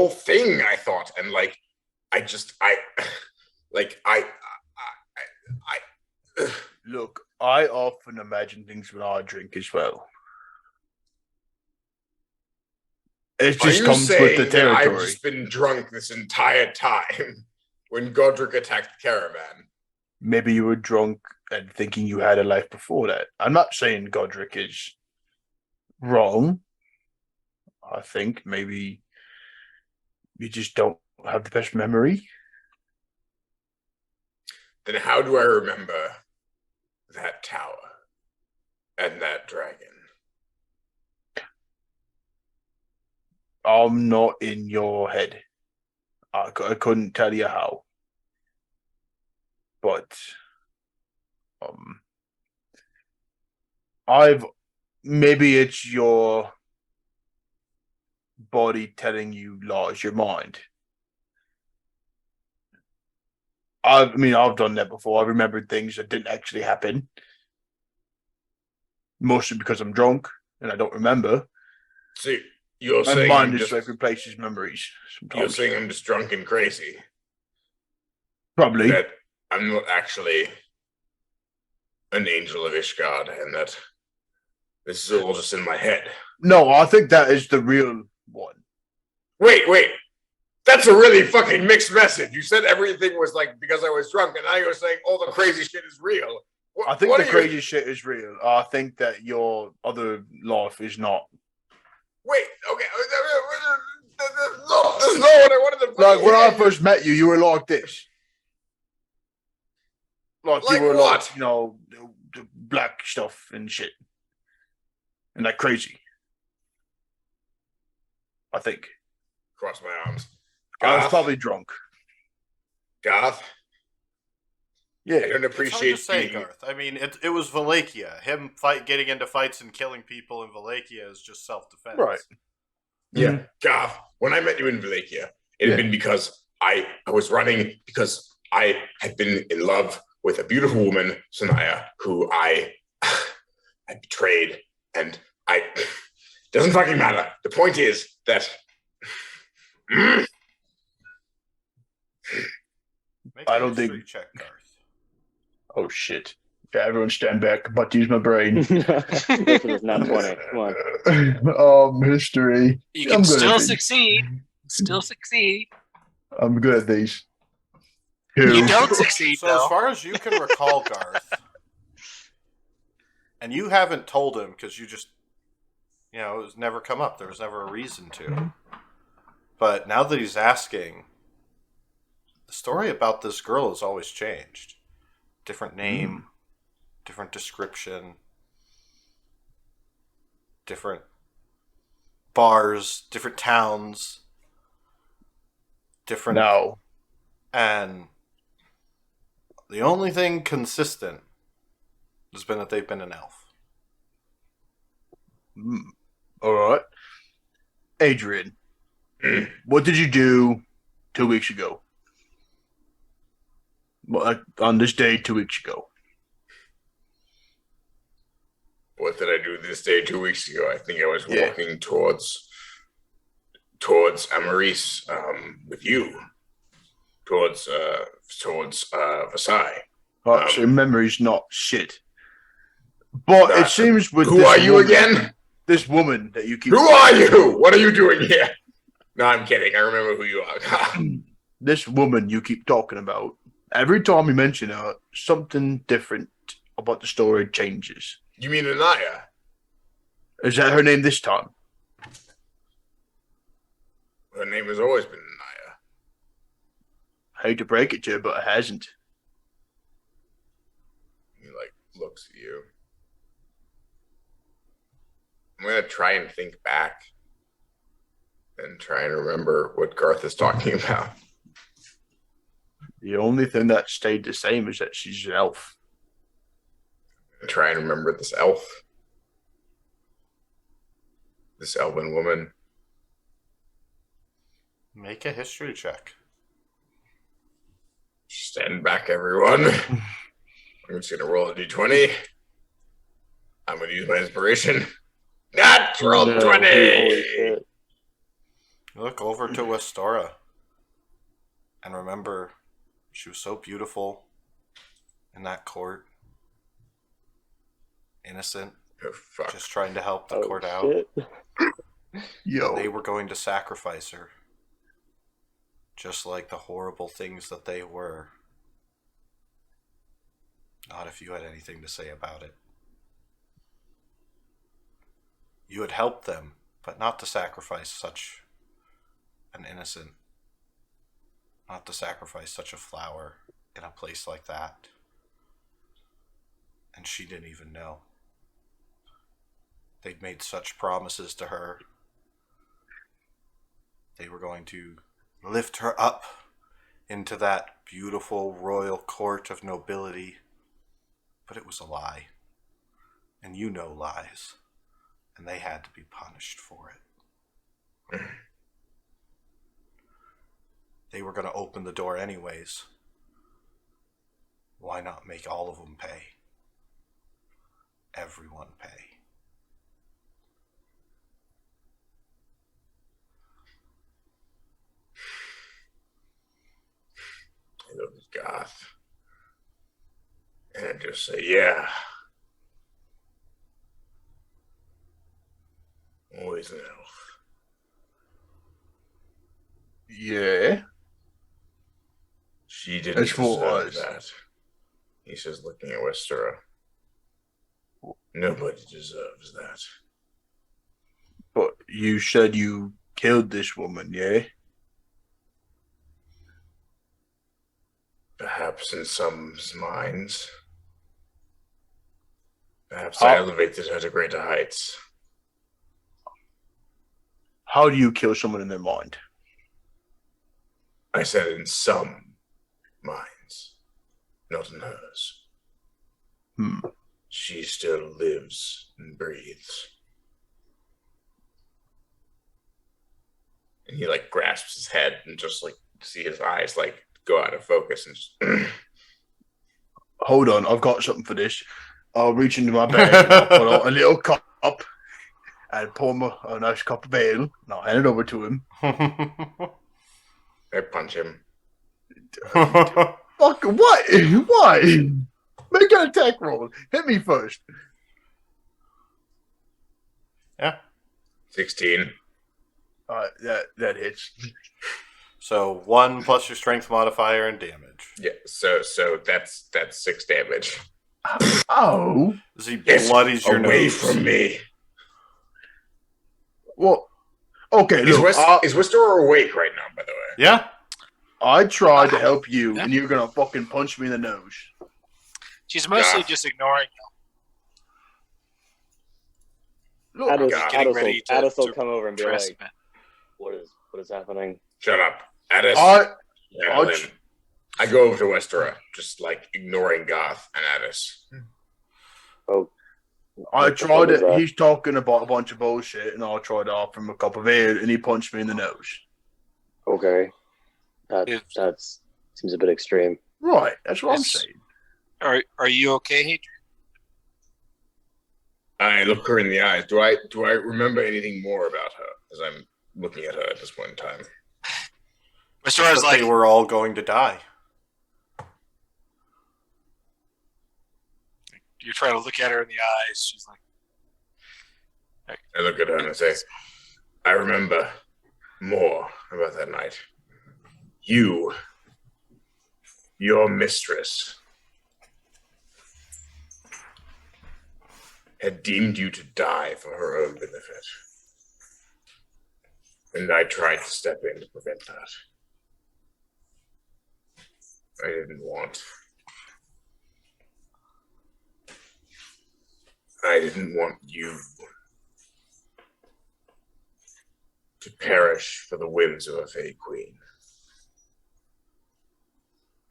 Speaker 7: thing, I thought. And like,
Speaker 2: Look, I often imagine things when I drink as well. It just comes with the territory.
Speaker 7: I've just been drunk this entire time when Godric attacked the caravan.
Speaker 2: Maybe you were drunk and thinking you had a life before that. I'm not saying Godric is wrong. I think maybe you just don't have the best memory.
Speaker 7: Then how do I remember that tower and that dragon?
Speaker 2: I'm not in your head. I couldn't tell you how. But maybe it's your body telling you lies, your mind. I mean, I've done that before. I remembered things that didn't actually happen, mostly because I'm drunk and I don't remember.
Speaker 3: See, you're
Speaker 2: My
Speaker 3: saying
Speaker 2: mind
Speaker 3: I'm
Speaker 2: just
Speaker 3: just
Speaker 2: like replaces memories
Speaker 3: you're
Speaker 2: sometimes.
Speaker 3: saying I'm just drunk and crazy.
Speaker 2: Probably.
Speaker 3: That I'm not actually an angel of Ishgard, and that this is all just in my head.
Speaker 2: No, I think that is the real one.
Speaker 3: Wait. That's a really fucking mixed message. You said everything was like because I was drunk, and now you're saying all the crazy shit is real.
Speaker 2: I think the crazy shit is real. I think that your other life is not.
Speaker 3: Wait, okay. No, this is not what I wanted to.
Speaker 2: Like when I first met you, you were like this. Like you
Speaker 3: Like
Speaker 2: were
Speaker 3: what?
Speaker 2: like, the black stuff and shit. And like crazy. I think.
Speaker 3: Cross my arms.
Speaker 2: I was
Speaker 3: Garth?
Speaker 2: probably drunk.
Speaker 3: Garth,
Speaker 2: Yeah.
Speaker 3: I don't
Speaker 1: It's hard to
Speaker 3: appreciate
Speaker 1: say,
Speaker 3: being.
Speaker 1: Garth. I mean, it was Valakia. Him getting into fights and killing people in Valakia is just self-defense.
Speaker 2: Right.
Speaker 3: Yeah, Garth, when I met you in Valakia, it had been because I was running because I had been in love with a beautiful woman, Sanaya, who I betrayed, and I doesn't fucking matter. The point is that
Speaker 1: Make
Speaker 2: I
Speaker 1: a
Speaker 2: don't
Speaker 1: history
Speaker 2: think-
Speaker 1: check, Garth.
Speaker 2: Oh shit. Yeah, everyone stand back. I'm about to use my brain.
Speaker 4: Go for this nat 20. Come on.
Speaker 2: History.
Speaker 6: You
Speaker 2: I'm
Speaker 6: can
Speaker 2: good
Speaker 6: still
Speaker 2: at these.
Speaker 6: succeed. Still succeed.
Speaker 2: I'm good at these.
Speaker 6: You don't succeed,
Speaker 1: So as
Speaker 6: though.
Speaker 1: far as you can recall, Garth, and you haven't told him because you just, it was never come up. There was never a reason to. But now that he's asking, the story about this girl has always changed. Different name, different description, different bars, different towns, different.
Speaker 2: No.
Speaker 1: And the only thing consistent has been that they've been an elf.
Speaker 2: All right. Adrian, what did you do 2 weeks ago? Well, on this day 2 weeks ago.
Speaker 3: what did I do this day 2 weeks ago? I think I was
Speaker 2: Yeah.
Speaker 3: walking towards Amaris with you, towards Versailles.
Speaker 2: All right, so your memory's not shit. But it seems with
Speaker 3: Who
Speaker 2: this
Speaker 3: are you
Speaker 2: woman,
Speaker 3: again?
Speaker 2: This woman that you keep.
Speaker 3: Who are you? What are you doing here? No, I'm kidding. I remember who you are.
Speaker 2: This woman you keep talking about. Every time you mention her, something different about the story changes.
Speaker 3: You mean Anaya?
Speaker 2: Is that her name this time?
Speaker 3: Her name has always been Anaya.
Speaker 2: I hate to break it to you, but it hasn't.
Speaker 3: He looks at you. I'm gonna try and think back and try and remember what Garth is talking about.
Speaker 2: The only thing that stayed the same is that she's an elf.
Speaker 3: Try and remember this elf. This elven woman.
Speaker 1: Make a history check.
Speaker 3: Stand back, everyone. I'm just gonna roll a d20. I'm gonna use my inspiration. Natural
Speaker 4: No,
Speaker 3: 20!
Speaker 4: holy shit.
Speaker 1: You look over to Westora and remember she was so beautiful in that court. Innocent,
Speaker 3: Oh, fuck.
Speaker 1: just trying to help the
Speaker 4: Oh,
Speaker 1: court out.
Speaker 4: shit.
Speaker 2: Yo.
Speaker 1: They were going to sacrifice her. Just like the horrible things that they were. Not if you had anything to say about it. You had helped them, but not to sacrifice such an innocent. Not to sacrifice such a flower in a place like that. And she didn't even know. They'd made such promises to her. They were going to lift her up into that beautiful royal court of nobility. But it was a lie. And you know lies. And they had to be punished for it. They were going to open the door anyways. Why not make all of them pay? Everyone pay.
Speaker 7: I look at Goth. And I just say, yeah. Always an elf.
Speaker 2: Yeah.
Speaker 7: She didn't
Speaker 2: That's what
Speaker 7: deserve
Speaker 2: was.
Speaker 7: that. He says, looking at Westera. Nobody deserves that.
Speaker 2: But you said you killed this woman, yeah?
Speaker 7: Perhaps in some minds. Perhaps I elevated her to greater heights.
Speaker 2: How do you kill someone in their mind?
Speaker 7: I said in some minds, not in hers. She still lives and breathes. And he like grasps his head and just like see his eyes like go out of focus and just
Speaker 2: Hold on, I've got something for this. I'll reach into my bag and I'll pull out a little cup and pour him a nice cup of ale and I'll hand it over to him.
Speaker 7: I punch him.
Speaker 2: Fuck, what? Why? Make an attack roll. Hit me first.
Speaker 1: Yeah.
Speaker 7: 16.
Speaker 2: That hits.
Speaker 1: So 1 plus your strength modifier and damage.
Speaker 7: Yeah, so that's 6 damage.
Speaker 2: Oh.
Speaker 1: As he
Speaker 7: Get
Speaker 1: bloodies your
Speaker 7: away
Speaker 1: nose.
Speaker 7: from me.
Speaker 2: Well, okay,
Speaker 7: Is,
Speaker 2: look.
Speaker 7: is Westerer awake right now, by the way?
Speaker 1: Yeah.
Speaker 2: I tried to help you,
Speaker 6: Yeah.
Speaker 2: and you're gonna fucking punch me in the nose.
Speaker 6: She's mostly
Speaker 7: Yeah.
Speaker 6: just ignoring you.
Speaker 2: Look,
Speaker 4: Addis,
Speaker 7: God.
Speaker 6: Getting ready to-
Speaker 4: Addis will
Speaker 6: to
Speaker 4: come over and be
Speaker 6: Dress
Speaker 4: like,
Speaker 6: event.
Speaker 4: what is happening?
Speaker 7: Shut up. Addis.
Speaker 2: I
Speaker 7: I go over to Westera, just like ignoring Goth and Addis.
Speaker 4: Oh,
Speaker 2: tried
Speaker 4: what is
Speaker 2: it.
Speaker 4: that?
Speaker 2: He's talking about a bunch of bullshit, and I tried to offer him a cup of ale, and he punched me in the nose.
Speaker 4: Okay.
Speaker 6: If-
Speaker 4: That's seems a bit extreme.
Speaker 2: Right, that's what I'm
Speaker 6: It's-
Speaker 2: saying.
Speaker 6: Are you okay, Hadrian?
Speaker 7: I look her in the eyes. Do I remember anything more about her as I'm looking at her at this point in time?
Speaker 6: Mr.
Speaker 1: Just
Speaker 6: is
Speaker 1: that
Speaker 6: like,
Speaker 1: they were all going to die.
Speaker 6: you try to look at her in the eyes. She's like,
Speaker 7: I look at her and I say, I remember more about that night. Your mistress, had deemed you to die for her own benefit. And I tried to step in to prevent that. I didn't want. I didn't want you to perish for the whims of a Fey Queen.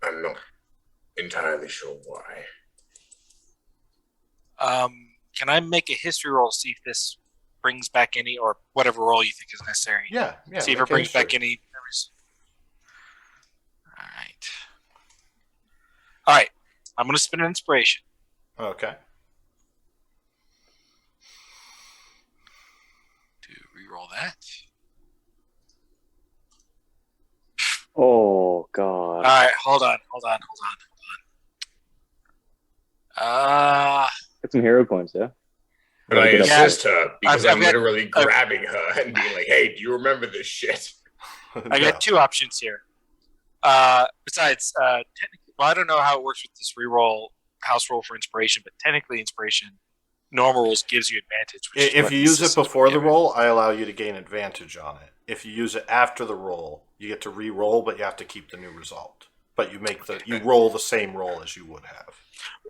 Speaker 7: I'm not entirely sure why.
Speaker 6: can I make a history roll, see if this brings back any, or whatever roll you think is necessary?
Speaker 1: Yeah.
Speaker 6: See if
Speaker 1: make
Speaker 6: it brings
Speaker 1: a
Speaker 6: back
Speaker 1: history.
Speaker 6: any memories. All right. I'm going to spin an inspiration.
Speaker 1: Okay.
Speaker 6: To re-roll that.
Speaker 4: Oh God.
Speaker 6: All right, hold on.
Speaker 4: Get some hero points, yeah.
Speaker 7: And I
Speaker 4: Yeah.
Speaker 7: assist her because
Speaker 6: I've
Speaker 7: I'm
Speaker 6: got-
Speaker 7: literally grabbing her and being like, hey, do you remember this shit?
Speaker 6: I got two options here. Besides, technically, well, I don't know how it works with this re-roll house roll for inspiration, but technically, inspiration normal rolls gives you advantage. Which is
Speaker 1: If
Speaker 6: what
Speaker 1: you
Speaker 6: this
Speaker 1: use it
Speaker 6: system
Speaker 1: before
Speaker 6: would
Speaker 1: the
Speaker 6: give you.
Speaker 1: roll, I allow you to gain advantage on it. If you use it after the roll, you get to re-roll, but you have to keep the new result. But you roll the same roll as you would have.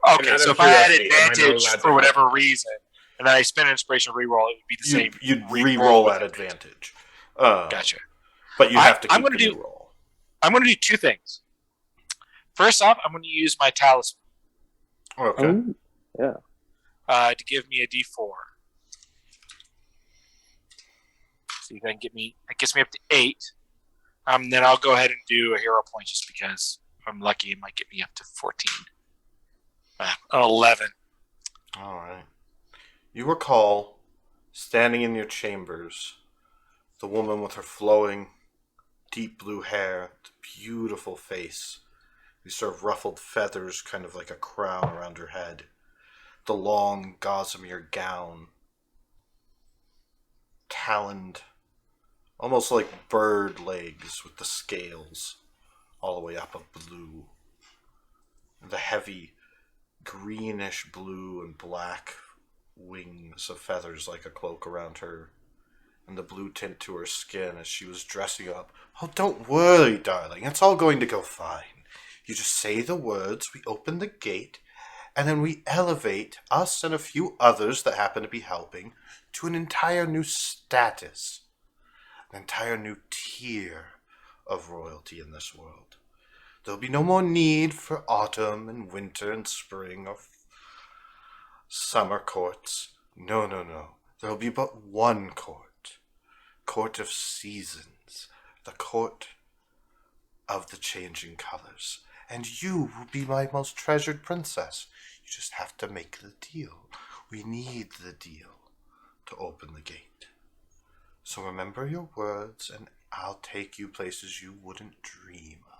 Speaker 7: And
Speaker 6: Okay,
Speaker 7: out
Speaker 6: so
Speaker 7: of
Speaker 6: if I had
Speaker 7: curiosity, am I not
Speaker 6: advantage
Speaker 7: allowed to
Speaker 6: for whatever
Speaker 7: help?
Speaker 6: reason, and then I spend an inspiration re-roll, it would be the same.
Speaker 1: You'd
Speaker 6: re-roll
Speaker 1: re-roll
Speaker 6: with
Speaker 1: at
Speaker 6: it.
Speaker 1: advantage.
Speaker 6: Gotcha.
Speaker 1: But you have to
Speaker 6: I'm
Speaker 1: keep
Speaker 6: gonna
Speaker 1: the new
Speaker 6: do-
Speaker 1: roll.
Speaker 6: I'm going to do two things. First off, I'm going to use my talisman
Speaker 1: Okay.
Speaker 4: Oh,
Speaker 6: to give me a D4. See if I can get me. It gets me up to 8. Then I'll go ahead and do a hero point just because if I'm lucky, it might get me up to 14. 11.
Speaker 1: All right. You recall standing in your chambers, the woman with her flowing, deep blue hair, the beautiful face, these sort of ruffled feathers, kind of like a crown around her head, the long gossamer gown, taloned, almost like bird legs with the scales all the way up of blue, the heavy greenish blue and black wings of feathers like a cloak around her, and the blue tint to her skin as she was dressing up. Oh, don't worry, darling. It's all going to go fine. You just say the words, we open the gate, and then we elevate us and a few others that happen to be helping to an entire new status, an entire new tier of royalty in this world. There'll be no more need for autumn and winter and spring or summer courts. No, no, no. There'll be but one court. Court of seasons. The court of the changing colors. And you will be my most treasured princess. You just have to make the deal. We need the deal to open the gate. So remember your words, and I'll take you places you wouldn't dream of.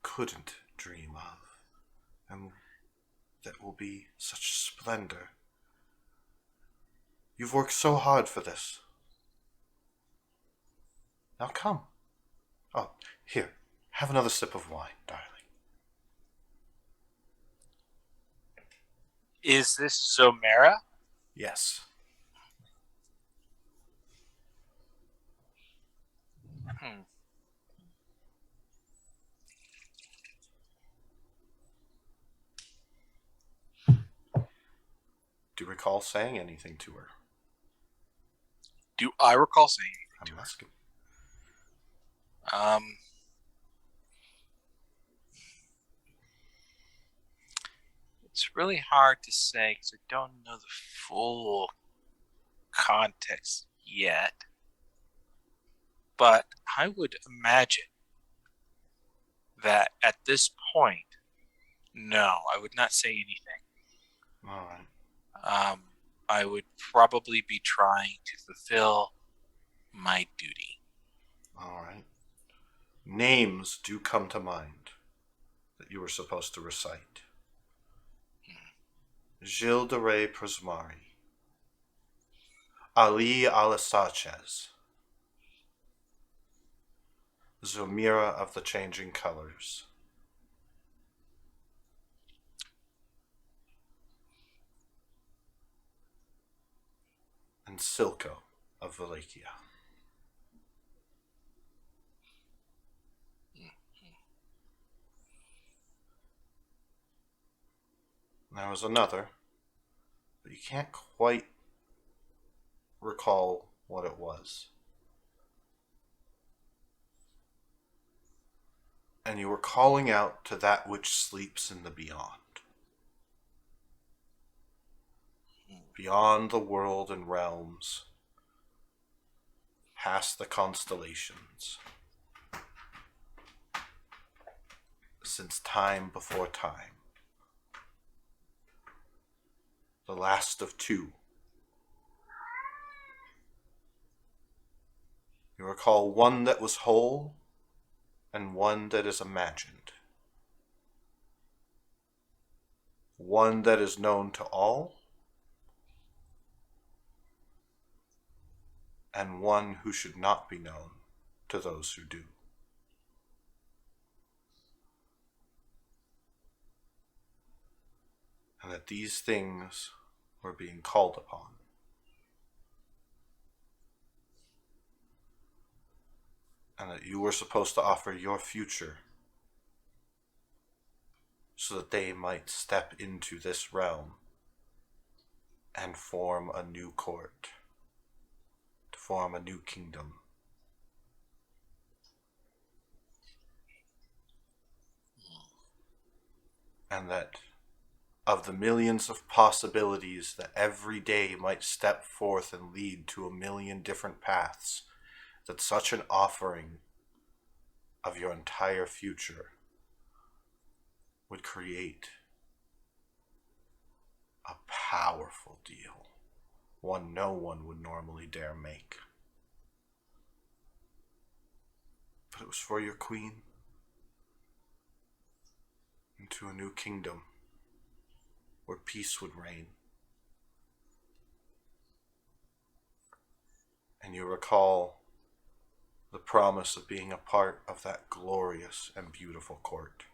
Speaker 1: Couldn't dream of. And that will be such splendor. You've worked so hard for this. Now come. Oh, here, have another sip of wine, darling.
Speaker 6: Is this Zomera?
Speaker 1: Yes. Do you recall saying anything to her?
Speaker 6: Do I recall saying anything
Speaker 1: I'm asking.
Speaker 6: to her? It's really hard to say because I don't know the full context yet. But I would imagine that at this point, no, I would not say anything.
Speaker 1: All right.
Speaker 6: I would probably be trying to fulfill my duty.
Speaker 1: All right. Names do come to mind that you were supposed to recite. Gilles de Ray Prismari, Ali Alasachez, Zomira of the Changing Colors, and Silco of Wallachia. There was another, but you can't quite recall what it was. And you were calling out to that which sleeps in the beyond. Beyond the world and realms, past the constellations, since time before time. The last of two. You recall one that was whole and one that is imagined. One that is known to all and one who should not be known to those who do. And that these things were being called upon. And that you were supposed to offer your future so that they might step into this realm and form a new court, to form a new kingdom. And that of the millions of possibilities that every day might step forth and lead to a million different paths, that such an offering of your entire future would create a powerful deal, one no one would normally dare make. But it was for your queen, into a new kingdom where peace would reign. And you recall the promise of being a part of that glorious and beautiful court.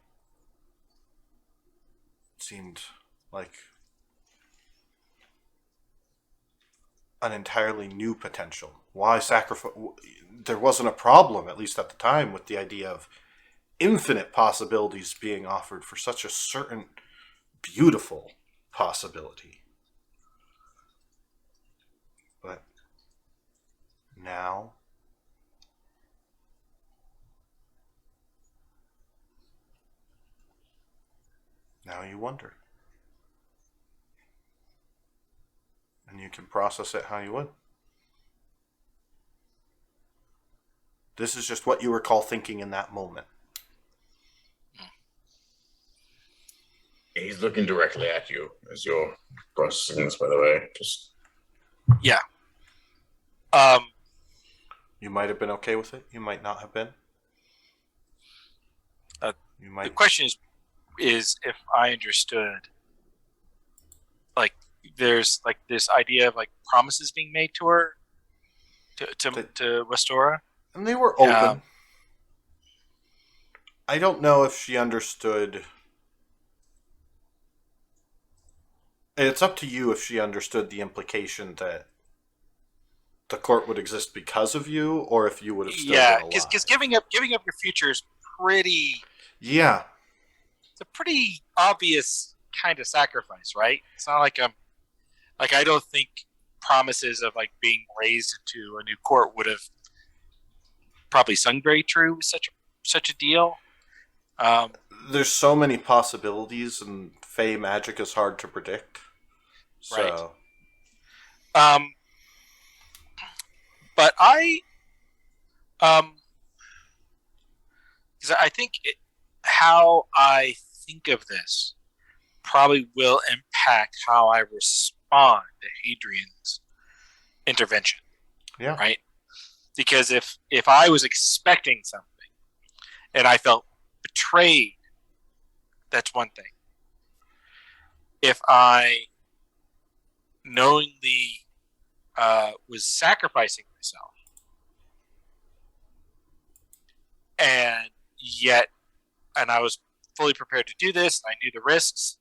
Speaker 1: It seemed like an entirely new potential. Why sacrifice? There wasn't a problem, at least at the time, with the idea of infinite possibilities being offered for such a certain beautiful possibility. But now you wonder. And you can process it how you would. This is just what you recall thinking in that moment.
Speaker 7: He's looking directly at you as you're processing this, by the way. Just
Speaker 6: Yeah.
Speaker 1: You might have been okay with it. You might not have been. You
Speaker 6: The
Speaker 1: might.
Speaker 6: question is if I understood, like, there's like this idea of like promises being made to her, to Westora.
Speaker 1: And they were open. I don't know if she understood. It's up to you if she understood the implication that the court would exist because of you, or if you would have still been alive.
Speaker 6: Because giving up your future is pretty.
Speaker 1: Yeah.
Speaker 6: It's a pretty obvious kind of sacrifice, right? It's not like I don't think promises of like being raised into a new court would have probably sung very true with such a deal.
Speaker 1: There's so many possibilities, and Fey magic is hard to predict. So.
Speaker 6: Right. But because I think how I think of this probably will impact how I respond to Hadrian's intervention.
Speaker 1: Yeah.
Speaker 6: Right. Because if I was expecting something and I felt betrayed, that's one thing. If I knowingly was sacrificing myself, and I was fully prepared to do this, I knew the risks,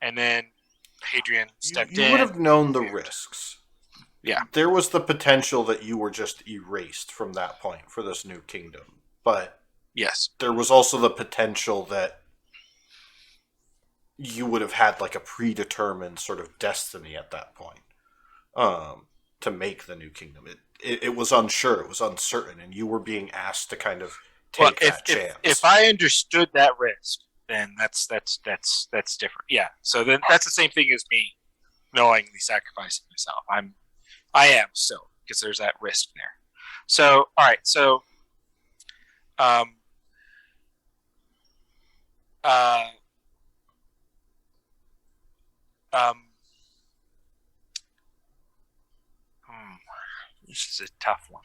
Speaker 6: and then Hadrian stepped in.
Speaker 1: You would have known the risks.
Speaker 6: Yeah.
Speaker 1: There was the potential that you were just erased from that point for this new kingdom. But
Speaker 6: yes,
Speaker 1: there was also the potential that you would have had like a predetermined sort of destiny at that point to make the new kingdom. It was unsure, it was uncertain, and you were being asked to kind of take that chance.
Speaker 6: If I understood that risk, then that's different. Yeah. So then that's the same thing as me knowingly sacrificing myself. I am still, because there's that risk there. So all right. So this is a tough one.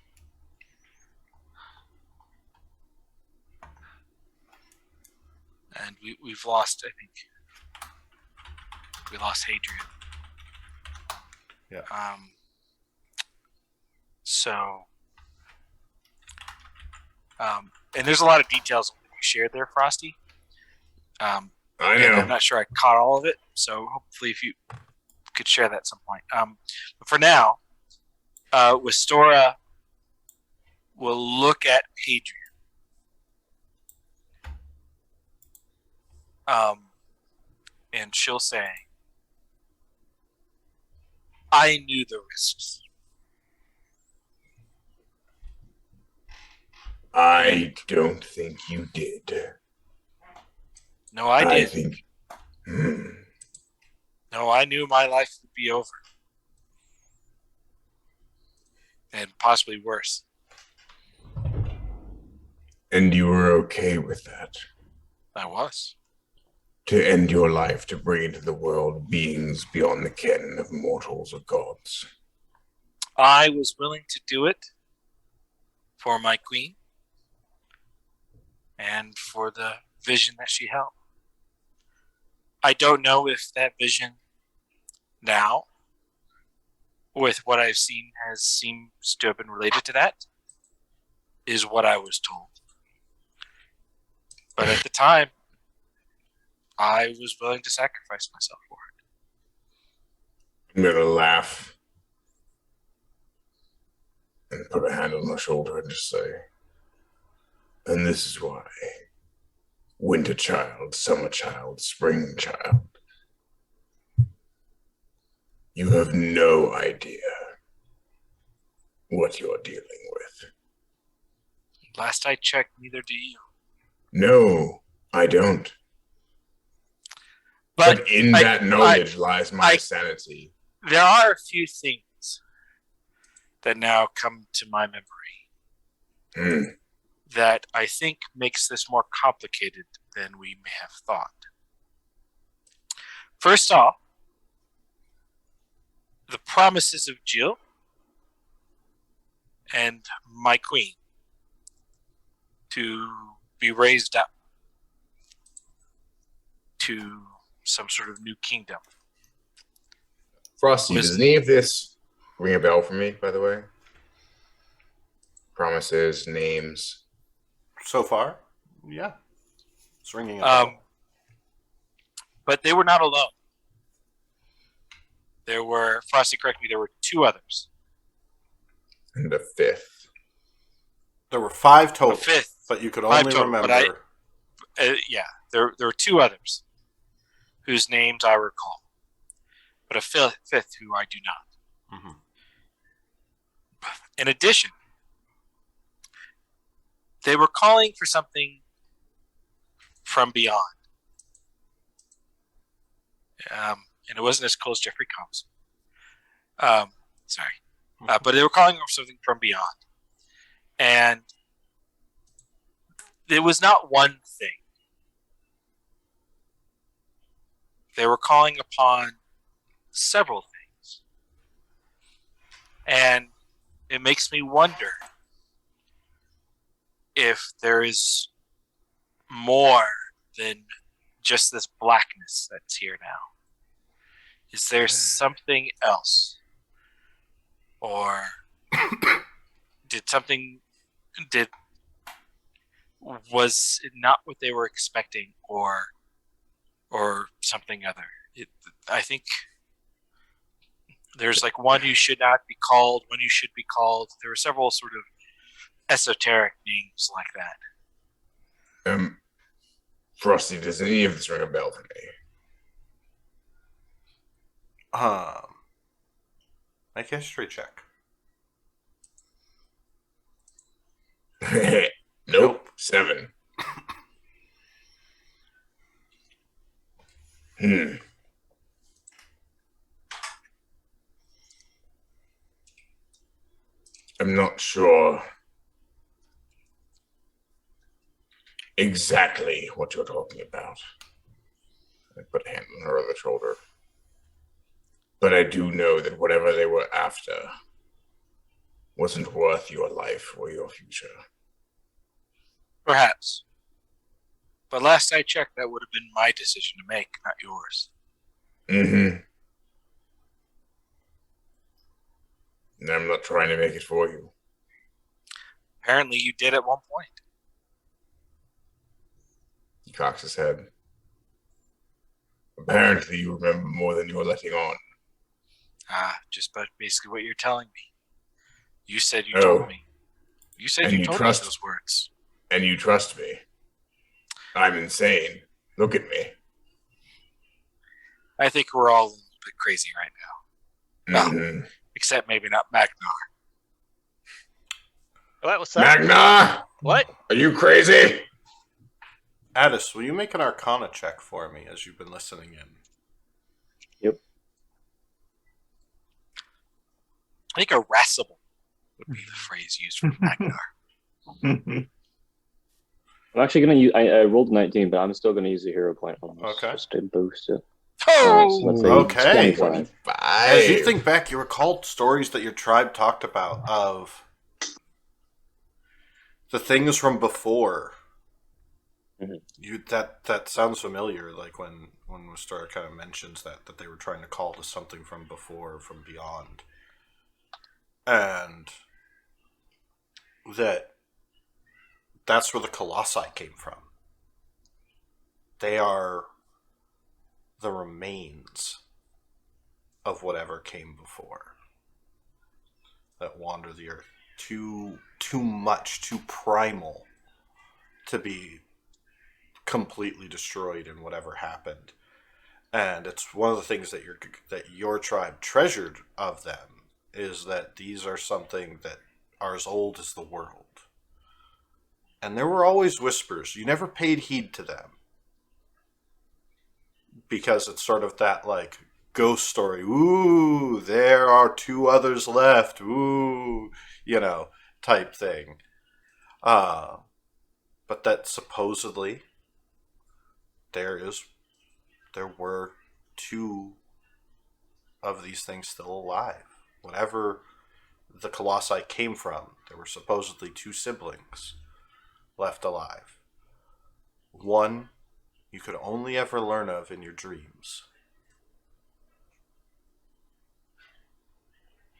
Speaker 6: And we've lost, I think. We lost Hadrian.
Speaker 1: Yeah.
Speaker 6: So, and there's a lot of details you shared there, Frosty.
Speaker 7: I
Speaker 6: and
Speaker 7: know.
Speaker 6: I'm not sure I caught all of it, so hopefully if you could share that at some point. But for now, Westora will look at Hadrian. And she'll say, I knew the risks.
Speaker 7: I don't think you did.
Speaker 6: No, I did.
Speaker 7: think
Speaker 6: No, I knew my life would be over. And possibly worse.
Speaker 7: And you were okay with that?
Speaker 6: I was.
Speaker 7: To end your life, to bring into the world beings beyond the ken of mortals or gods?
Speaker 6: I was willing to do it for my queen and for the vision that she held. I don't know if that vision now, with what I've seen, seems to have been related to that, is what I was told. But at the time, I was willing to sacrifice myself for it.
Speaker 7: I'm gonna laugh and put a hand on my shoulder and just say, and this is why. Winter child, summer child, spring child. You have no idea what you're dealing with.
Speaker 6: Last I checked, neither do you.
Speaker 7: No, I don't. But in that knowledge lies my sanity.
Speaker 6: There are a few things that now come to my memory that I think makes this more complicated than we may have thought. First off, the promises of Jill and my queen to be raised up to some sort of new kingdom.
Speaker 7: Frosty, does any of this ring a bell for me, by the way? Promises, names.
Speaker 1: So far, yeah. It's ringing a bell.
Speaker 6: But they were not alone. There were, Frosty, correct me, there were 2 others.
Speaker 7: And a 5th.
Speaker 1: There were 5 total.
Speaker 6: A 5th.
Speaker 1: But you could only remember.
Speaker 6: There were 2 others whose names I recall. But a 5th who I do not.
Speaker 1: Mm-hmm.
Speaker 6: In addition, they were calling for something from beyond. And it wasn't as cool as Jeffrey comes. But they were calling for something from beyond. And it was not one thing. They were calling upon several things. And it makes me wonder if there is more than just this blackness that's here now. Is there something else? Or was it not what they were expecting, or something other? I think there's like one you should not be called, one you should be called. There were several sort of esoteric names like that.
Speaker 7: Frosty, does any of this ring a bell for me?
Speaker 1: Make a history check.
Speaker 7: Nope. 7. I'm not sure exactly what you're talking about. I put a hand on her other shoulder. But I do know that whatever they were after wasn't worth your life or your future.
Speaker 6: Perhaps. But last I checked, that would have been my decision to make, not yours.
Speaker 7: Mm-hmm. And I'm not trying to make it for you.
Speaker 6: Apparently you did at one point.
Speaker 7: He cocks his head. Apparently you remember more than you're letting on.
Speaker 6: Just about basically what you're telling me. You said you told me. You said you told me those words.
Speaker 7: And you trust me. I'm insane. Look at me.
Speaker 6: I think we're all a little bit crazy right now.
Speaker 7: Mm-hmm.
Speaker 6: Well, except maybe not Magnar.
Speaker 5: What was that?
Speaker 7: Magnar!
Speaker 5: What?
Speaker 7: Are you crazy?
Speaker 1: Addis, will you make an Arcana check for me as you've been listening in?
Speaker 4: Yep.
Speaker 6: I think irascible would be the phrase used for Ragnar.
Speaker 4: I'm actually going to use. I rolled 19, but I'm still going to use a hero point on this
Speaker 1: Okay.
Speaker 4: just to boost it.
Speaker 6: Oh!
Speaker 4: So let's say
Speaker 1: Okay.
Speaker 4: 25.
Speaker 1: As you think back, you recall stories that your tribe talked about of the things from before.
Speaker 4: Mhm.
Speaker 1: That sounds familiar. Like when Mustora kind of mentions that they were trying to call to something from before, from beyond, and that's where the Colossi came from. They are the remains of whatever came before that wander the earth. Too much, too primal to be completely destroyed in whatever happened. And it's one of the things that your tribe treasured of them is that these are something that are as old as the world. And there were always whispers. You never paid heed to them. Because it's sort of that, like, ghost story. Ooh, there are 2 others left. Ooh, type thing. But that supposedly there were 2 of these things still alive. Whatever the Colossi came from, there were supposedly 2 siblings left alive. One you could only ever learn of in your dreams.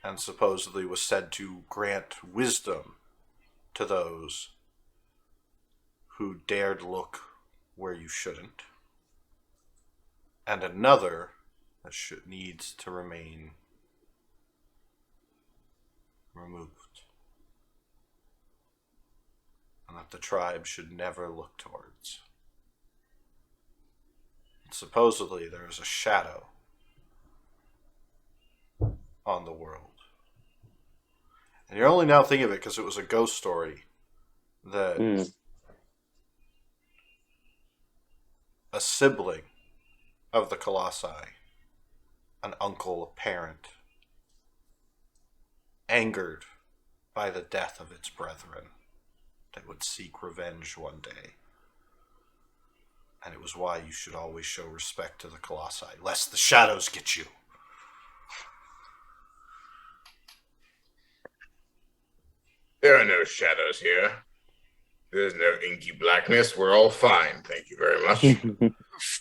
Speaker 1: And supposedly was said to grant wisdom to those who dared look where you shouldn't. And another that needs to remain removed. And that the tribe should never look towards. And supposedly there is a shadow on the world. And you're only now thinking of it because it was a ghost story that a sibling of the Colossi, an uncle, a parent, angered by the death of its brethren, that would seek revenge one day. And it was why you should always show respect to the Colossi, lest the shadows get you.
Speaker 7: There are no shadows here. There's no inky blackness. We're all fine. Thank you very much.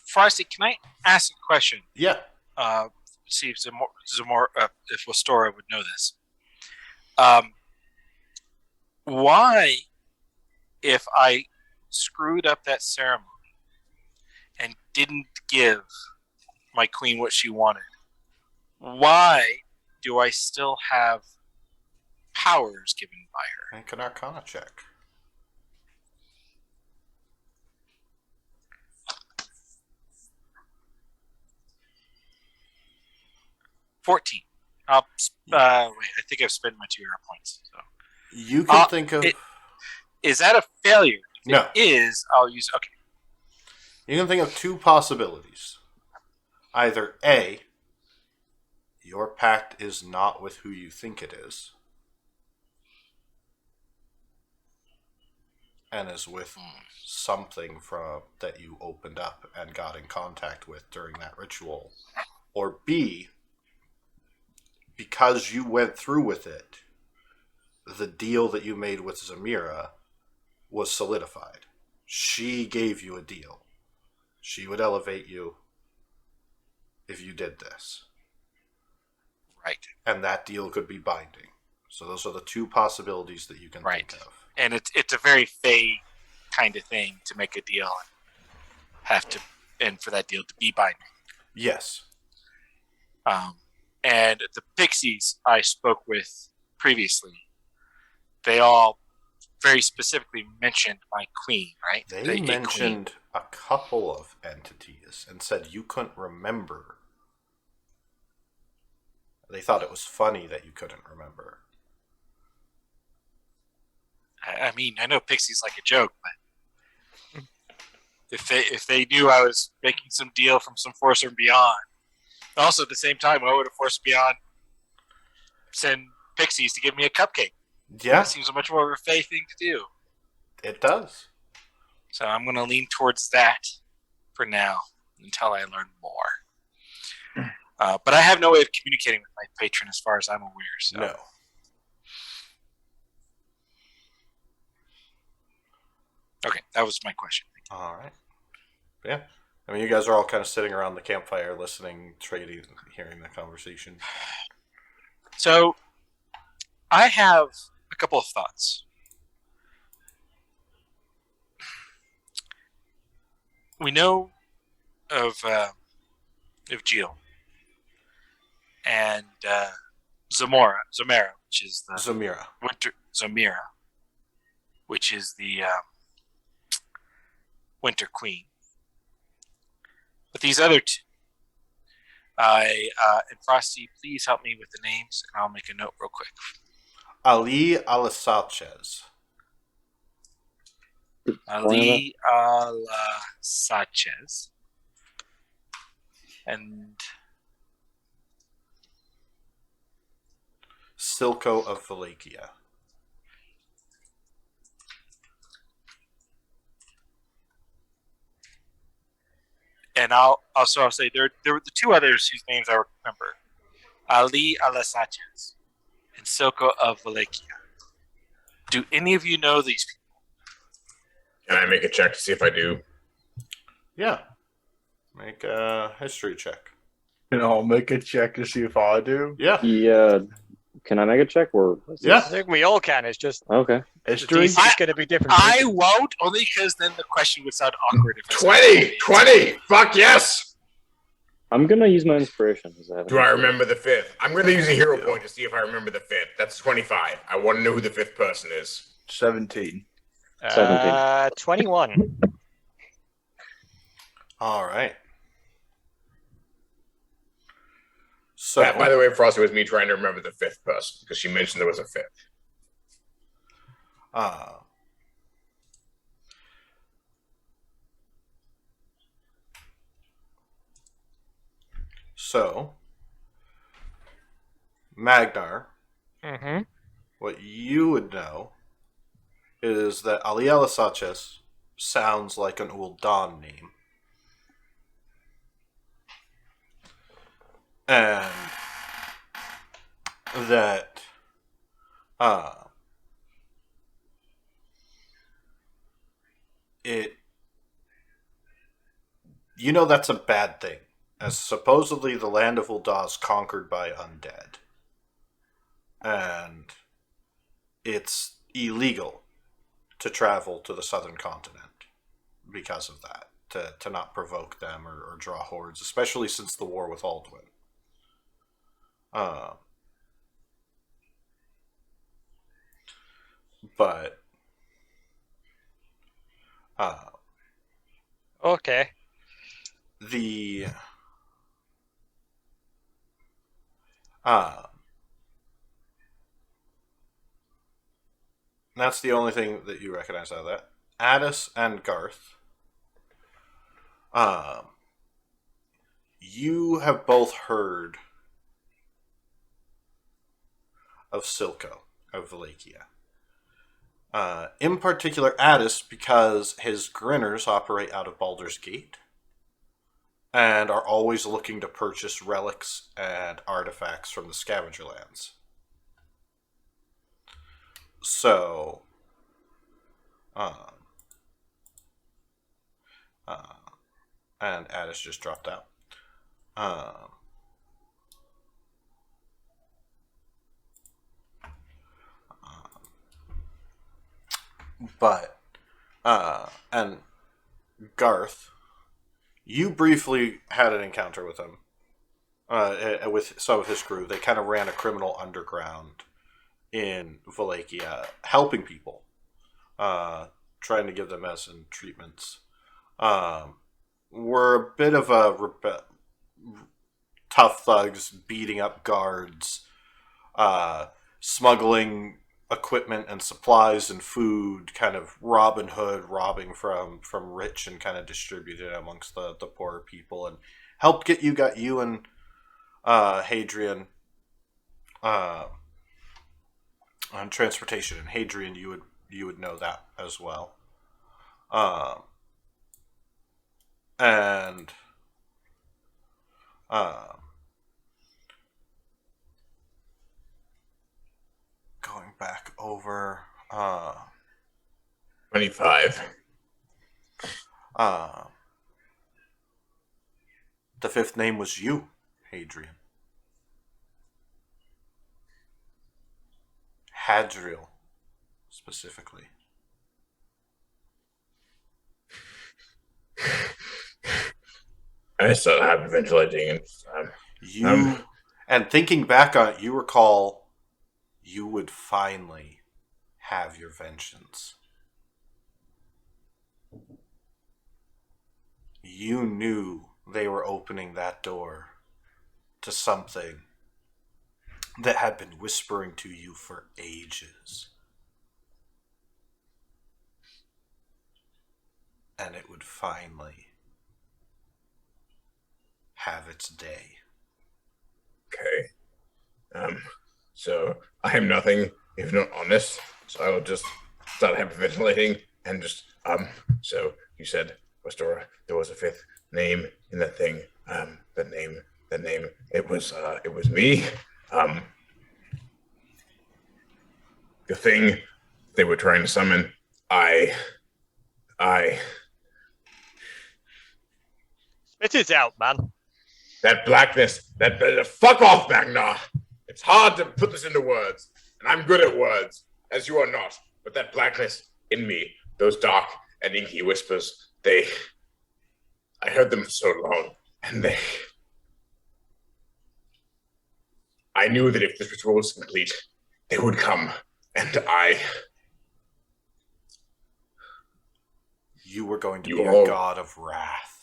Speaker 6: Frosty, can I ask a question?
Speaker 1: Yeah.
Speaker 6: See if Zamora, if Wastora would know this. Why, if I screwed up that ceremony and didn't give my queen what she wanted, why do I still have powers given by her?
Speaker 1: Make an Arcana check.
Speaker 6: $14. Wait, I think I've spent my 2 hero points. So
Speaker 1: You can think of...
Speaker 6: Is that a failure? If
Speaker 1: No.
Speaker 6: it is, I'll use... Okay.
Speaker 1: You can think of 2 possibilities. Either A, your pact is not with who you think it is, and is with something that you opened up and got in contact with during that ritual. Or B, because you went through with it, the deal that you made with Zamira was solidified. She gave you a deal. She would elevate you if you did this.
Speaker 6: Right.
Speaker 1: And that deal could be binding. So those are the 2 possibilities that you can think of.
Speaker 6: And it's a very Fey kind of thing to make a deal and for that deal to be binding.
Speaker 1: Yes.
Speaker 6: And the pixies I spoke with previously, they all very specifically mentioned my queen, right?
Speaker 1: They mentioned a couple of entities and said you couldn't remember. They thought it was funny that you couldn't remember.
Speaker 6: I mean, I know pixies like a joke, but if they knew I was making some deal from some force from beyond, also at the same time, why would a force beyond send pixies to give me a cupcake.
Speaker 1: Yeah,
Speaker 6: That seems much more of a Faye thing to do.
Speaker 1: it does.
Speaker 6: So I'm going to lean towards that for now until I learn more. But I have no way of communicating with my patron as far as I'm aware. So.
Speaker 1: No.
Speaker 6: Okay, that was my question.
Speaker 1: All right. Yeah. I mean, you guys are all kind of sitting around the campfire, listening, trading, hearing the conversation.
Speaker 6: So, I have a couple of thoughts. We know of Jill and Zamora, which is the
Speaker 1: Zamira.
Speaker 6: Zamira, which is the Winter Queen. But these other two, and Frosty, please help me with the names, and I'll make a note real quick.
Speaker 1: Ali Alasachez.
Speaker 6: Ali Sanchez and
Speaker 1: Silco of Wallachia.
Speaker 6: I'll say there were the two others whose names I remember: Ali Sanchez and Silco of Wallachia. Do any of you know these people?
Speaker 7: Can I make a check to see if I do?
Speaker 1: Yeah. Make a history check.
Speaker 2: I'll make a check to see if I do.
Speaker 1: Yeah.
Speaker 4: Yeah. Can I make a check or?
Speaker 1: Yeah.
Speaker 5: I think we all can. It's just
Speaker 4: Okay.
Speaker 5: the
Speaker 2: History?
Speaker 5: DC is going to be different.
Speaker 6: I won't, only because then the question would sound awkward. If I said
Speaker 7: 20! Fuck yes!
Speaker 4: I'm gonna use my inspiration.
Speaker 7: Do I remember the fifth? I'm going to use a hero point to see if I remember the fifth. That's 25. I want to know who the fifth person is.
Speaker 2: 17.
Speaker 5: 21.
Speaker 1: All right. So,
Speaker 7: By the way, Frosty, was me trying to remember the fifth person because she mentioned there was a fifth.
Speaker 1: So, Magnar,
Speaker 5: Mm-hmm.
Speaker 1: what you would know is that Ali Alasachez sounds like an Uldan name. And that that's a bad thing, as supposedly the land of Ulda is conquered by undead. And it's illegal to travel to the southern continent because of that, to not provoke them or draw hordes, especially since the war with Alduin. But
Speaker 5: Okay.
Speaker 1: the that's the only thing that you recognize out of that. Addis and Garth, you have both heard of Silco of Wallachia. In particular, Addis, because his grinners operate out of Baldur's Gate and are always looking to purchase relics and artifacts from the scavenger lands. So, and Addis just dropped out. And Garth, you briefly had an encounter with him, with some of his crew. They kind of ran a criminal underground in Wallachia, helping people, trying to give them medicine treatments. Were a bit of a tough thugs, beating up guards, smuggling equipment and supplies and food, kind of Robin Hood, robbing from rich and kind of distributed it amongst the poorer people, and helped got you and Hadrian on transportation, and Hadrian, you would know that as well. And going back over
Speaker 3: 25.
Speaker 1: The fifth name was you, Hadrian. Hadriel, specifically.
Speaker 3: I still have hyperventilating.
Speaker 1: And thinking back on it, you recall you would finally have your vengeance. You knew they were opening that door to something that had been whispering to you for ages. And it would finally have its day.
Speaker 3: Okay. So I am nothing if not honest. So I will just start hyperventilating and just so you said, Restora, there was a fifth name in that thing. That name. It was me. The thing they were trying to summon. I
Speaker 5: Spit it out, man.
Speaker 3: That blackness, fuck off, Magna. It's hard to put this into words, and I'm good at words, as you are not. But that blackness in me, those dark and inky whispers, I heard them for so long, and I knew that if this ritual was complete, they would come, and
Speaker 1: You were going to be a god of wrath.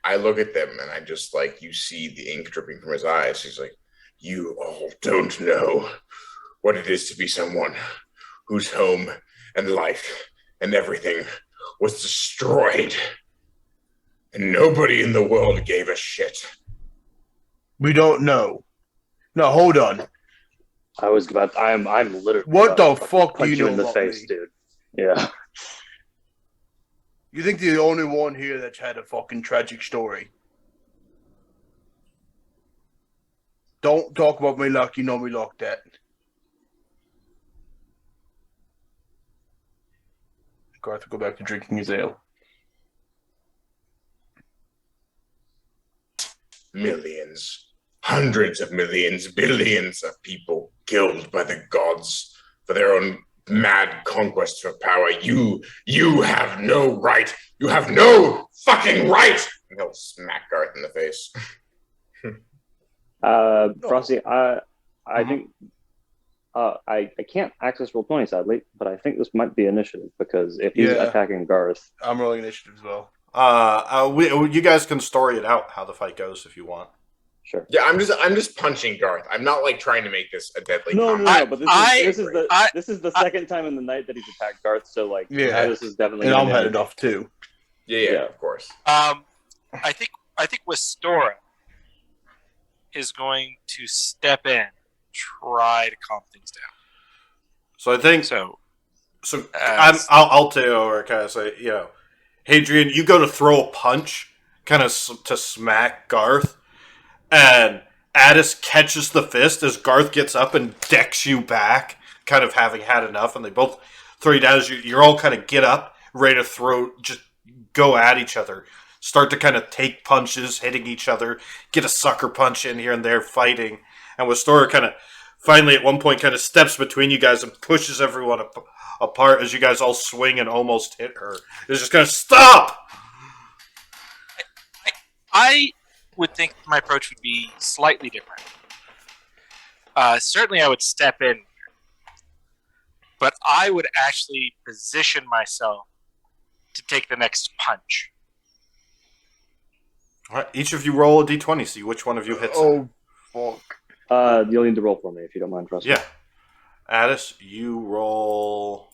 Speaker 3: I look at them and I just you see the ink dripping from his eyes. He's like, you all don't know what it is to be someone whose home and life and everything was destroyed. And nobody in the world gave a shit.
Speaker 2: We don't know. No, hold on.
Speaker 4: I'm literally.
Speaker 2: What the fuck do
Speaker 4: punch
Speaker 2: you know
Speaker 4: in the
Speaker 2: about
Speaker 4: face,
Speaker 2: me?
Speaker 4: dude? Yeah.
Speaker 2: You think the only one here that's had a fucking tragic story? Don't talk about me like you know me like that. Garth will go back to drinking his ale.
Speaker 3: Millions, hundreds of millions, billions of people killed by the gods for their own mad conquest for power. You have no right. You have no fucking right. And he'll smack Garth in the face.
Speaker 4: Frosty, I think I can't access Roll20 sadly, but I think this might be initiative because if he's attacking Garth,
Speaker 2: I'm rolling initiative as well.
Speaker 1: You guys can story it out how the fight goes if you want.
Speaker 4: Sure.
Speaker 3: Yeah, I'm just punching Garth. I'm not trying to make this a deadly
Speaker 4: combat. No, but this is the second time in the night that he's attacked Garth, so this is definitely.
Speaker 2: And I'm headed off too.
Speaker 3: Yeah, of course.
Speaker 6: I think Westora is going to step in, try to calm things down.
Speaker 1: So I think I'll tell you, or kind of say, Hadrian, you go to throw a punch, kind of to smack Garth. And Addis catches the fist as Garth gets up and decks you back, kind of having had enough, and they both throw you down as you're all kind of get up, ready to just go at each other. Start to kind of take punches, hitting each other, get a sucker punch in here and there, fighting. And Westora kind of finally at one point kind of steps between you guys and pushes everyone apart as you guys all swing and almost hit her. It's just going to stop!
Speaker 6: I would think my approach would be slightly different. Certainly I would step in, but I would actually position myself to take the next punch.
Speaker 1: All right, each of you roll a d20, see which one of you hits it.
Speaker 2: Fuck.
Speaker 4: You'll need to roll for me if you don't mind, Rusty.
Speaker 1: Yeah. Addis, you roll...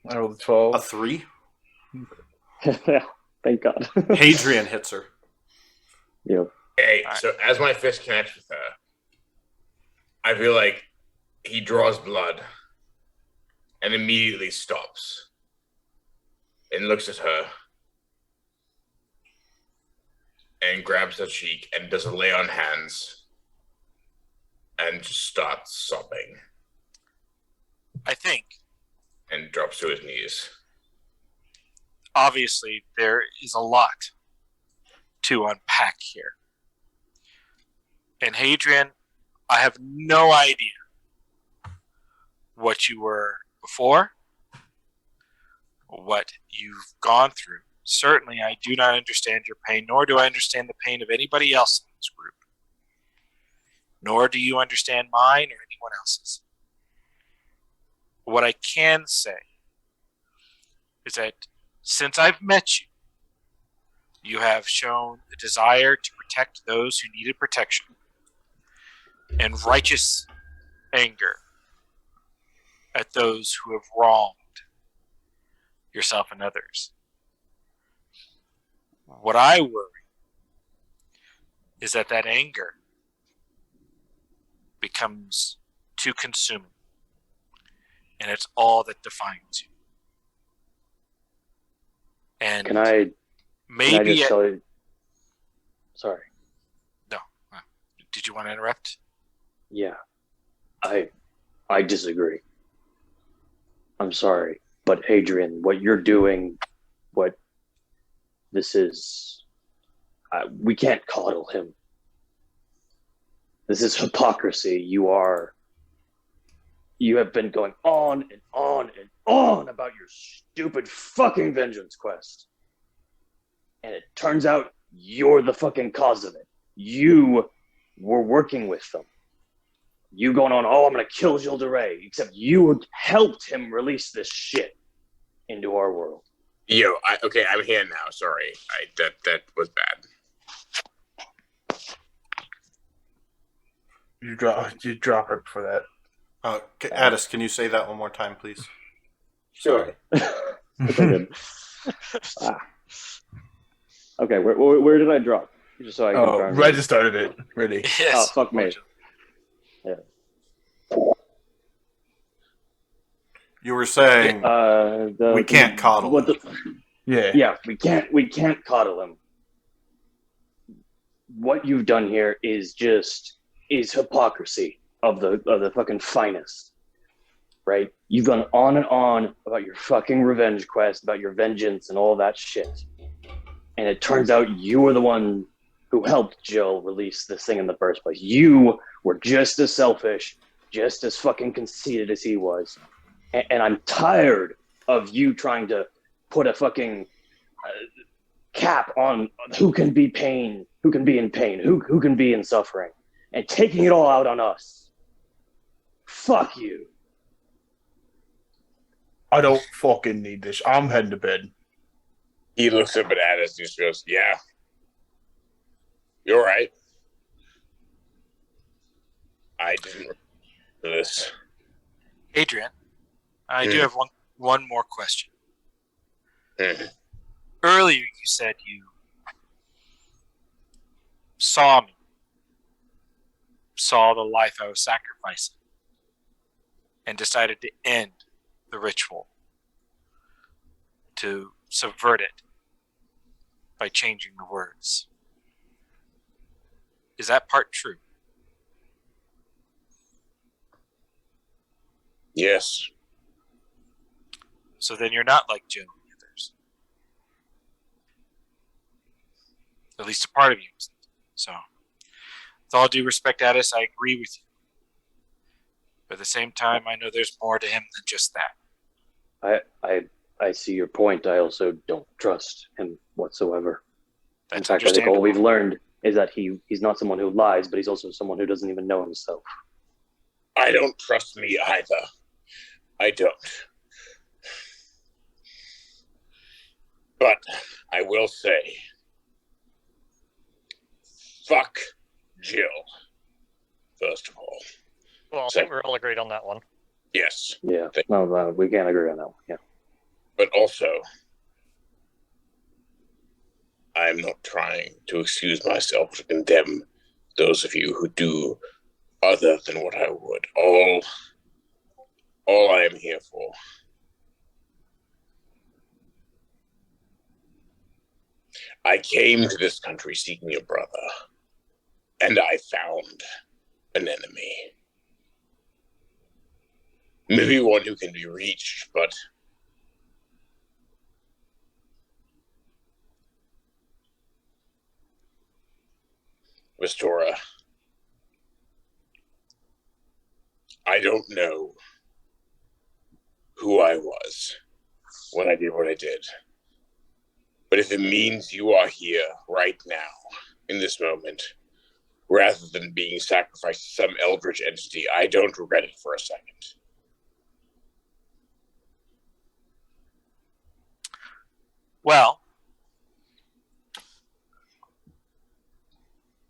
Speaker 2: I rolled a 12.
Speaker 1: A 3?
Speaker 4: Yeah, thank God.
Speaker 1: Hadrian hits her.
Speaker 4: Yep.
Speaker 3: Okay, so as my fist connects with her, I feel like he draws blood and immediately stops and looks at her and grabs her cheek and does a lay on hands and just starts sobbing
Speaker 6: I think,
Speaker 3: and drops to his knees.
Speaker 6: obviously, there is a lot to unpack here. And Hadrian, I have no idea what you were before, what you've gone through. Certainly, I do not understand your pain, nor do I understand the pain of anybody else in this group. Nor do you understand mine or anyone else's. What I can say is that since I've met you, you have shown a desire to protect those who needed protection and righteous anger at those who have wronged yourself and others. What I worry is that anger becomes too consuming, and it's all that defines you. And
Speaker 4: Can I
Speaker 6: maybe
Speaker 4: just tell you? Sorry.
Speaker 6: no. Did you want to interrupt?
Speaker 4: Yeah, I disagree. I'm sorry, but Hadrian, what you're doing, what this is, we can't coddle him. This is hypocrisy. You have been going on and on and on about your stupid fucking vengeance quest. And it turns out you're the fucking cause of it. You were working with them. You going on, oh, I'm going to kill Gilles de Rais, except you helped him release this shit into our world.
Speaker 3: Yo, okay, I'm here now. Sorry, that was bad.
Speaker 2: You drop her for that.
Speaker 1: Addis, can you say that one more time, please?
Speaker 4: Sure. Okay, okay, where did I drop? Just so I can
Speaker 2: Red just started it. Ready.
Speaker 6: Yes.
Speaker 4: Oh, fuck me. Yeah.
Speaker 1: You were saying we can't coddle.
Speaker 2: Yeah.
Speaker 4: We can't coddle him. What you've done here is hypocrisy of the fucking finest. Right? You've gone on and on about your fucking revenge quest, about your vengeance and all that shit. And it turns out you were the one who helped Jill release this thing in the first place. You were just as selfish, just as fucking conceited as he was. And I'm tired of you trying to put a fucking cap on who can be in pain, who can be in suffering, and taking it all out on us. Fuck you.
Speaker 2: I don't fucking need this. I'm heading to bed.
Speaker 3: He looks up at Addis and just goes, yeah, you're right. I didn't remember this.
Speaker 6: Adrian, I do have one more question.
Speaker 3: Mm.
Speaker 6: Earlier, you said you saw me, saw the life I was sacrificing, and decided to end the ritual, to subvert it by changing the words. Is that part true?
Speaker 3: Yes.
Speaker 6: So then you're not like Jill and the others. At least a part of you isn't. So, with all due respect, Addis, I agree with you. But at the same time, I know there's more to him than just that.
Speaker 4: I see your point. I also don't trust him whatsoever.
Speaker 6: That's
Speaker 4: In fact, I think
Speaker 6: understandable.
Speaker 4: all we've learned is that he's not someone who lies, but he's also someone who doesn't even know himself.
Speaker 3: I don't trust me either. I don't. But I will say, fuck Jill, first of all.
Speaker 5: Well, I think we're all agreed on that one.
Speaker 3: Yes.
Speaker 4: Yeah, no, we can't agree on that one. Yeah.
Speaker 3: But also, I'm not trying to excuse myself to condemn those of you who do other than what I would. All
Speaker 7: all I am here for. I came to this country seeking a brother, and I found an enemy. Maybe one who can be reached, but Mistora, I don't know who I was when I did what I did. But if it means you are here right now, in this moment, rather than being sacrificed to some eldritch entity, I don't regret it for a second.
Speaker 6: Well,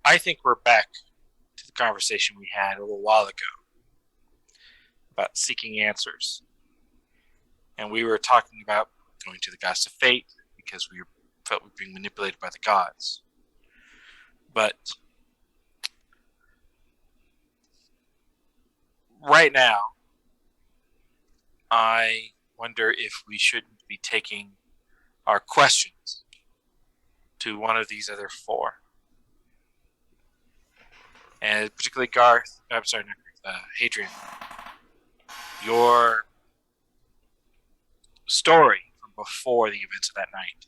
Speaker 6: I think we're back to the conversation we had a little while ago about seeking answers. And we were talking about going to the gods of fate because we felt we were being manipulated by the gods. But right now, I wonder if we shouldn't be taking our questions to one of these other four. And particularly Garth, I'm sorry, not Garth, Hadrian, your story from before the events of that night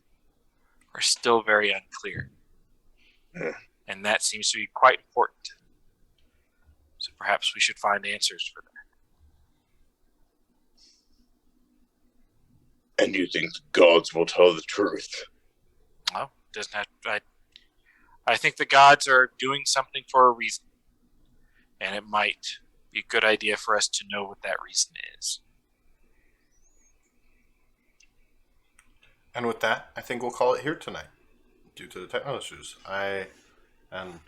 Speaker 6: are still very unclear. And that seems to be quite important. So perhaps we should find answers for that.
Speaker 7: And you think the gods will tell the truth?
Speaker 6: Well, doesn't have. I think the gods are doing something for a reason, and it might be a good idea for us to know what that reason is.
Speaker 1: And with that, I think we'll call it here tonight, due to the technical issues. And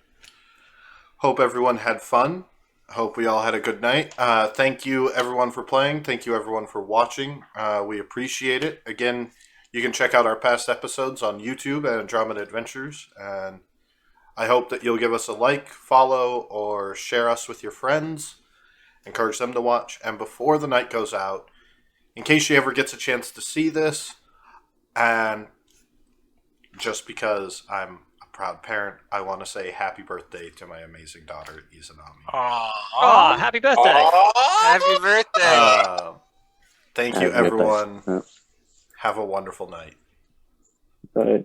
Speaker 1: hope everyone had fun. Hope we all had a good night. Thank you, everyone, for playing. Thank you, everyone, for watching. We appreciate it. Again, you can check out our past episodes on YouTube at Andromeda Adventures. And I hope that you'll give us a like, follow, or share us with your friends. Encourage them to watch. And before the night goes out, in case she ever gets a chance to see this, and just because I'm a proud parent, I want to say happy birthday to my amazing daughter, Izanami.
Speaker 5: Oh, happy birthday!
Speaker 6: Happy birthday!
Speaker 1: Thank you,
Speaker 4: Happy birthday.
Speaker 1: everyone.
Speaker 4: Yeah.
Speaker 1: Have a wonderful night.
Speaker 4: Bye.